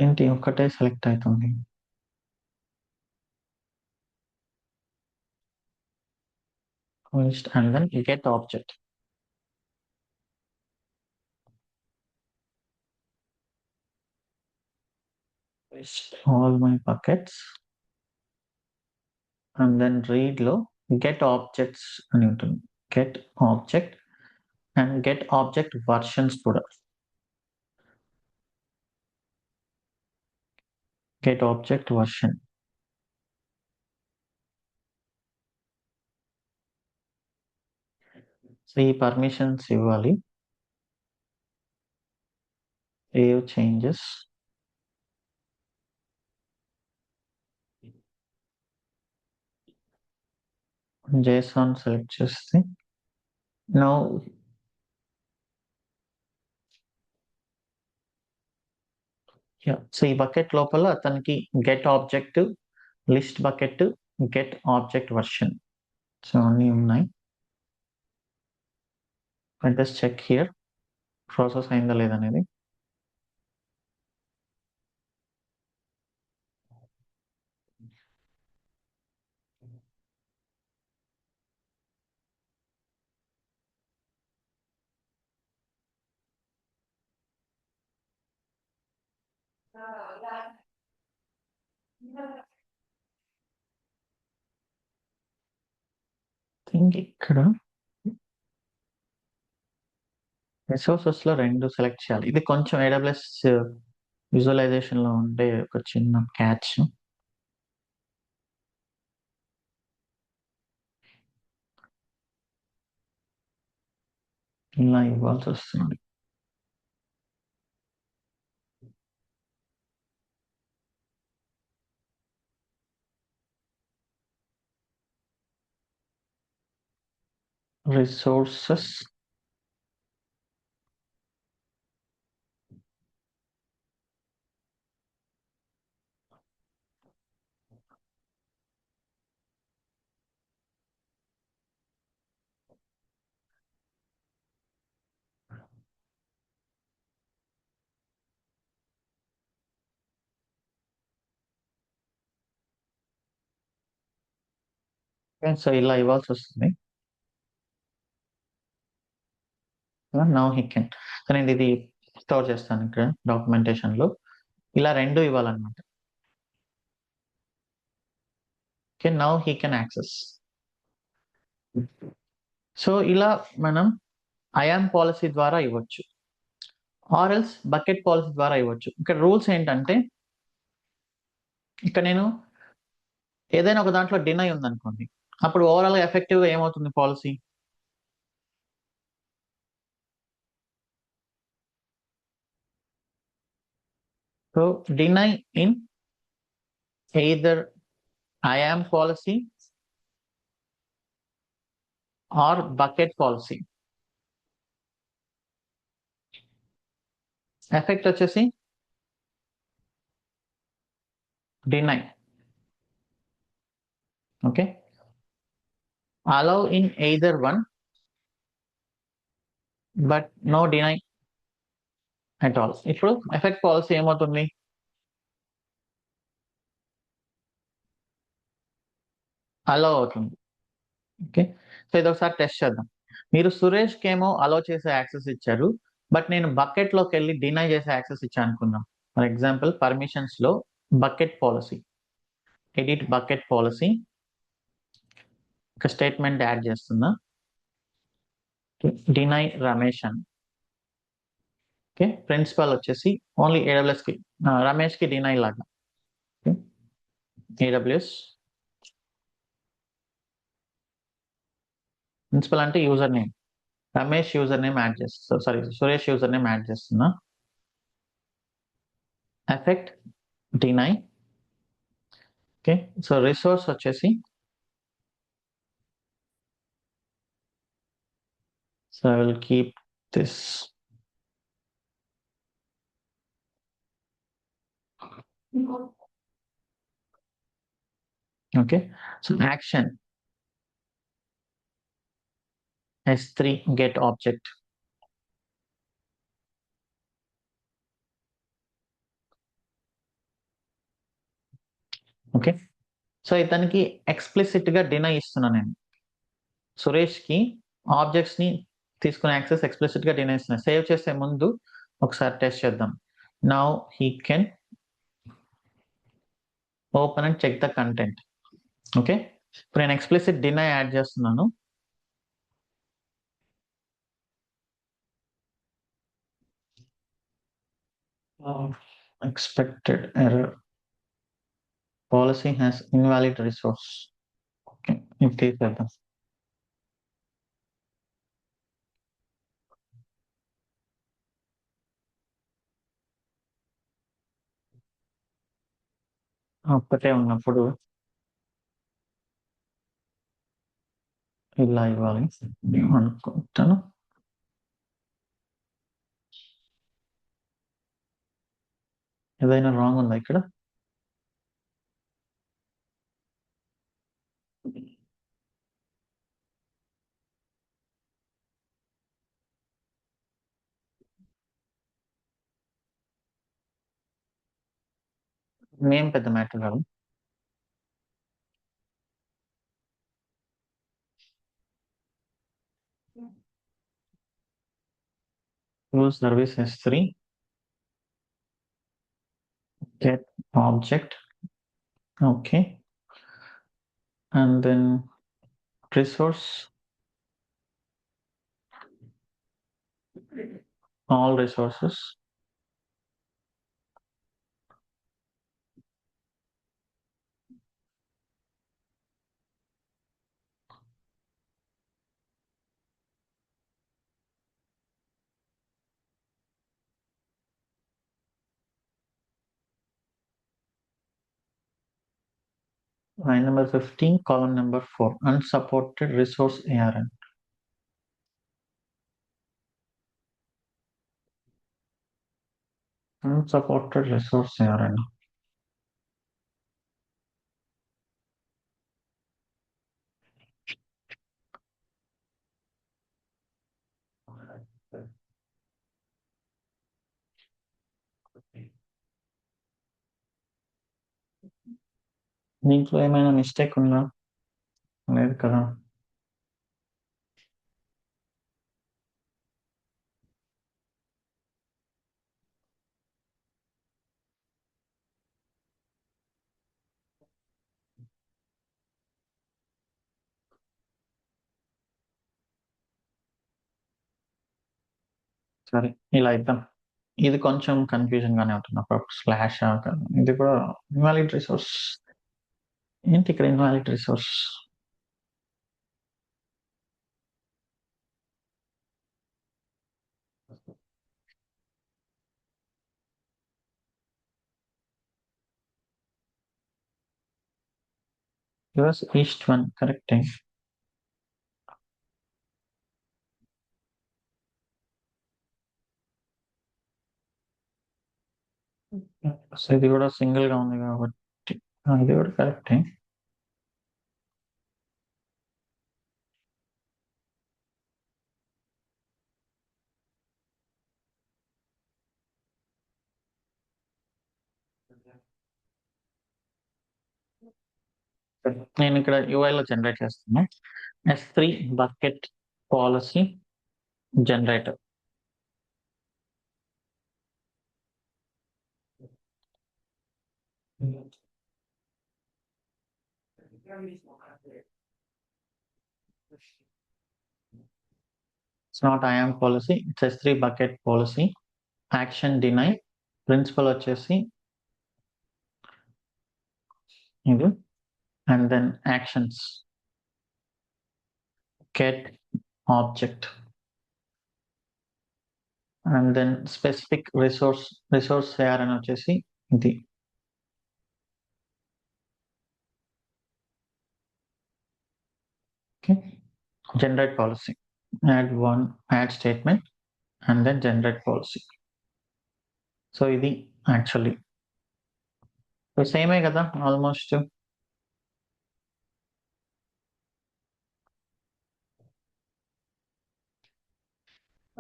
ఏంటి ఒక్కటే సెలెక్ట్ అవుతుంది? and then get object. List all my buckets, and then read లో get objects అని ఉంటుంది. Get object and get object versions కూడా. Get object version. సో ఈ పర్మిషన్స్ ఇవ్వాలి. Save changes. JSON సెలెక్ట్ చేస్తే now సో ఈ bucket లోపల అతనికి get object, list bucket, get object version so అన్నీ ఉన్నాయి. జస్ట్ చెక్ హియర్ ప్రాసెస్ అయిందా లేదనేది. ఇక్కడ రిసోర్సెస్ లో 2 సెలెక్ట్ చేయాలి. ఇది కొంచెం AWS విజువలైజేషన్ లో ఉండే ఒక చిన్న క్యాచ్. ఇలా ఇవ్వాల్సి వస్తుంది. రిసోర్సెస్ సో ఇలా ఇవ్వాల్సి వస్తుంది. Now he can. సో నేను ఇది స్టోర్ చేస్తాను ఇక్కడ డాక్యుమెంటేషన్ లో. ఇలా 2 ఇవ్వాలన్నమాట. Okay, now he can access. So ఇలా మనం IAM పాలసీ ద్వారా ఇవ్వచ్చు, ఆర్ ఎల్స్ బకెట్ పాలసీ ద్వారా ఇవ్వచ్చు. ఇక్కడ రూల్స్ ఏంటంటే ఇక్కడ నేను ఏదైనా ఒక దాంట్లో డినై ఉందనుకోండి, అప్పుడు ఓవరాల్ గా ఎఫెక్టివ్ గా ఏమవుతుంది policy? So deny in either IAM policy or bucket policy. Effect వచ్చేసి deny. Okay, allow in either one but no deny at all. ఇప్పుడు ఎఫెక్ట్ పాలసీ ఏమవుతుంది? అలౌ అవుతుంది. ఓకే, సో ఇది ఒకసారి టెస్ట్ చేద్దాం. మీరు సురేష్కి ఏమో అలౌ చేసే యాక్సెస్ ఇచ్చారు, బట్ నేను బకెట్లోకి వెళ్ళి డినై చేసే యాక్సెస్ ఇచ్చాను అనుకుందాం. ఫర్ ఎగ్జాంపుల్ పర్మిషన్స్లో bucket policy, edit bucket policy, ఒక స్టేట్మెంట్ యాడ్ చేస్తున్నా, డినై రమేష్ అని. ఓకే, ప్రిన్సిపల్ వచ్చేసి ఓన్లీ ఏడబ్ల్యూఎస్కి, రమేష్కి డినై లాగా. ఏడబ్ల్యూఎస్ ప్రిన్సిపల్ అంటే user name, Ramesh user name add చేస్తా, sorry Suresh user name add చేస్తున్నా. Effect deny. Okay, so resource వచ్చేసి, so I will keep this. Okay, so action S3 get object. Okay, so ఇతనికి explicit గా deny ఇస్తున్నా నేను. సురేష్ కి objects ని తీసుకునే యాక్సెస్ ఎక్స్ప్లిసిట్ గా డినై ఇస్తున్నా. సేవ్ చేసే ముందు ఒకసారి టెస్ట్ చేద్దాం. Now he can open and check the content. Okay, ఇప్పుడు నేను ఎక్స్ప్లిసిట్ డినై యాడ్ చేస్తున్నాను. Expected error, policy has invalid resource. Okay, ఇది తీసేద్దాం. ఒక్కటే ఉన్నప్పుడు ఇలా ఇవ్వాలి అనుకుంటాను. ఏదైనా రాంగ్ ఉందా ఇక్కడ? మేం పెద్ద మ్యాటర్ కాదు. use service S3 get object. Okay, and then resource, all resources. Line number 15, column number 4, unsupported resource ARN. Unsupported resource ARN. దీంట్లో ఏమైనా మిస్టేక్ ఉందా? లేదు కదా. సరే, ఇలా ఇద్దాం. ఇది కొంచెం కన్ఫ్యూజన్ గానే ఉంటుంది. అప్పుడు స్లాష్, ఇది కూడా ఇన్వాలిడ్ రిసోర్స్. ఏంటి ఇక్కడ invalid resource? US east 1 correct. So ఇది కూడా సింగిల్ గా ఉంది కాబట్టి ఇది కూడా కరెక్టే. నేను ఇక్కడ UI లో జనరేట్ చేస్తున్నా. S3 bucket policy generator. It's not IAM policy, it's S3 bucket policy. Action deny. Principal వచ్చేసి ఇది. And then actions. Get object. And then specific resource చేయాలని వచ్చేసి ఇది. Okay. Generate policy. Add statement and then generate policy. So ఇది actually సేమే కదా almost.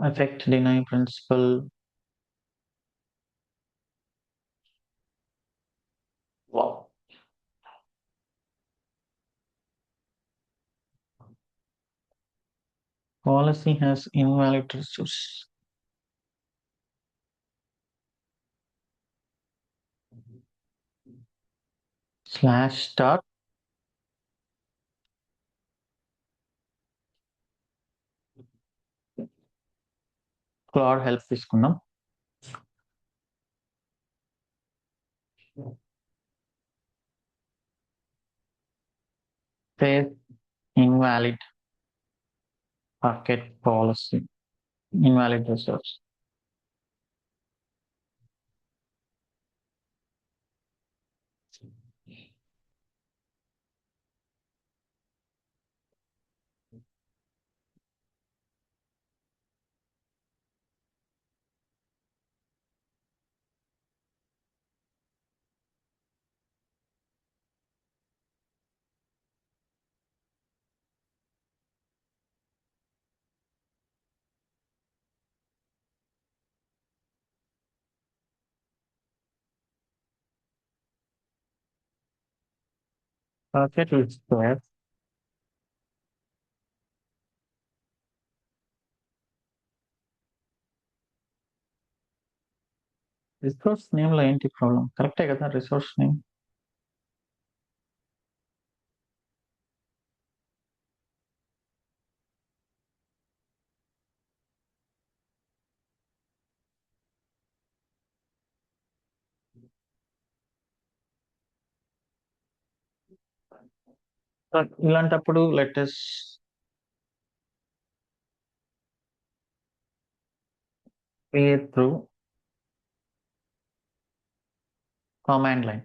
Effect deny principal. Policy has invalid resource. /start Claude help తీసుకుందాం. Save invalid bucket policy, invalid resource. Bucket is there. Resource name లో ఏంటి problem? కరెక్టే కదా resource name. ఇలాంటప్పుడు let's clear through command line.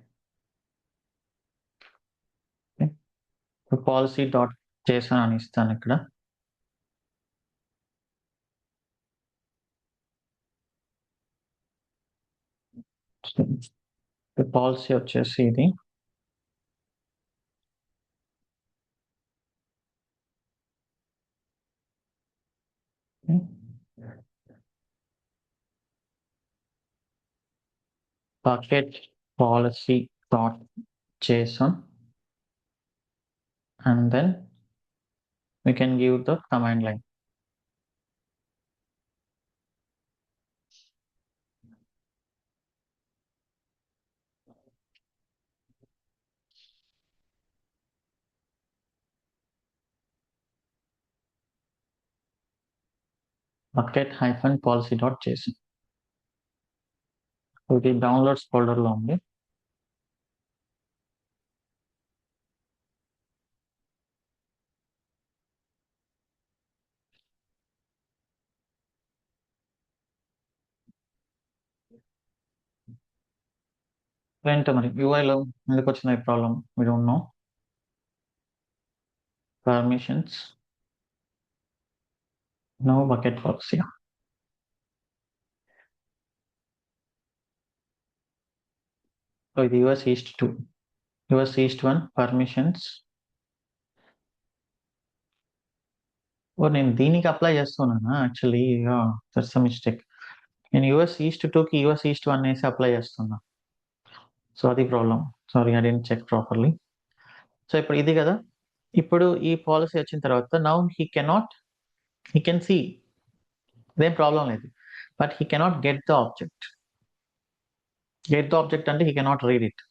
Policy dot JSON అని ఇస్తాను ఇక్కడ. Policy వచ్చేసి ఇది. bucket policy dot JSON, and then we can give the command line. bucket hyphen policy dot JSON. ఇది డౌన్లోడ్స్ ఫోల్డర్ లో ఉంది. ఏంటో మరి UI లో ఎందుకు వచ్చిన problem we don't know. Permissions, no bucket policy. So ఇది US east 2, US east 1 permissions. నేను దీనికి అప్లై చేస్తున్నానా యాక్చువల్లీ? That's mistake. నేను యుఎస్ ఈస్ట్ 2కి యుఎస్ ఈస్ట్ 1 వేసి అప్లై చేస్తున్నా. సో అది problem. Sorry, I didn't check properly. So ఇప్పుడు ఇది కదా, ఇప్పుడు ఈ పాలసీ వచ్చిన తర్వాత నౌ హీ కెన్ సీ, ఇదేం ప్రాబ్లం లేదు. But he cannot get the object. Get the object అంటే he cannot read it.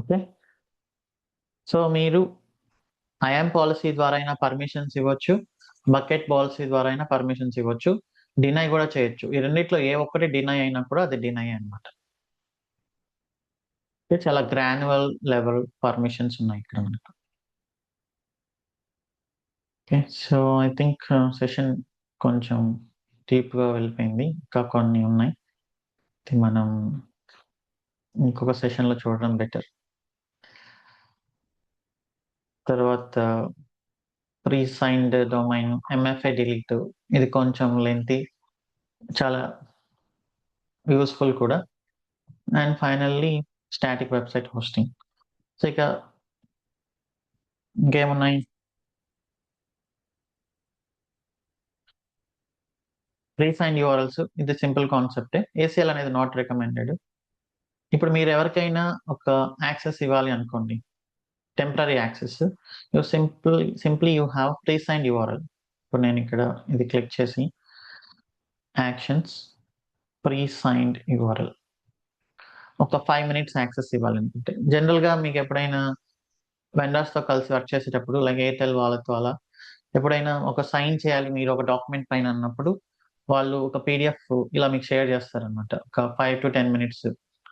Okay, so మీరు ఐఎమ్ పాలసీ ద్వారా అయినా పర్మిషన్స్ ఇవ్వచ్చు, బకెట్ పాలసీ ద్వారా అయినా పర్మిషన్స్ ఇవ్వచ్చు, డినై కూడా చేయొచ్చు. ఈ రెండిట్లో ఏ ఒక్కటి డినై అయినా కూడా అది డినై అనమాట. చాలా గ్రాన్యువల్ లెవెల్ పర్మిషన్స్ ఉన్నాయి ఇక్కడ మనకు. Okay, so I think session కొంచెం డీప్గా వెళ్ళిపోయింది, ఇంకా కొన్ని ఉన్నాయి, మనం ఇంకొక సెషన్లో చూడడం బెటర్. తర్వాత pre signed domain, MFI delete, ఇది కొంచెం లెంతీ, చాలా యూస్ఫుల్ కూడా. And finally static website hosting. So ఇక ఇంకేమున్నాయి? ప్రీ సైన్డ్ యూఆర్ఎల్స్, ఇది సింపుల్ కాన్సెప్టే. ఏసీఎల్ అనేది నాట్ రికమెండెడ్. ఇప్పుడు మీరు ఎవరికైనా ఒక యాక్సెస్ ఇవ్వాలి అనుకోండి, temporary access, simply you have pre signed URL. ఇప్పుడు నేను ఇక్కడ ఇది క్లిక్ చేసి యాక్షన్స్, ప్రీ సైన్డ్ యూఆర్ఎల్, ఒక 5 minutes యాక్సెస్ ఇవ్వాలనుకుంటే, జనరల్గా మీకు ఎప్పుడైనా వెండర్స్తో కలిసి వర్క్ చేసేటప్పుడు, లైక్ ఎయిర్టెల్ వాళ్ళతో అలా ఎప్పుడైనా ఒక సైన్ చేయాలి మీరు ఒక డాక్యుమెంట్ పైన అన్నప్పుడు, వాళ్ళు ఒక పీడిఎఫ్ ఇలా మీకు షేర్ చేస్తారనమాట. ఒక 5 to 10 minutes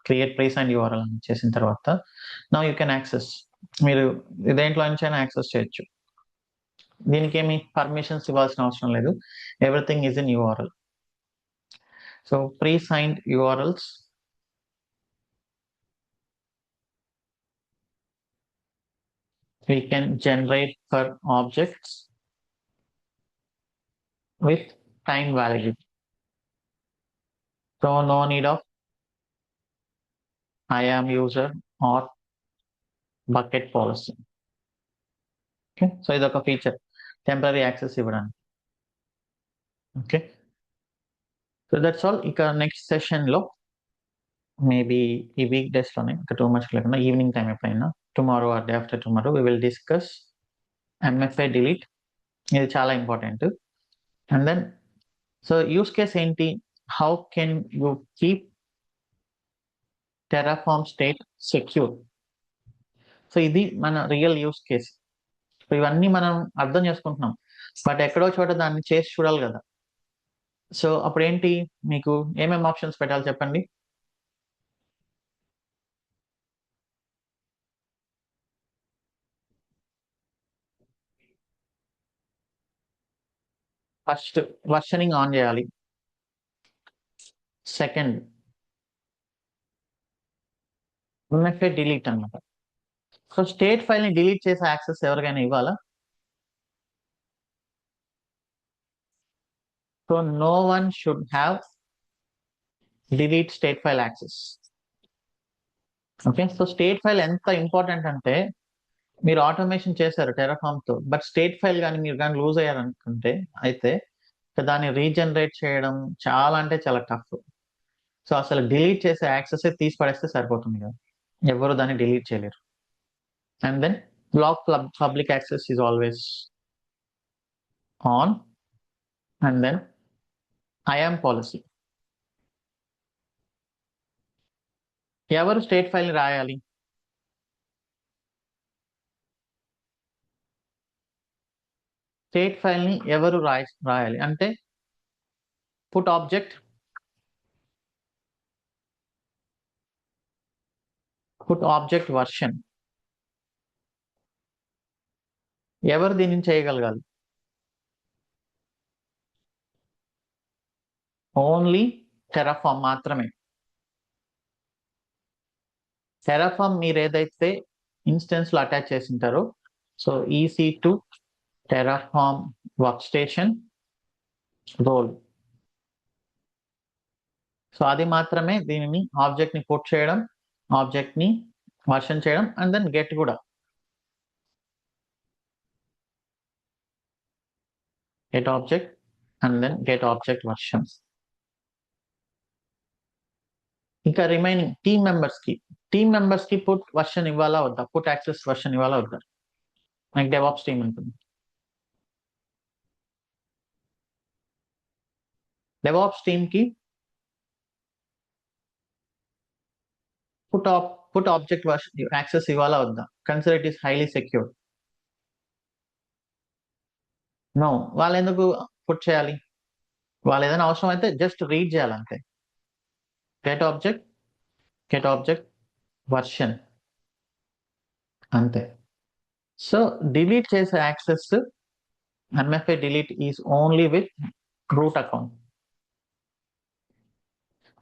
create place and URL అని చేసిన తర్వాత నౌ యూ కెన్ యాక్సెస్. మీరు దేంట్లో నుంచి అయినా యాక్సెస్ చేయొచ్చు. దీనికి ఏమి పర్మిషన్స్ ఇవ్వాల్సిన అవసరం లేదు, everything is in URL. So pre signed URLs, we can generate for objects with time validity. So no need of I am user or bucket policy. Okay, so ఇదొక ఫీచర్ టెంపరీ యాక్సెస్ ఇవ్వడానికి. Okay, so that's all. ఇక next సెషన్లో maybe ఈ week డేస్లోనే, ఇంకా too much లేకుండా evening time ఎప్పుడైనా, tomorrow or day after tomorrow we will discuss MFA delete. ఇది చాలా important. And then so use case ఏంటి, how can you keep Terraform state secure. So ఇది మన రియల్ యూస్ కేస్. సో ఇవన్నీ మనం అర్థం చేసుకుంటున్నాం, బట్ ఎక్కడో చోట దాన్ని చేసి చూడాలి కదా. సో అప్పుడు ఏంటి, మీకు ఏమేమి ఆప్షన్స్ పెట్టాలి చెప్పండి? ఫస్ట్ వర్షనింగ్ ఆన్ చేయాలి. సెకండ్ ఎంఎఫ్ఐ డిలీట్ అనమాట. సో స్టేట్ ఫైల్ ని డిలీట్ చేసే యాక్సెస్ ఎవరికైనా ఇవ్వాలా? So no one should have delete state file access. Okay, so state file ఎంత ఇంపార్టెంట్ అంటే, మీరు ఆటోమేషన్ చేశారు టెరాఫామ్ తో, బట్ స్టేట్ ఫైల్ కానీ మీరు కానీ లూజ్ అయ్యారనుకుంటే అయితే దాన్ని రీజనరేట్ చేయడం చాలా అంటే చాలా టఫ్. సో అసలు డిలీట్ చేసే యాక్సెస్ తీసి పడేస్తే సరిపోతుంది కదా, ఎవరు దాన్ని డిలీట్ చేయలేరు. And then block public access is always on. And then IAM policy, ఎవరు స్టేట్ ఫైల్ ని రాయాలి? స్టేట్ ఫైల్ ని ఎవరు రాయాలి అంటే, పుట్ ఆబ్జెక్ట్ వర్షన్, ఎవరు దీనిని చేయగలగాలి? ఓన్లీ టెరాఫామ్ మాత్రమే. టెరాఫామ్ మీరు ఏదైతే ఇన్స్టెన్స్ లో అటాచ్ చేసింటారో, so EC2 Terraform work station role. So అది మాత్రమే దీనిని ఆబ్జెక్ట్ ని పుట్ చేయడం, ఆబ్జెక్ట్ ని వర్షన్ చేయడం, అండ్ దెన్ గెట్ కూడా. Get object and then get object version. ఇంకా రిమైనింగ్ టీమ్ మెంబర్స్ కి పుట్ వర్షన్ ఇవ్వాలా వద్దా, పుట్ యాక్సెస్ వర్షన్ ఇవ్వాలా వద్దా? మనకి డెవాప్స్ టీమ్ ఉంటుంది. డెవాప్స్ టీమ్ కి పుట్ ఆబ్జెక్ట్ వర్షన్ యాక్సెస్ ఇవ్వాలా వద్దా? Consider it is highly secure. No. వాళ్ళు ఎందుకు పుట్ చేయాలి? వాళ్ళు ఏదైనా అవసరం అయితే జస్ట్ రీడ్ చేయాలంతే. గెట్ ఆబ్జెక్ట్ వర్షన్ అంతే. సో డిలీట్ చేసే access MFA delete is only with root account.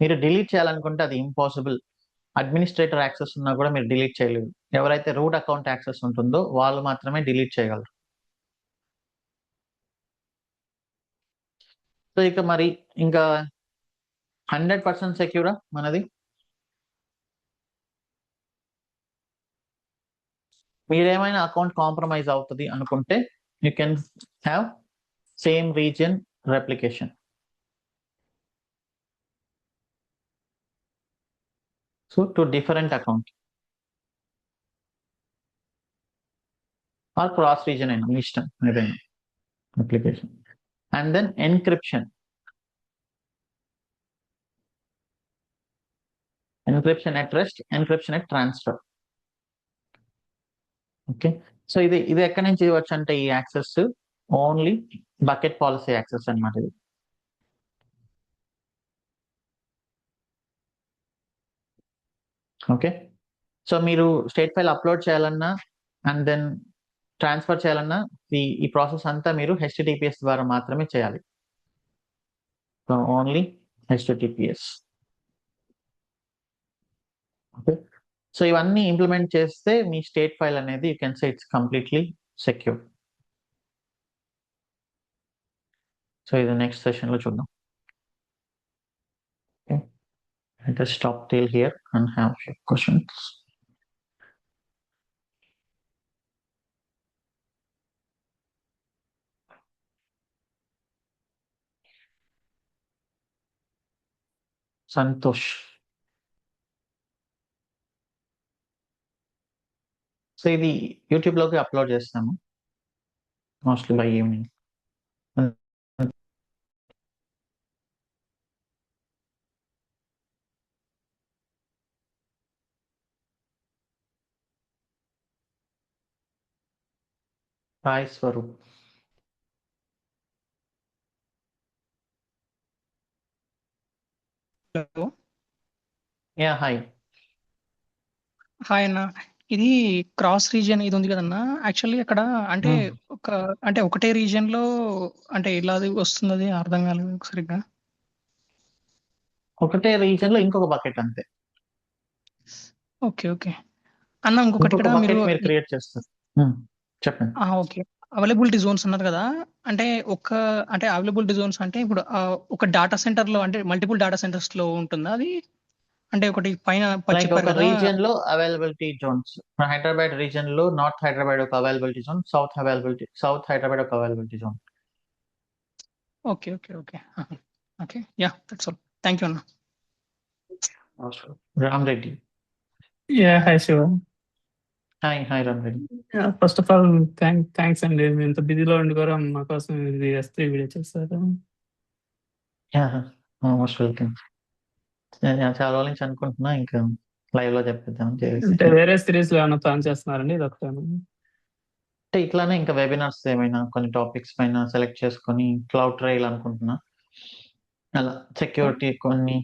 మీరు డిలీట్ చేయాలనుకుంటే అది ఇంపాసిబుల్. అడ్మినిస్ట్రేటర్ యాక్సెస్ ఉన్నా కూడా మీరు డిలీట్ చేయలేరు. ఎవరైతే రూట్ అకౌంట్ యాక్సెస్ ఉంటుందో వాళ్ళు మాత్రమే డిలీట్ చేయగలరు. సో ఇక మరి ఇంకా 100% సెక్యూరా మనది? మీరేమైనా అకౌంట్ కాంప్రమైజ్ అవుతుంది అనుకుంటే you can have same region replication. So two different account or cross region అయినా మీ ఇష్టం ఏదైనా application. And then encryption at rest, encryption at transfer. Okay. So ఇది ఎక్కడి నుంచి ఇవ్వచ్చు అంటే ఈ access only bucket policy access అన్నమాట ఇది. ఓకే. సో మీరు స్టేట్ ఫైల్ అప్లోడ్ చేయాలన్నా అండ్ దెన్ ట్రాన్స్ఫర్ చేయాలన్నా ఈ ప్రాసెస్ అంతా మీరు HTTPS ద్వారా మాత్రమే చేయాలి. So only HTTPS. Okay. So ఇవన్నీ ఇంప్లిమెంట్ చేస్తే మీ స్టేట్ ఫైల్ అనేది you can say it's completely secure. So ఇది నెక్స్ట్ సెషన్లో చూద్దాం. Okay. Let us stop till here and have a few questions. Santosh. So ఇది యూట్యూబ్లోకి అప్లోడ్ చేస్తాము mostly by evening. Hi Swaroop. Hello. Ya hi. Hi అన్న. ఇది cross region ఇది ఉంది కదన్నా. యాక్చువల్లీ అక్కడ అంటే ఒకటే రీజియన్ లో అంటే ఇలా వస్తుంది, అర్థం కాలేదు సరిగ్గా. ఒకటే రీజన్ లో ఇంకొక బకెట్ అంతే. ఓకే ఓకే అన్న, ఇంకొకటి ఇక్కడ మీరు క్రియేట్ చేస్తారు. చెప్పండి. ఓకే. అవైలబిలిటీ జోన్స్ అన్నారు కదా. అంటే అవైలబిలిటీ జోన్స్ అంటే ఇప్పుడు ఒక డేటా సెంటర్ లో అంటే మల్టిపుల్ డేటా సెంటర్స్ లో ఉంటుందా అది? అంటే ఒకటి పైన చెప్పారు కదా రీజియన్ లో అవైలబిలిటీ జోన్స్. హైదరాబాద్ రీజియన్ లో నార్త్ హైదరాబాద్ ఒక అవైలబిలిటీ జోన్, సౌత్ హైదరాబాద్ ఒక availability zone. Okay okay okay okay yeah that's all. Thank you అన్న. Ram Reddy. Yeah hi Shiva. Hi Ram Reddy. First of all thanks అండి. మీరు ఇంత బిజీలో ఉండి కూడా మా కోసం ఇది S3 వీడియో చేస్తారు. Most welcome. చాలా రోజుల నుంచి అనుకుంటున్నా ఇంకా లైవ్ లో చెప్పిద్దాం. అంటే వేరే సిరీస్ లో ఏమైనా ప్లాన్ చేస్తున్నారండి? ఇది ఒకటే అంటే ఇట్లానే ఇంకా వెబినార్స్ ఏమైనా కొన్ని టాపిక్స్ పైన సెలెక్ట్ చేసుకొని క్లౌడ్ ట్రయల్ అనుకుంటున్నా. అలా సెక్యూరిటీ కొన్ని,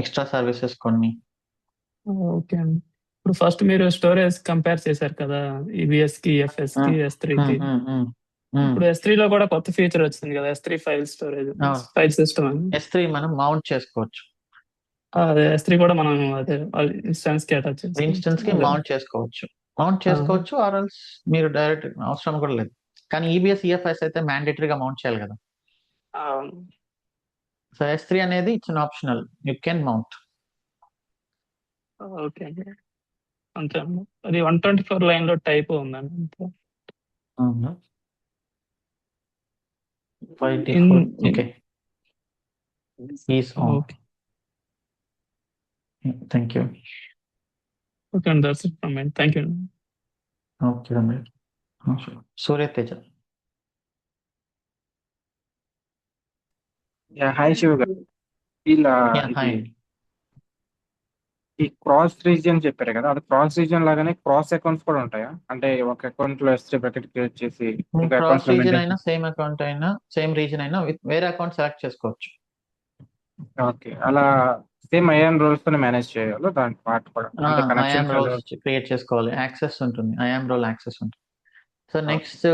ఎక్స్ట్రా సర్వీసెస్ కొన్ని. ఓకే అండి. ఇప్పుడు ఫస్ట్ మీరు స్టోరేజ్ కంపేర్ చేశారు కదా, EBS కి, FS కి, S3 కి. ఇప్పుడు S3 లో కూడా కొత్త ఫీచర్ వచ్చింది కదా, S3 file storage, file system అని. S3 మనం మౌంట్ చేసుకోవచ్చు. అదే S3 కూడా మనం అదే ఇన్స్టెన్స్ కి అటాచ్ ఇన్స్టెన్స్ కి మౌంట్ చేసుకోవచ్చు ఆర్ ఎల్స్ మీరు డైరెక్ట్ అవసరం కూడా లేదు. కానీ EBS EFS అయితే మ్యాండేటరీగా మౌంట్ చేయాలి కదా. సో S3 అనేది it's optional, you can mount. Okay అండి. అంతే అండి. అది 124 లైన్లో టైప్ ఉందండి అంతే. By in default in okay is on. Okay. Thank you. Okay అండి. That's it from my end. Thank you అండి. ఓకే అండి. సూర్య తేజ. హాయ్ శివ గారు. ఇలా యా హాయ్ ఇది అండి. ఈ క్రాస్ రీజియన్ చెప్పారు కదా, అది క్రాస్ రీజియన్ లాగానే క్రాస్ అకౌంట్స్ కూడా ఉంటాయా? అంటే ఒక అకౌంట్ లో S3 బకెట్ క్రియేట్ చేసి ఇంకో క్రాస్ అకౌంట్స్ లో రీజన్ మెయింటైన్ అయినా, సేమ్ అకౌంట్ అయినా, సేమ్ రీజన్ అయినా వేరే అకౌంట్ సెలెక్ట్ చేసుకోవచ్చు. ఓకే, అలా సేమ్ ఐఎమ్ రోల్స్ తో మేనేజ్ చేయాలి దాని పార్ట్ కూడా, అంటే ఐఆమ్ కనెక్షన్స్ రోల్స్ క్రియేట్ చేసుకోవాలి, యాక్సెస్ ఉంటుంది, ఐఆమ్ రోల్ యాక్సెస్ ఉంటుంది. సో నెక్స్ట్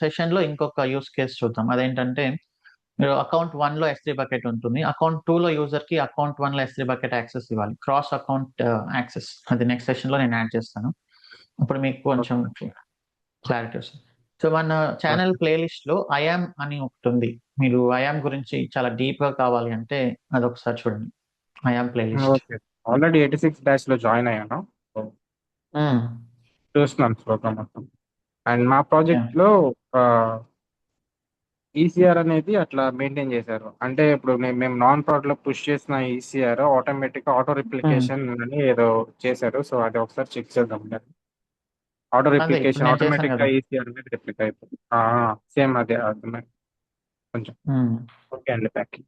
సెషన్ లో ఇంకొక యూస్ కేస్ చూద్దాం. అదేంటంటే మీరు అకౌంట్ 1 లో S3 బకెట్ ఉంటుంది, అకౌంట్ 2 లో యూజర్ కి అకౌంట్ 1 లో S3 బకెట్ యాక్సెస్ ఇవ్వాలి, క్రాస్ అకౌంట్ యాక్సెస్. అది నెక్స్ట్ సెషన్ లో నేను యాడ్ చేస్తాను, అప్పుడు మీకు కొంచెం క్లారిటీ వస్తుంది. సో మన ఛానల్ ప్లేలిస్ట్ లో ఐఆమ్ అని ఒకటి ఉంది. మీరు ఐఆమ్ గురించి చాలా డీప్ గా కావాలి అంటే అది ఒకసారి చూడండి, I am playlist. Okay, already 86 batch లో జాయిన్ అయ్యాను, చూస్తున్నాను ప్రోగ్రామ్ మొత్తం. అండ్ మా ప్రాజెక్ట్ లో ఈసీఆర్ అనేది అట్లా మెయింటైన్ చేశారు. అంటే ఇప్పుడు మేము నాన్ ప్రాడ్ లో పుష్ చేసిన ఈసీఆర్ ఆటోమేటిక్ ఆటో రిప్లికేషన్ అని ఏదో చేశారు. సో అది ఒకసారి చెక్ చేద్దాం. ఆటో అదే ఇప్పుడు రిప్లికేషన్ నేను చేశాను ఆటోమేటిక్ గా కదా. ఈసీఆర్ అనేది రిప్లిక్ అయిపోతుంది. సేమ్ అదే అర్థమే కొంచెం. ఓకే అండి, బ్యాక్.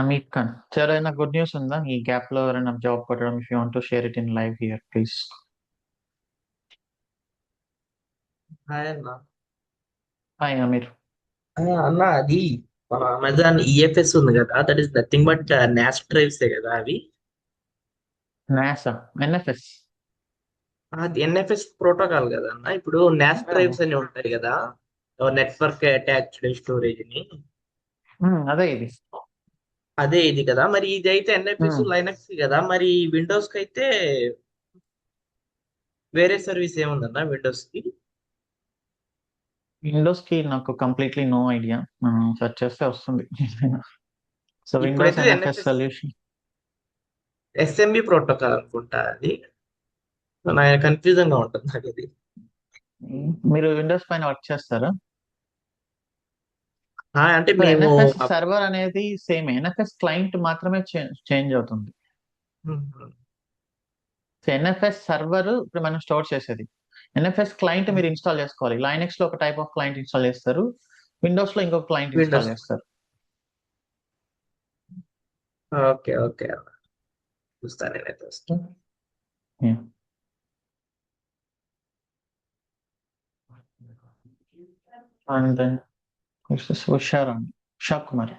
అమీర్ ఖాన్, ఎవరైనా గుడ్ న్యూస్ ఉందా ఈ గ్యాప్ లో? ఎవరైనా జాబ్ కొట్టడం? If you want to share it in live here please. Hi అన్న. హాయ్ అమీర్. అన్న అది మన అమెజాన్ ఈఎఫ్ఎస్ ఉంది కదా, that is nothing but NAS drives కదా అవి. NAS NFS. అది ఎన్ఎఫ్ఎస్ ప్రోటోకాల్ కదా అన్న. ఇప్పుడు నాస్ డ్రైవ్స్ అని ఉంటాయి కదా, నెట్వర్క్ అటాచ్డ్ స్టోరేజ్ ని. అదే ఇది. అదే ఇది కదా, మరి ఇది అయితే ఎన్ఎఫ్ఎస్ లైనక్స్ కదా, మరి విండోస్ కి అయితే వేరే సర్వీస్ ఏముందన్న విండోస్ కి? విండోస్ కి నాకు కంప్లీట్లీ నో ఐడియా, సెర్చ్ చేస్తే వస్తుంది. సో విండోస్ ఇప్పుడైతే NFS NFS solution. SMB protocol అనుకుంటా అది. నాకు కన్ఫ్యూజన్ గా ఉంటుంది నాకు అది. మీరు విండోస్ పైన వర్క్ చేస్తారా? అంటే సో మేము ఎన్ఎఫ్ఎస్ సర్వర్ అనేది సేమ్, ఎన్ఎఫ్ఎస్ క్లయింట్ మాత్రమే చేంజ్ అవుతుంది. సో ఎన్ఎఫ్ఎస్ సర్వర్ ఇప్పుడు మనం స్టోర్ చేసేది, ఎన్ఎఫ్ఎస్ క్లయింట్ మీరు ఇన్స్టాల్ చేసుకోవాలి. లైనక్స్ లో ఒక టైప్ ఆఫ్ క్లయింట్ ఇన్స్టాల్ చేస్తారు, విండోస్ లో ఇంకొక క్లయింట్ ఇన్స్టాల్ విండోస్. చేస్తారు. ఓకే ఓకే, చూస్తాను నేనైతే. Yeah. And then who's this? Usharan, Usha Kumar.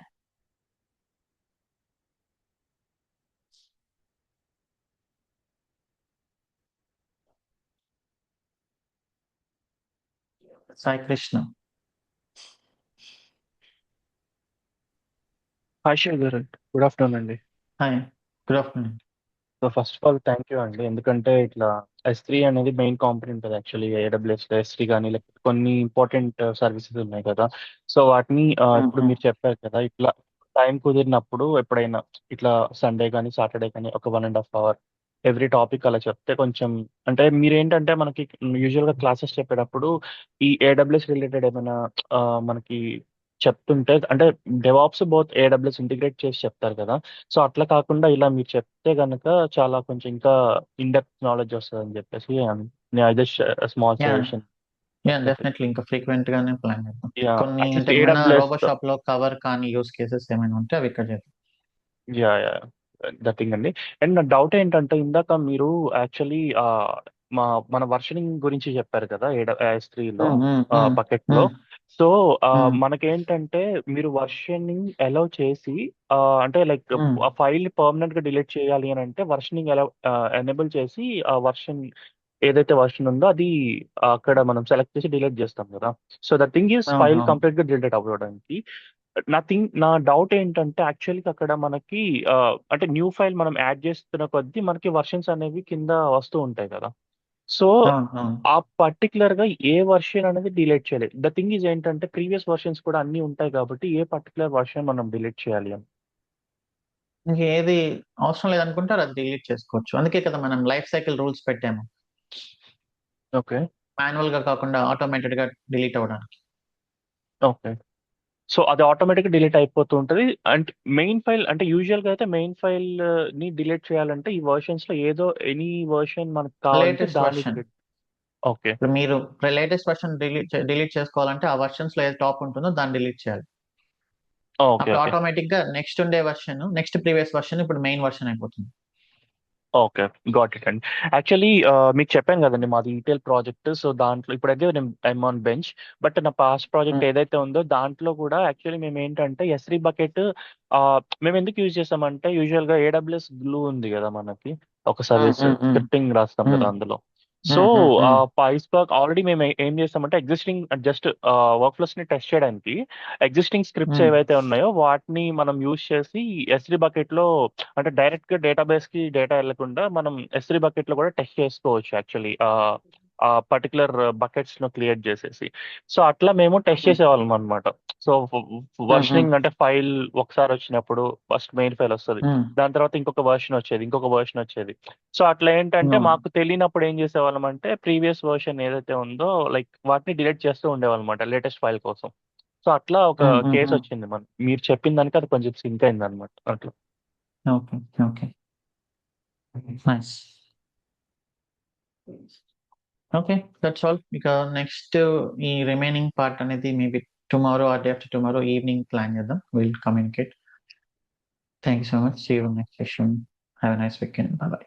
Sai Krishna. Hi Shiv గారు, గుడ్ ఆఫ్టర్నూన్ అండి. Hi, good afternoon. So first of all thank you అండి, ఎందుకంటే ఇట్లా S3 అనేది మెయిన్ కాంపోనెంట్ అది యాక్చువల్లీ AWS లో. S3 కానీ లేకపోతే కొన్ని ఇంపార్టెంట్ సర్వీసెస్ ఉన్నాయి కదా, సో వాటిని ఇప్పుడు మీరు చెప్పారు కదా, ఇట్లా టైం కుదిరినప్పుడు ఎప్పుడైనా ఇట్లా సండే కానీ సాటర్డే కానీ ఒక 1.5 hour ఎవ్రీ టాపిక్ అలా చెప్తే కొంచెం, అంటే మీరేంటంటే మనకి యూజువల్గా క్లాసెస్ చెప్పేటప్పుడు ఈ AWS రిలేటెడ్ ఏమైనా మనకి చెప్తుంటే, అంటే డెవాప్స్ బోత్ AWS ఇంటిగ్రేట్ చేసి చెప్తారు కదా, సో అట్లా కాకుండా ఇలా మీరు చెప్తే గనక చాలా కొంచెం ఇంకా ఇన్‌డెప్త్ నాలెడ్జ్ వస్తదని చెప్పేసి just small Yeah, suggestion. yeah, definitely ఇంకా ఫ్రీక్వెంట్ గానే ప్లాన్ చేద్దాం. యాహ్! కొన్ని అట్లీస్ట్ అంటే మన AWS రోబో షాప్ లో కవర్ కానీ యూస్ కేసెస్ ఏమైనా ఉంటే అవి ఇక్కడ చేద్దాం. యాహ్! దట్ థింగ్ అండి. అండ్ నా డౌట్ ఏంటంటే ఇందాక మీరు యాక్చువల్లీ మన వర్షనింగ్ గురించి చెప్పారు కదా S3లో బకెట్‌లో. సో మనకేంటంటే మీరు వర్షనింగ్ అలౌ చేసి అంటే లైక్ ఆ ఫైల్‌ని పర్మనెంట్‌గా డిలీట్ చేయాలి అనంటే వర్షనింగ్ ఎనేబుల్ చేసి ఆ వర్షన్ ఏదైతే వర్షన్ ఉందో అది అక్కడ మనం సెలెక్ట్ చేసి డిలీట్ చేస్తాం కదా. So the thing is file కంప్లీట్‌గా డిలీట్ అవ్వడానికి నా డౌట్ ఏంటంటే యాక్చువల్‌గా అక్కడ మనకి అంటే న్యూ ఫైల్ మనం యాడ్ చేస్తున్న కొద్దీ మనకి వర్షన్స్ అనేవి కింద వస్తూ ఉంటాయి కదా. సో అవును. ఆ పర్టికులర్ గా ఏ వర్షన్ అనేది డిలీట్ చేయాలి. ద థింగ్ ఈజ్ ఏంటంటే ప్రీవియస్ వర్షన్స్ కూడా అన్ని ఉంటాయి కాబట్టి ఏ పర్టికులర్ వర్షన్ మనం డిలీట్ చేయాలి అని. ఇంక ఏది అవసరం లేదనుకుంటే అది డిలీట్ చేసుకోవచ్చు. అందుకే కదా మనం లైఫ్ సైకిల్ రూల్స్ పెట్టాము, ఓకే. మాన్యువల్ గా కాకుండా ఆటోమేటెడ్ గా డిలీట్ అవ్వడానికి. ఓకే. సో అది ఆటోమేటిక్ డిలీట్ అయిపోతూ ఉంటది. అంటే మెయిన్ ఫైల్ అంటే యూజువల్ గా అయితే మెయిన్ ఫైల్ ని డిలీట్ చేయాలంటే ఈ వర్షన్స్ లో ఏదో ఎనీ వర్షన్ మనకు కావాలంటే లేటెస్ట్ దాన్ని వర్షన్, డిలీట్. ఓకే. ఇప్పుడు మీరు లేటెస్ట్ వర్షన్ డిలీట్ చేసుకోవాలంటే ఆ వర్షన్స్ లో ఏది టాప్ ఉంటుందో దాన్ని డిలీట్ చేయాలి. ఓకే. అప్పుడు ఓకే. ఆటోమేటిక్ గా నెక్స్ట్ ఉండే వర్షన్, నెక్స్ట్ ప్రీవియస్ వర్షన్ ఇప్పుడు మెయిన్ వర్షన్ అయిపోతుంది. ఓకే. గాట్ ఇట్ అండి. యాక్చువల్లీ మీకు చెప్పాను కదండి మాది ఈటీఎల్ ప్రాజెక్ట్. సో దాంట్లో ఇప్పుడైతే నేను ఐఎమ్ ఆన్ బెంచ్. బట్ నా పాస్ట్ ప్రాజెక్ట్ ఏదైతే ఉందో దాంట్లో కూడా యాక్చువల్లీ మేము ఏంటంటే S3 బకెట్ మేము ఎందుకు యూజ్ చేసామంటే యూజువల్ గా AWS గ్లూ ఉంది కదా మనకి, ఒక సర్వీస్ స్క్రిప్టింగ్ రాస్తాం కదా అందులో. సో PySpark ఆల్రెడీ మేము ఏం చేస్తామంటే ఎగ్జిస్టింగ్ జస్ట్ వర్క్ ఫ్లోస్ ని టెస్ట్ చేయడానికి ఎగ్జిస్టింగ్ స్క్రిప్ట్స్ ఏవైతే ఉన్నాయో వాటిని మనం యూజ్ చేసి S3 బకెట్ లో అంటే డైరెక్ట్ గా డేటాబేస్ కి డేటా వెళ్లకుండా మనం S3 బకెట్ లో కూడా టెస్ట్ చేసుకోవచ్చు యాక్చువల్లీ ఆ పర్టికులర్ బకెట్స్ ను క్రియేట్ చేసేసి. సో అట్లా మేము టెస్ట్ చేసేవాళ్ళం అనమాట. సో వర్షనింగ్ అంటే ఫైల్ ఒకసారి వచ్చినప్పుడు ఫస్ట్ మెయిన్ ఫైల్ వస్తుంది, దాని తర్వాత ఇంకొక వర్షన్ వచ్చేది. సో అట్లా ఏంటంటే మాకు తెలియనప్పుడు ఏం చేసేవాళ్ళం అంటే ప్రీవియస్ వర్షన్ ఏదైతే ఉందో లైక్ వాటిని డిలీట్ చేస్తూ ఉండేవాళ్ళం అనమాట లేటెస్ట్ ఫైల్ కోసం. సో అట్లా ఒక కేసు వచ్చింది మీరు చెప్పిన దానికి అది కొంచెం సింక్ అయింది అనమాట అట్లా. Okay. Okay, nice. Okay, that's all. ఇక నెక్స్ట్ ఈ రిమైనింగ్ పార్ట్ అనేది maybe tomorrow or day after tomorrow evening plan చేద్దాం. Will communicate. Thank you so much. See you next session. Have a nice weekend. Bye by.